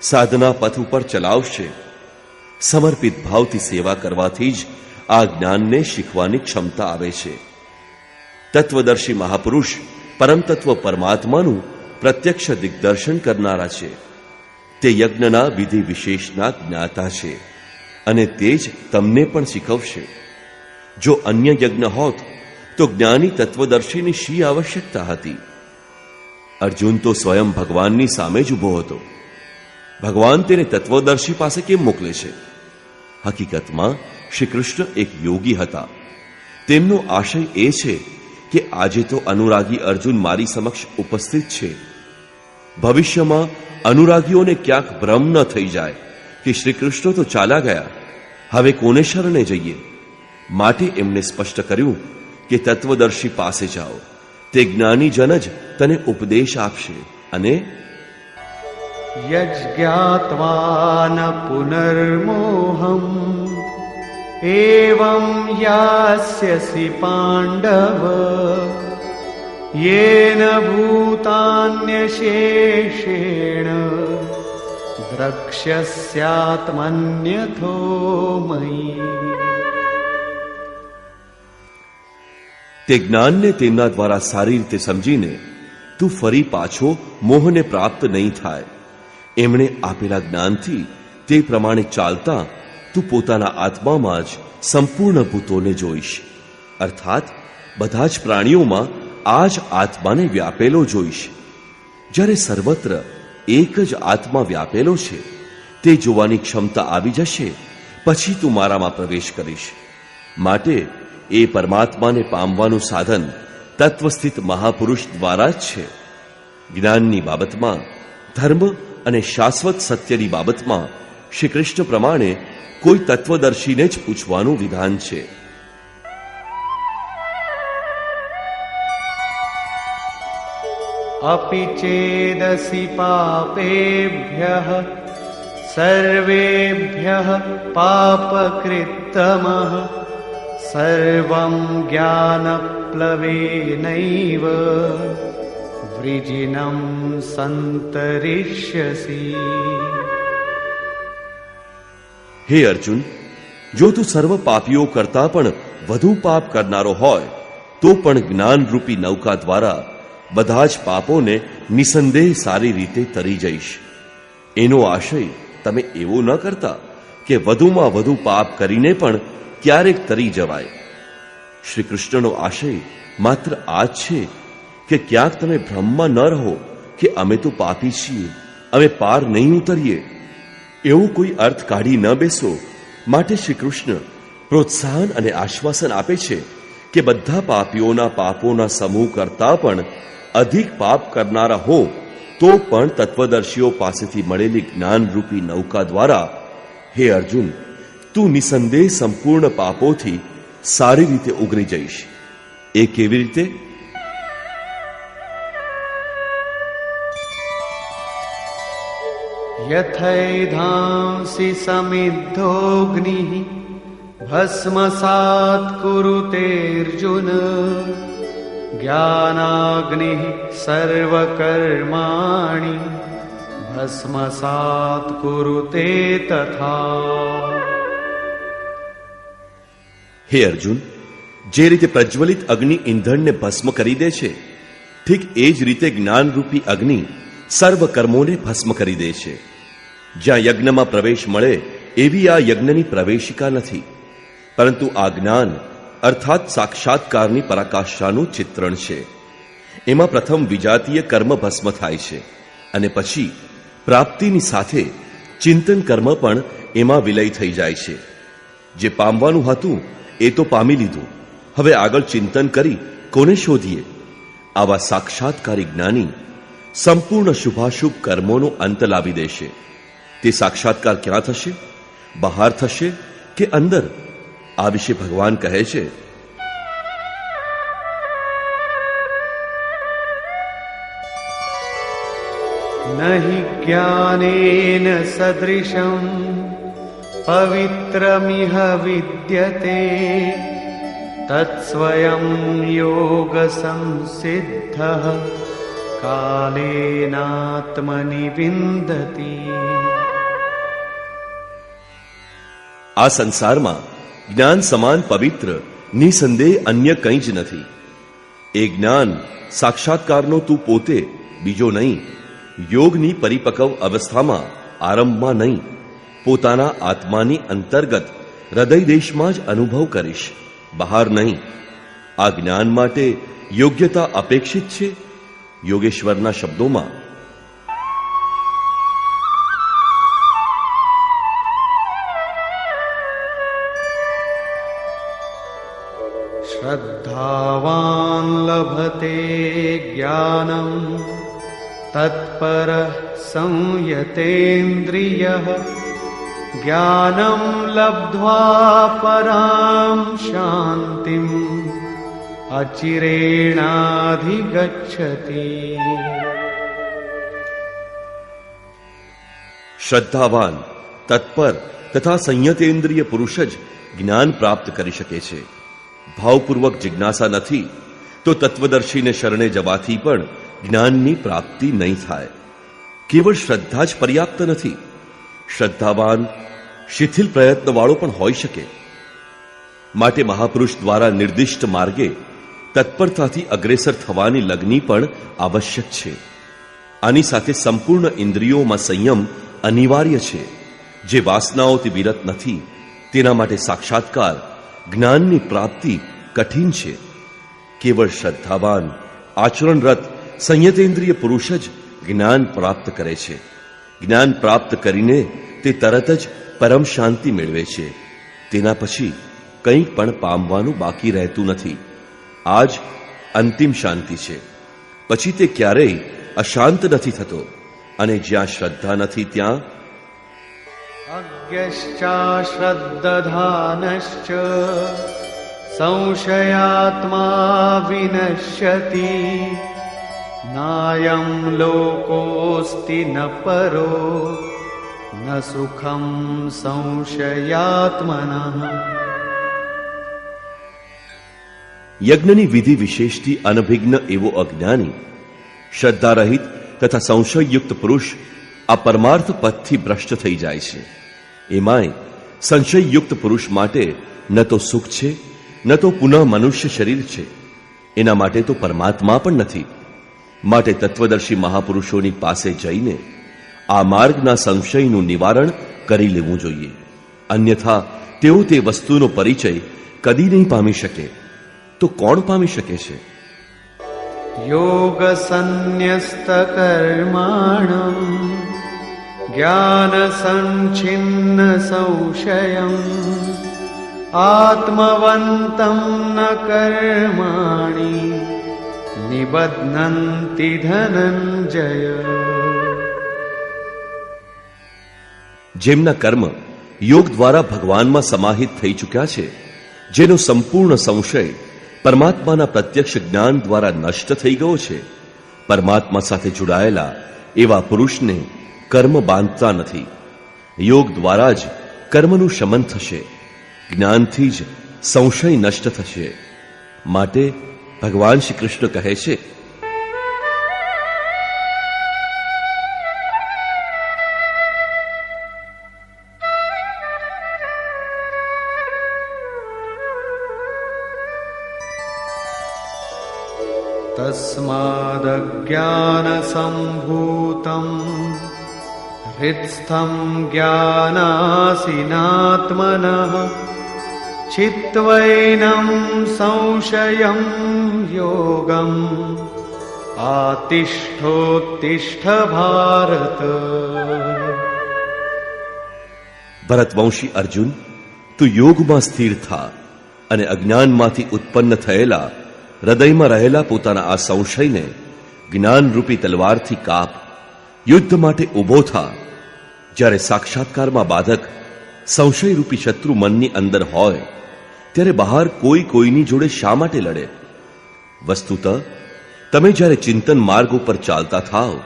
સાધના પથ ઉપર ચલાવશે. સમર્પિત ભાવથી સેવા કરવાથી જ આ જ્ઞાનને શીખવાની ક્ષમતા આવે છે. તત્વદર્શી મહાપુરુષ પરમ તત્વ પરમાત્માનું પ્રત્યક્ષ દિગ્દર્શન કરનારા છે. તે યજ્ઞના વિધિ વિશેષના જ્ઞાતા છે અને તે જ તમને પણ શીખવશે. જો અન્ય યજ્ઞ હોત તો જ્ઞાની તત્વદર્શીની શી આવશ્યકતા હતી? અર્જુન તો સ્વયં ભગવાનની સામે જ ઊભો હતો. ભગવાન તેને તત્વદર્શી પાસે કેમ મોકલે છે? હકીકતમાં શ્રી કૃષ્ણ એક યોગી હતા. તેમનો આશય એ છે કે આજે તો અનુરાગી અર્જુન મારી સમક્ષ ઉપસ્થિત છે, ભવિષ્યમાં અનુરાગીઓને ક્યાંક ભ્રમ ન થઈ જાય કે શ્રી કૃષ્ણ તો ચાલ્યા ગયા, હવે કોને શરણે જઈએ. માટે એમણે સ્પષ્ટ કર્યું કે તત્વદર્શી પાસે જાઓ, તે જ્ઞાનીજન જ તને ઉપદેશ આપશે. અને યજ્ઞાત્વા ન પુનર્મોહમ એવં યાસ્યસી પાંડવ યેન ભૂતાન્યશેષેણ દ્રક્ષ્યસ્યાત્મન્યથો મયી. તે જ્ઞાનને તેમના દ્વારા સારી રીતે સમજીને તું ફરી પાછો મોહને પ્રાપ્ત નહીં થાય. એમણે આપેલા જ્ઞાનથી તે પ્રમાણે ચાલતા તું પોતાના આત્મામાં જ સંપૂર્ણ ભૂતોને જોઈશ, અર્થાત બધા જ પ્રાણીઓમાં આ જ આત્માને વ્યાપેલો જોઈશ. જ્યારે સર્વત્ર એક જ આત્મા વ્યાપેલો છે તે જોવાની ક્ષમતા આવી જશે પછી તું મારામાં પ્રવેશ કરીશ. માટે એ પરમાત્માને પામવાનું સાધન તત્વસ્થિત મહાપુરુષ દ્વારા જ છે. જ્ઞાનની બાબતમાં, ધર્મ અને શાશ્વત સત્યની બાબતમાં શ્રી કૃષ્ણ પ્રમાણે કોઈ તત્વદર્શીને જ પૂછવાનું વિધાન છે. અપિ ચેદસી પાપેભ્યઃ સર્વેભ્યઃ પાપકૃત્તમઃ સર્વં જ્ઞાનપ્લવેનૈવ વૃજિનં સંતરિષ્યસી. હે અર્જુન, જો તું સર્વ પાપીઓ કરતા પણ વધુ પાપ કરનારો હોય તો પણ જ્ઞાનરૂપી નૌકા દ્વારા બધા જ પાપોને નિસંદેહ સારી રીતે તરી જઈશ. એનો આશય તમે એવો ન કરતા કે વધુમાં વધુ પાપ કરીને પણ ક્યારેક તરી જવાય. શ્રી કૃષ્ણનો આશય માત્ર આ જ છે કે ક્યાંક તમે ભ્રમમાં ન રહો કે અમે તો પાપી છીએ, અમે પાર નહીં ઉતરીએ. એવો કોઈ અર્થ કાઢી ન બેસો. માટે શ્રી કૃષ્ણ પ્રોત્સાહન અને આશ્વાસન આપે છે કે બધા પાપીઓના પાપોના સમૂહ કરતા પણ અધિક પાપ કરનારા હો તો પણ તત્વદર્શીઓ પાસેથી મળેલી જ્ઞાનરૂપી નૌકા દ્વારા હે અર્જુન, તું નિસંદેહ સંપૂર્ણ પાપોથી સારી રીતે ઉગરી જઈશ. એ કેવી રીતે? યથૈધાંસી સમિદ્ધોગ્નિઃ ભસ્મસાત કુરુતેર્જુન જ્ઞાનાગ્નિઃ સર્વકર્માણિ ભસ્મસાત કુરુતે તથા. હે અર્જુન, જે રીતે પ્રજ્વલિત અગ્નિ ઈંધણને ભસ્મ કરી દે છે, ઠીક એ જ રીતે જ્ઞાનરૂપી અગ્નિ સર્વ કર્મોને ભસ્મ કરી દે છે. જ્યાં યજ્ઞમાં પ્રવેશ મળે એવી આ યજ્ઞની પ્રવેશિકા નથી, પરંતુ આ જ્ઞાન અર્થાત સાક્ષાત્કારની પરાકાષ્ઠાનું ચિત્રણ છે. એમાં પ્રથમ વિજાતીય કર્મ ભસ્મ થાય છે અને પછી પ્રાપ્તિની સાથે ચિંતન કર્મ પણ એમાં વિલય થઈ જાય છે. જે પામવાનું હતું એ તો પામી લીધું, હવે આગળ ચિંતન કરી કોને શોધીએ? આવા સાક્ષાત્કારી જ્ઞાની સંપૂર્ણ શુભાશુભ કર્મોનો અંત લાવી દેશે. તે સાક્ષાત્કાર ક્યાં થશે? બહાર થશે કે અંદર? આ વિશે ભગવાન કહે છે, નહિ જ્ઞાનેન સદૃશં પવિત્રમિહ વિદ્યતે તત્સ્વયં યોગ સંસિદ્ધઃ કાલેનાત્મનિ વિંદતિ. આ સંસારમાં જ્ઞાન સમાન પવિત્ર નિસંદેહ અન્ય કંઈ જ નથી. એ જ્ઞાન સાક્ષાત્કારનો તું પોતે, બીજો નહીં. યોગની પરિપક્વ અવસ્થામાં, આરંભમાં નહીં, પોતાના આત્માની અંતર્ગત હૃદય દેશમાં જ અનુભવ કરીશ, બહાર નહીં. આ જ્ઞાન માટે યોગ્યતા અપેક્ષિત છે. યોગેશ્વરના શબ્દોમાં, શ્રદ્ધાવાન લભતે જ્ઞાનમ તત્પરઃ સંયતેન્દ્રિયઃ જ્ઞાનમ લબ્ધ્વા પરામ શાંતિમ અચિરેણાધિગચ્છતિ. શ્રદ્ધાવાન, તત્પર તથા સંયતેન્દ્રિય પુરુષ જ જ્ઞાન પ્રાપ્ત કરી શકે છે. ભાવપૂર્વક જિજ્ઞાસા નથી તો તત્વદર્શીને શરણે જવાથી પણ જ્ઞાનની પ્રાપ્તિ નહીં થાય. કેવળ શ્રદ્ધા જ પર્યાપ્ત નથી. શ્રદ્ધાવાન શિથિલ પ્રયત્નવાળો પણ હોઈ શકે. માટે મહાપુરુષ દ્વારા નિર્દિષ્ટ માર્ગે તત્પરતાથી અગ્રેસર થવાની લગ્ની પણ આવશ્યક છે. આની સાથે સંપૂર્ણ ઇન્દ્રિયોમાં સંયમ અનિવાર્ય છે. જે વાસનાઓથી વિરત નથી તેના માટે સાક્ષાત્કાર, જ્ઞાનની પ્રાપ્તિ કઠિન છે. કેવળ શ્રદ્ધાવાન, આચરણરત, સંયતેન્દ્રિય પુરુષ જ જ્ઞાન પ્રાપ્ત કરે છે. જ્ઞાન પ્રાપ્ત કરીને તે તરત જ પરમ શાંતિ મેળવે છે. તેના પછી કંઈ પણ પામવાનું બાકી રહેતું નથી. આ જ અંતિમ શાંતિ છે. પછી તે ક્યારેય અશાંત નથી થતો. અને જ્યાં શ્રદ્ધા નથી ત્યાં અજ્ઞશ્ચાશ્રદ્દધાનશ્ચ સંશયાત્મા વિનશ્યતિ નાયં લોકોસ્તિ ન પરો ન સુખમ સંશયાત્મનઃ. યજ્ઞની વિધિ વિશેષથી અનભિજ્ઞ એવો અજ્ઞાની, શ્રદ્ધારહિત તથા સંશયયુક્ત પુરુષ આ પરમાર્થ પથથી ભ્રષ્ટ થઈ જાય છે. એમાંય સંશયયુક્ત પુરુષ માટે ન તો સુખ છે, ન તો પુનઃ મનુષ્ય શરીર છે. એના માટે તો પરમાત્મા પણ નથી. માટે તત્વદર્શી મહાપુરુષોની પાસે જઈને આ માર્ગના સંશયનું નિવારણ કરી લેવું જોઈએ. અન્યથા તેઓ તે વસ્તુનો પરિચય કદી નહીં પામી શકે. તો કોણ પામી શકે છે? યોગ સંન્યસ્ત કર્માણમ જ્ઞાન સંચિન્ન સંશયમ આત્મવંતમ ન કર્માણિ નિબધ્નન્તિ ધનંજય. જેમના કર્મ યોગ દ્વારા ભગવાનમાં સમાહિત થઈ ચૂક્યા છે, જેનો સંપૂર્ણ સંશય પરમાત્માના પ્રત્યક્ષ જ્ઞાન દ્વારા નષ્ટ થઈ ગયો છે, પરમાત્મા સાથે જોડાયેલા એવા પુરુષને કર્મ બાંધતા નથી. યોગ દ્વારા જ કર્મનું શમન થશે, જ્ઞાનથી જ સંશય નષ્ટ થશે. માટે ભગવાન શ્રી કૃષ્ણ કહે છે, તસ્માદજ્ઞાનસંભૂતં હૃત્સ્થં જ્ઞાનાસીનાત્મનઃ ચિત્વૈनं સંશયં યોગં આતિષ્ઠોત્તિષ્ઠ ભારત. ભરતવંશી અર્જુન, તું યોગમાં સ્થિર થા અને અજ્ઞાનમાંથી ઉત્પન્ન થયેલા હૃદયમાં રહેલા પોતાના આ સંશયને જ્ઞાનરૂપી તલવારથી કાપ. યુદ્ધ માટે ઊભો થા. જ્યારે સાક્ષાત્કારમાં બાધક સંશયરૂપી શત્રુ મનની અંદર હોય ત્યારે બહાર કોઈ કોઈની જોડે શા માટે લડે? વસ્તુત તમે જ્યારે ચિંતન માર્ગ ઉપર ચાલતા થાઓ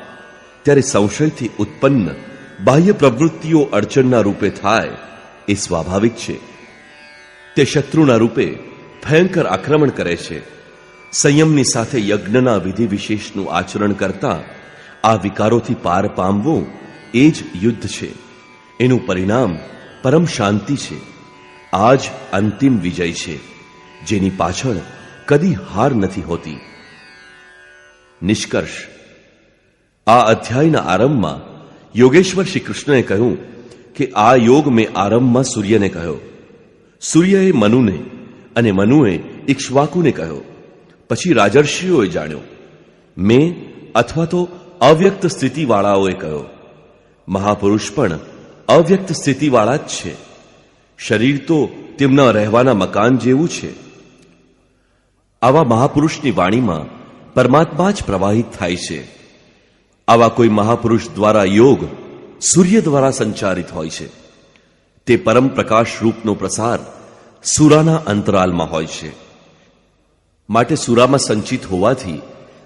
ત્યારે સંશયથી ઉત્પન્ન બાહ્ય પ્રવૃત્તિઓ અડચણના રૂપે થાય એ સ્વાભાવિક છે. તે શત્રુના રૂપે ભયંકર આક્રમણ કરે છે. સંયમની સાથે યજ્ઞના વિધિ વિશેષનું આચરણ કરતા આ વિકારોથી પાર પામવું એ જ યુદ્ધ છે. એનું પરિણામ પરમ શાંતિ છે. આ જ અંતિમ વિજય છે, જેની પાછળ કદી હાર નથી હોતી. નિષ્કર્ષ, આ અધ્યાયના આરંભમાં યોગેશ્વર શ્રી કૃષ્ણએ કહ્યું કે આ યોગ મેં આરંભમાં સૂર્યને કહ્યો, સૂર્યએ મનુને અને મનુએ ઇક્ષ્વાકુને કહ્યો, પછી રાજર્ષિઓએ જાણ્યો, મેં અથવા તો અવ્યક્ત સ્થિતિવાળાઓએ કહ્યો. મહાપુરુષ પણ અવ્યક્ત સ્થિતિવાળા જ છે. શરીર તો તેમના રહેવાના મકાન જેવું છે. આવા મહાપુરુષની વાણીમાં પરમાત્મા જ પ્રવાહિત થાય છે. આવા કોઈ મહાપુરુષ દ્વારા યોગ સૂર્ય દ્વારા સંચારિત હોય છે. તે પરમ પ્રકાશ રૂપનો પ્રસાર સૂરાના અંતરાલમાં હોય છે. માટે સૂરામાં સંચિત હોવાથી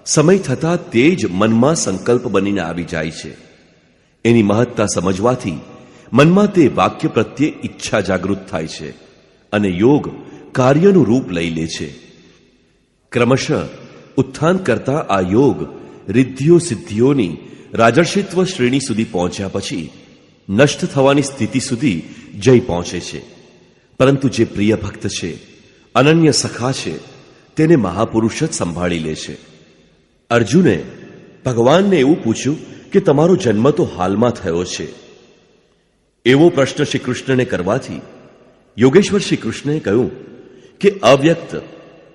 સમય થતાં તે જ મનમાં સંકલ્પ બનીને આવી જાય છે. એની મહત્તા સમજવાથી મનમાં તે વાક્ય પ્રત્યે ઈચ્છા જાગૃત થાય છે અને યોગ કાર્યનું રૂપ લઈ લે છે. ક્રમશઃ ઉત્થાન કરતા આ યોગ રિદ્ધિઓ સિદ્ધિઓની રાજર્ષિત્વ શ્રેણી સુધી પહોંચ્યા પછી નષ્ટ થવાની સ્થિતિ સુધી જઈ પહોંચે છે. પરંતુ જે પ્રિય ભક્ત છે, અનન્ય સખા છે, તેને મહાપુરુષ જ સંભાળી લે છે. અર્જુને ભગવાનને એવું પૂછ્યું કે તમારો જન્મ તો હાલમાં થયો છે. એવો પ્રશ્ન શ્રી કૃષ્ણને કરવાથી યોગેશ્વર શ્રી કૃષ્ણએ કહ્યું કે અવ્યક્ત,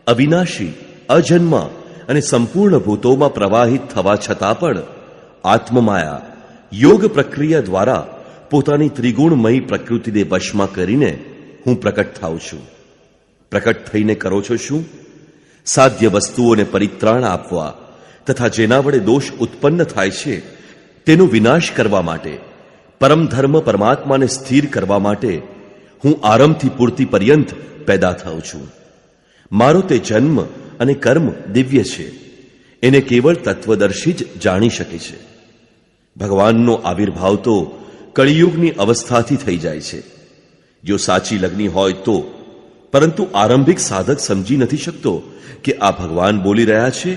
અવિનાશી, અજન્મા અને સંપૂર્ણ ભૂતોમાં પ્રવાહિત થવા છતાં પણ આત્મમાયા યોગ પ્રક્રિયા દ્વારા પોતાની ત્રિગુણમયી પ્રકૃતિને વશમાં કરીને હું પ્રકટ થાઉં છું. પ્રકટ થઈને કરો છો શું? સાધ્ય વસ્તુઓને પરિત્રાણ આપવા તથા જેના વડે દોષ ઉત્પન્ન થાય છે તેનો વિનાશ કરવા માટે, પરમ ધર્મ પરમાત્માને સ્થિર કરવા માટે હું આરંભથી પૂર્તિ પર્યંત પેદા થાઉં છું. મારો તે જન્મ અને કર્મ દિવ્ય છે. એને કેવળ તત્વદર્શી જ જાણી શકે છે. ભગવાનનો આવિર્ભાવ તો કળિયુગની અવસ્થાથી થઈ જાય છે. જો સાચી લગ્ની હોય તો, પરંતુ આરંભિક સાધક સમજી નથી શકતો કે આ ભગવાન બોલી રહ્યા છે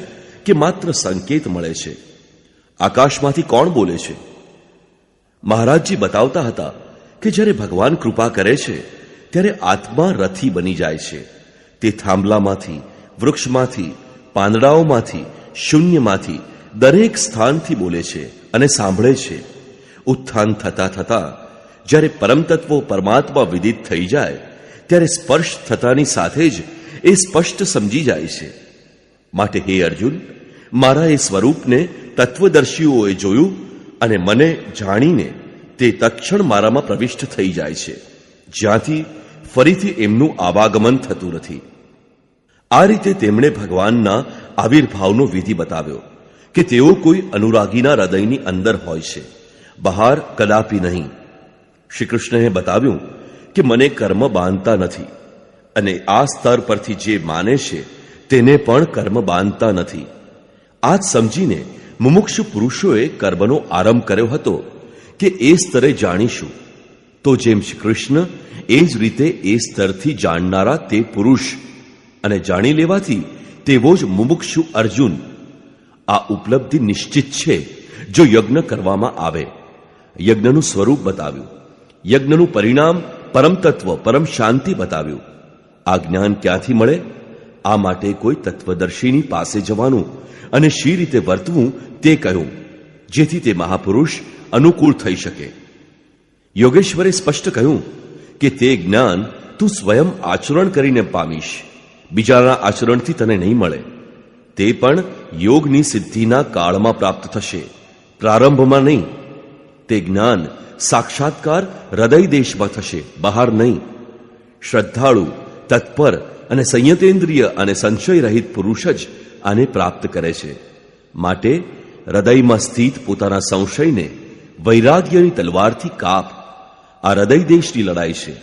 કે માત્ર સંકેત મળે છે. આકાશમાંથી કોણ બોલે છે? મહારાજજી બતાવતા હતા કે જ્યારે ભગવાન કૃપા કરે છે ત્યારે આત્મા રથી બની જાય છે. તે થાંભલામાંથી, વૃક્ષમાંથી, પાંદડાઓમાંથી, શૂન્યમાંથી, દરેક સ્થાનથી બોલે છે અને સાંભળે છે. ઉત્થાન થતા થતા જ્યારે પરમતત્વો પરમાત્મા વિદિત થઈ જાય ત્યારે સ્પર્શ થતાની સાથે જ એ સ્પષ્ટ સમજી જાય છે. માટે હે અર્જુન, મારા એ સ્વરૂપને તત્વદર્શીઓએ જોયું અને મને જાણીને તે તત્ક્ષણ મારામાં પ્રવિષ્ટ થઈ જાય છે, જ્યાંથી ફરીથી એમનું આવાગમન થતું નથી. આ રીતે તેમણે ભગવાનના આવિર્ભાવનો વિધિ બતાવ્યો કે તેઓ કોઈ અનુરાગીના હૃદયની અંદર હોય છે, બહાર કદાપી નહીં. શ્રી કૃષ્ણએ બતાવ્યું કે મને કર્મ બાંધતા નથી અને આ સ્તર પરથી જે માને છે તેને પણ કર્મ બાંધતા નથી. આ જ સમજીને મુમુક્ષુ પુરુષોએ કર્મનો આરંભ કર્યો હતો કે એ સ્તરે જાણીશું. તો જેમ શ્રી કૃષ્ણ એ જ રીતે એ સ્તરથી જાણનારા તે પુરુષ અને જાણી લેવાથી તેવો જ મુમુક્ષુ અર્જુન. આ ઉપલબ્ધિ નિશ્ચિત છે જો યજ્ઞ કરવામાં આવે. યજ્ઞનું સ્વરૂપ બતાવ્યું, યજ્ઞનું પરિણામ પરમ તત્વ પરમ શાંતિ બતાવ્યું. આ જ્ઞાન ક્યાંથી મળે? આ માટે કોઈ તત્વદર્શીની પાસે જવાનું અને શી રીતે વર્તવું તે કહ્યું, જેથી તે મહાપુરુષ અનુકૂળ થઈ શકે. યોગેશ્વરે સ્પષ્ટ કહ્યું કે તે જ્ઞાન તું સ્વયં આચરણ કરીને પામીશ, બીજાના આચરણથી તને નહીં મળે. તે પણ યોગની સિદ્ધિના કાળમાં પ્રાપ્ત થશે, પ્રારંભમાં નહીં. તે જ્ઞાન સાક્ષાત્કાર હૃદય દેશમાં થશે, બહાર નહીં. શ્રદ્ધાળુ, તત્પર અને સંયતેન્દ્રિય અને સંશય રહિત પુરુષ જ આને પ્રાપ્ત કરે છે. માટે હૃદયમાં સ્થિત પોતાના સંશયને વૈરાગ્યની તલવારથી કાપ. આ હૃદય દેશની લડાઈ છે.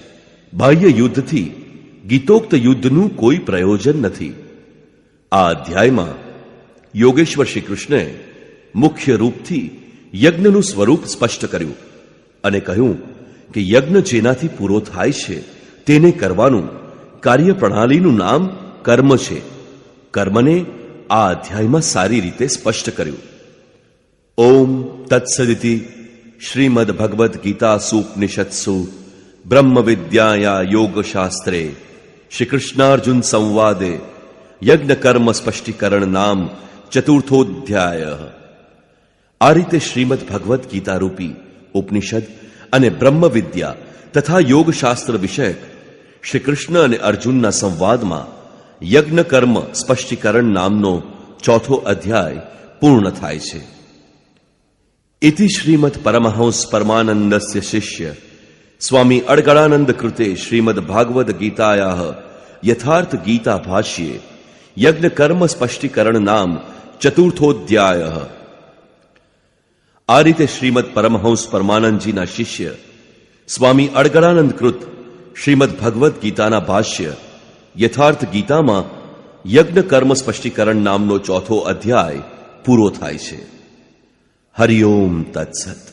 બાહ્ય યુદ્ધથી ગીતોક્ત યુદ્ધનું કોઈ પ્રયોજન નથી. આ અધ્યાયમાં યોગેશ્વર શ્રી કૃષ્ણએ મુખ્ય રૂપથી યજ્ઞનું સ્વરૂપ સ્પષ્ટ કર્યું અને કહ્યું કે યજ્ઞ જેનાથી પૂરો થાય છે તેને કરવાનું કાર્ય પ્રણાલીનું નામ કર્મ છે. કર્મને આ અધ્યાયમાં સારી રીતે સ્પષ્ટ કર્યું. ઓમ તત્સદિતિ શ્રીમદ ભગવદ્ ગીતા સુપનિષત્સુ બ્રહ્મ વિદ્યાયા યોગશાસ્ત્રે શ્રી કૃષ્ણાર્જુન સંવાદે યજ્ઞ કર્મ સ્પષ્ટીકરણ નામ ચતુર્થોધ્યાય. આ રીતે શ્રીમદ ભગવદ્ ગીતા રૂપી ઉપનિષદ અને બ્રહ્મ વિદ્યા તથા યોગશાસ્ત્ર વિષયક શ્રી કૃષ્ણ અને અર્જુનના સંવાદમાં યજ્ઞ કર્મ સ્પષ્ટીકરણ નામનો ચોથો અધ્યાય પૂર્ણ થાય છે. ઇતિ શ્રીમદ પરમહંસ પરમાનંદસ્ય શિષ્ય સ્વામી અડગળાનંદ કૃતે શ્રીમદ ભાગવદ ગીતાયાઃ યથાર્થ ગીતા ભાષ્યે યજ્ઞ કર્મ સ્પષ્ટીકરણ નામ ચતુર્થોધ્યાય. આ રીતે શ્રીમદ પરમહંસ પરમાનંદજીના શિષ્ય સ્વામી અડગળાનંદ કૃત શ્રીમદ ભગવદ્ ગીતાના ભાષ્ય યથાર્થ ગીતામાં યજ્ઞ કર્મ સ્પષ્ટીકરણ નામનો ચોથો અધ્યાય પૂરો થાય છે. હરિ ઓમ તત્સત.